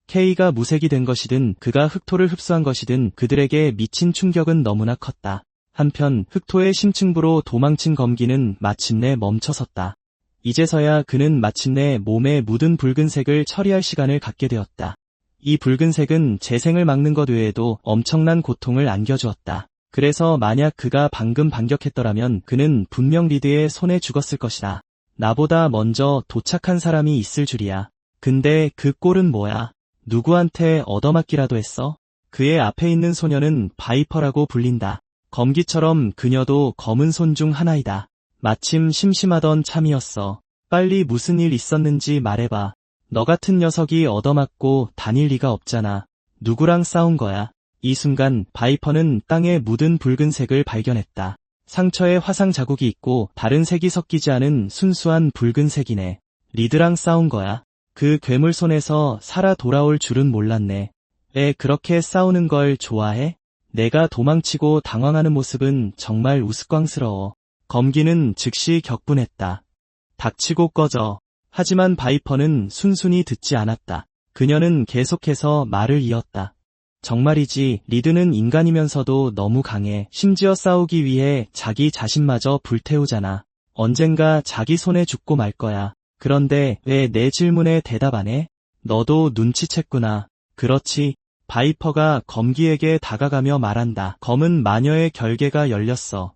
케이가 무색이 된 것이든 그가 흑토를 흡수한 것이든 그들에게 미친 충격은 너무나 컸다. 한편 흑토의 심층부로 도망친 검기는 마침내 멈춰섰다. 이제서야 그는 마침내 몸에 묻은 붉은색을 처리할 시간을 갖게 되었다. 이 붉은색은 재생을 막는 것 외에도 엄청난 고통을 안겨주었다. 그래서 만약 그가 방금 반격했더라면 그는 분명 리드의 손에 죽었을 것이다. 나보다 먼저 도착한 사람이 있을 줄이야. 근데 그 꼴은 뭐야? 누구한테 얻어맞기라도 했어? 그의 앞에 있는 소녀는 바이퍼라고 불린다. 검기처럼 그녀도 검은 손 중 하나이다. 마침 심심하던 참이었어. 빨리 무슨 일 있었는지 말해봐. 너 같은 녀석이 얻어맞고 다닐 리가 없잖아. 누구랑 싸운 거야? 이 순간 바이퍼는 땅에 묻은 붉은색을 발견했다. 상처에 화상 자국이 있고 다른 색이 섞이지 않은 순수한 붉은색이네. 리드랑 싸운 거야. 그 괴물 손에서 살아 돌아올 줄은 몰랐네. 애 그렇게 싸우는 걸 좋아해? 내가 도망치고 당황하는 모습은 정말 우스꽝스러워. 검기는 즉시 격분했다. 닥치고 꺼져. 하지만 바이퍼는 순순히 듣지 않았다. 그녀는 계속해서 말을 이었다. 정말이지 리드는 인간이면서도 너무 강해. 심지어 싸우기 위해 자기 자신마저 불태우잖아. 언젠가 자기 손에 죽고 말 거야. 그런데 왜 내 질문에 대답 안 해? 너도 눈치챘구나. 그렇지. 바이퍼가 검기에게 다가가며 말한다. 검은 마녀의 결계가 열렸어.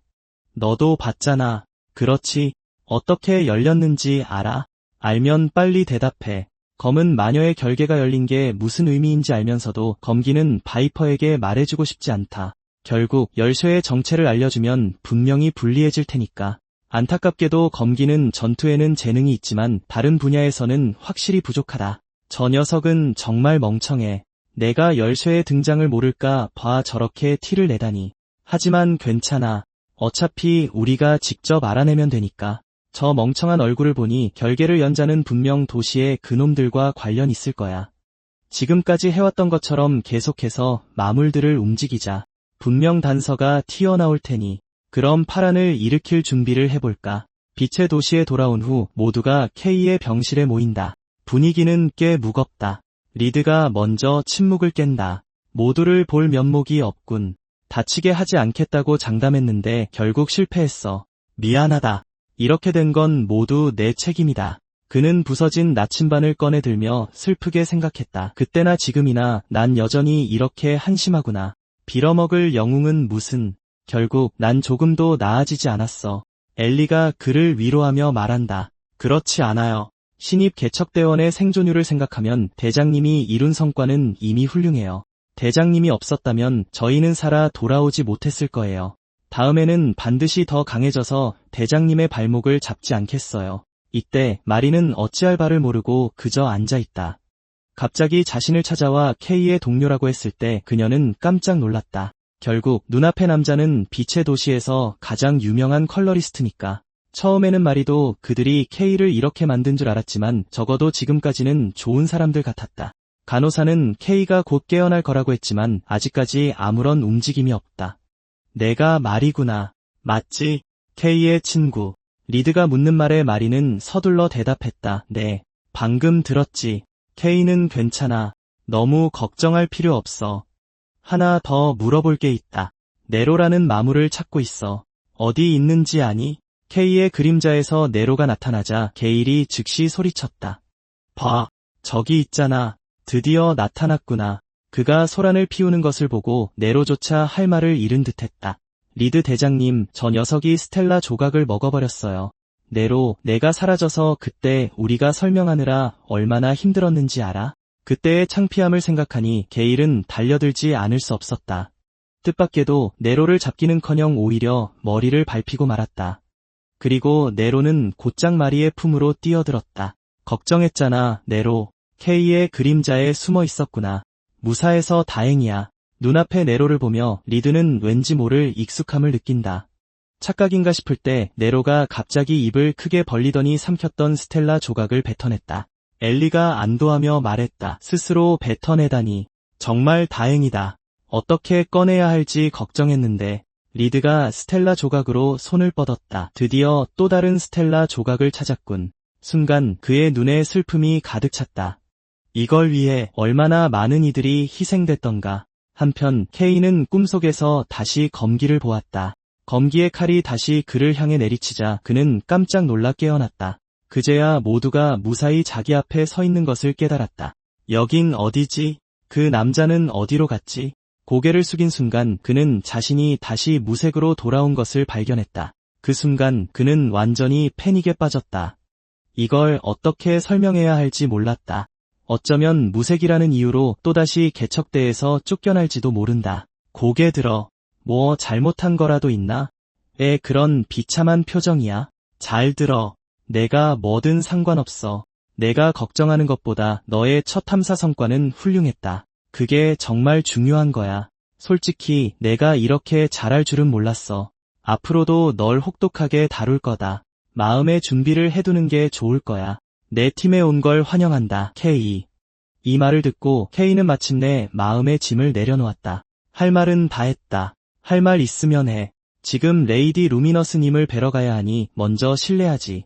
너도 봤잖아. 그렇지. 어떻게 열렸는지 알아? 알면 빨리 대답해. 검은 마녀의 결계가 열린 게 무슨 의미인지 알면서도 검기는 바이퍼에게 말해주고 싶지 않다. 결국 열쇠의 정체를 알려주면 분명히 불리해질 테니까. 안타깝게도 검기는 전투에는 재능이 있지만 다른 분야에서는 확실히 부족하다. 저 녀석은 정말 멍청해. 내가 열쇠의 등장을 모를까 봐 저렇게 티를 내다니. 하지만 괜찮아. 어차피 우리가 직접 알아내면 되니까. 저 멍청한 얼굴을 보니 결계를 연 자는 분명 도시의 그놈들과 관련 있을 거야. 지금까지 해왔던 것처럼 계속해서 마물들을 움직이자. 분명 단서가 튀어나올 테니. 그럼 파란을 일으킬 준비를 해볼까. 빛의 도시에 돌아온 후 모두가 K의 병실에 모인다. 분위기는 꽤 무겁다. 리드가 먼저 침묵을 깬다. 모두를 볼 면목이 없군. 다치게 하지 않겠다고 장담했는데 결국 실패했어. 미안하다. 이렇게 된 건 모두 내 책임이다. 그는 부서진 나침반을 꺼내들며 슬프게 생각했다. 그때나 지금이나 난 여전히 이렇게 한심하구나. 빌어먹을 영웅은 무슨. 결국 난 조금도 나아지지 않았어. 엘리가 그를 위로하며 말한다. 그렇지 않아요. 신입 개척대원의 생존율을 생각하면 대장님이 이룬 성과는 이미 훌륭해요. 대장님이 없었다면 저희는 살아 돌아오지 못했을 거예요. 다음에는 반드시 더 강해져서 대장님의 발목을 잡지 않겠어요. 이때 마리는 어찌할 바를 모르고 그저 앉아있다. 갑자기 자신을 찾아와 K의 동료라고 했을 때 그녀는 깜짝 놀랐다. 결국 눈앞의 남자는 빛의 도시에서 가장 유명한 컬러리스트니까. 처음에는 마리도 그들이 K를 이렇게 만든 줄 알았지만 적어도 지금까지는 좋은 사람들 같았다. 간호사는 K가 곧 깨어날 거라고 했지만 아직까지 아무런 움직임이 없다. 내가 마리구나. 맞지? K의 친구. 리드가 묻는 말에 마리는 서둘러 대답했다. 네. 방금 들었지. K는 괜찮아. 너무 걱정할 필요 없어. 하나 더 물어볼 게 있다. 네로라는 마물을 찾고 있어. 어디 있는지 아니? K의 그림자에서 네로가 나타나자 게일이 즉시 소리쳤다. 봐. 저기 있잖아. 드디어 나타났구나. 그가 소란을 피우는 것을 보고 네로조차 할 말을 잃은 듯했다. 리드 대장님, 저 녀석이 스텔라 조각을 먹어버렸어요. 네로, 내가 사라져서 그때 우리가 설명하느라 얼마나 힘들었는지 알아? 그때의 창피함을 생각하니 게일은 달려들지 않을 수 없었다. 뜻밖에도 네로를 잡기는커녕 오히려 머리를 밟히고 말았다. 그리고 네로는 곧장 마리의 품으로 뛰어들었다. 걱정했잖아, 네로. K의 그림자에 숨어 있었구나. 무사해서 다행이야. 눈앞의 네로를 보며 리드는 왠지 모를 익숙함을 느낀다. 착각인가 싶을 때 네로가 갑자기 입을 크게 벌리더니 삼켰던 스텔라 조각을 뱉어냈다. 엘리가 안도하며 말했다. 스스로 뱉어내다니. 정말 다행이다. 어떻게 꺼내야 할지 걱정했는데. 리드가 스텔라 조각으로 손을 뻗었다. 드디어 또 다른 스텔라 조각을 찾았군. 순간 그의 눈에 슬픔이 가득 찼다. 이걸 위해 얼마나 많은 이들이 희생됐던가. 한편 K는 꿈속에서 다시 검기를 보았다. 검기의 칼이 다시 그를 향해 내리치자 그는 깜짝 놀라 깨어났다. 그제야 모두가 무사히 자기 앞에 서 있는 것을 깨달았다. 여긴 어디지? 그 남자는 어디로 갔지? 고개를 숙인 순간 그는 자신이 다시 무색으로 돌아온 것을 발견했다. 그 순간 그는 완전히 패닉에 빠졌다. 이걸 어떻게 설명해야 할지 몰랐다. 어쩌면 무색이라는 이유로 또다시 개척대에서 쫓겨날지도 모른다. 고개 들어. 뭐 잘못한 거라도 있나? 왜 그런 비참한 표정이야? 잘 들어. 내가 뭐든 상관없어. 내가 걱정하는 것보다 너의 첫 탐사 성과는 훌륭했다. 그게 정말 중요한 거야. 솔직히 내가 이렇게 잘할 줄은 몰랐어. 앞으로도 널 혹독하게 다룰 거다. 마음의 준비를 해두는 게 좋을 거야. 내 팀에 온 걸 환영한다, K. 이 말을 듣고 K는 마침내 마음의 짐을 내려놓았다. 할 말은 다 했다. 할 말 있으면 해. 지금 레이디 루미너스님을 뵈러 가야 하니 먼저 실례하지.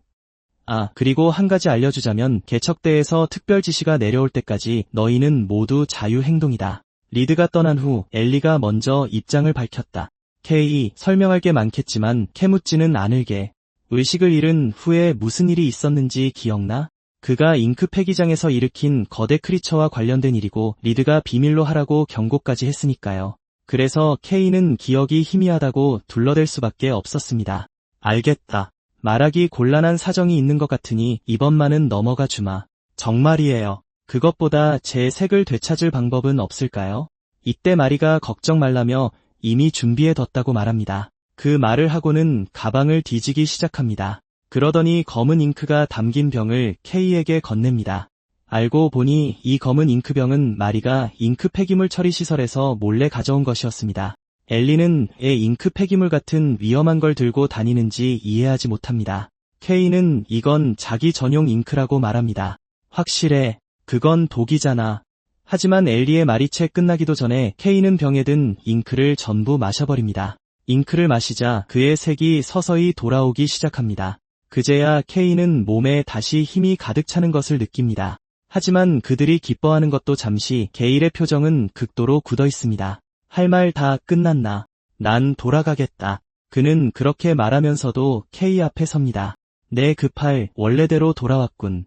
아, 그리고 한 가지 알려주자면 개척대에서 특별 지시가 내려올 때까지 너희는 모두 자유행동이다. 리드가 떠난 후 엘리가 먼저 입장을 밝혔다. K, 설명할 게 많겠지만 캐묻지는 않을게. 의식을 잃은 후에 무슨 일이 있었는지 기억나? 그가 잉크 폐기장에서 일으킨 거대 크리처와 관련된 일이고 리드가 비밀로 하라고 경고까지 했으니까요. 그래서 K는 기억이 희미하다고 둘러댈 수밖에 없었습니다. 알겠다. 말하기 곤란한 사정이 있는 것 같으니 이번만은 넘어가 주마. 정말이에요. 그것보다 제 색을 되찾을 방법은 없을까요? 이때 마리가 걱정 말라며 이미 준비해뒀다고 말합니다. 그 말을 하고는 가방을 뒤지기 시작합니다. 그러더니 검은 잉크가 담긴 병을 K에게 건넵니다. 알고 보니 이 검은 잉크병은 마리가 잉크 폐기물 처리 시설에서 몰래 가져온 것이었습니다. 엘리는 왜 잉크 폐기물 같은 위험한 걸 들고 다니는지 이해하지 못합니다. K는 이건 자기 전용 잉크라고 말합니다. 확실해. 그건 독이잖아. 하지만 엘리의 말이 채 끝나기도 전에 K는 병에 든 잉크를 전부 마셔버립니다. 잉크를 마시자 그의 색이 서서히 돌아오기 시작합니다. 그제야 K는 몸에 다시 힘이 가득 차는 것을 느낍니다. 하지만 그들이 기뻐하는 것도 잠시 게일의 표정은 극도로 굳어 있습니다. 할 말 다 끝났나? 난 돌아가겠다. 그는 그렇게 말하면서도 K 앞에 섭니다. 내 그 팔 원래대로 돌아왔군.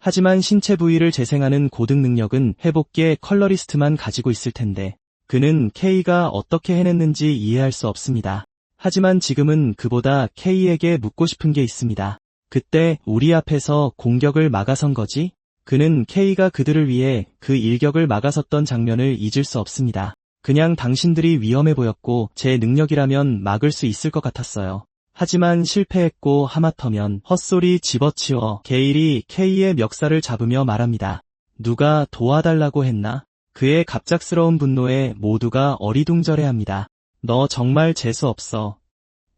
하지만 신체 부위를 재생하는 고등 능력은 회복계 컬러리스트만 가지고 있을 텐데 그는 K가 어떻게 해냈는지 이해할 수 없습니다. 하지만 지금은 그보다 K에게 묻고 싶은 게 있습니다. 그때 우리 앞에서 공격을 막아선 거지? 그는 K가 그들을 위해 그 일격을 막아섰던 장면을 잊을 수 없습니다. 그냥 당신들이 위험해 보였고 제 능력이라면 막을 수 있을 것 같았어요. 하지만 실패했고 하마터면 헛소리 집어치워 게일이 K의 멱살을 잡으며 말합니다. 누가 도와달라고 했나? 그의 갑작스러운 분노에 모두가 어리둥절해합니다. 너 정말 재수없어.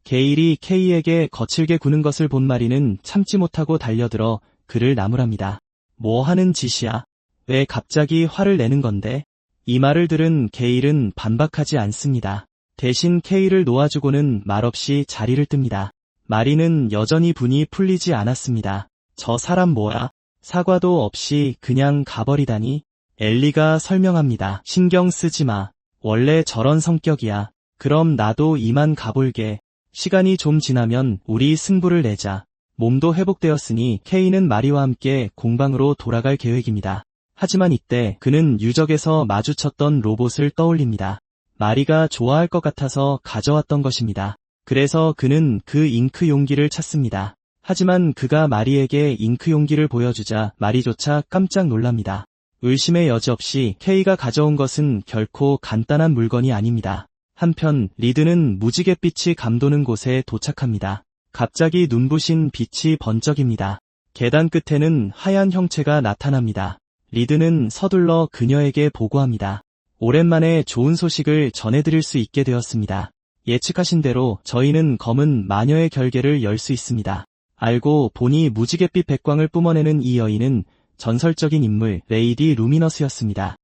게일이 K에게 거칠게 구는 것을 본 마리는 참지 못하고 달려들어 그를 나무랍니다. 뭐 하는 짓이야? 왜 갑자기 화를 내는 건데? 이 말을 들은 게일은 반박하지 않습니다. 대신 K를 놓아주고는 말없이 자리를 뜹니다. 마리는 여전히 분이 풀리지 않았습니다. 저 사람 뭐야? 사과도 없이 그냥 가버리다니? 엘리가 설명합니다. 신경 쓰지 마. 원래 저런 성격이야. 그럼 나도 이만 가볼게. 시간이 좀 지나면 우리 승부를 내자. 몸도 회복되었으니 K는 마리와 함께 공방으로 돌아갈 계획입니다. 하지만 이때 그는 유적에서 마주쳤던 로봇을 떠올립니다. 마리가 좋아할 것 같아서 가져왔던 것입니다. 그래서 그는 그 잉크 용기를 찾습니다. 하지만 그가 마리에게 잉크 용기를 보여주자 마리조차 깜짝 놀랍니다. 의심의 여지 없이 K가 가져온 것은 결코 간단한 물건이 아닙니다. 한편 리드는 무지갯빛이 감도는 곳에 도착합니다. 갑자기 눈부신 빛이 번쩍입니다. 계단 끝에는 하얀 형체가 나타납니다. 리드는 서둘러 그녀에게 보고합니다. 오랜만에 좋은 소식을 전해드릴 수 있게 되었습니다. 예측하신 대로 저희는 검은 마녀의 결계를 열 수 있습니다. 알고 보니 무지갯빛 백광을 뿜어내는 이 여인은 전설적인 인물 레이디 루미너스였습니다.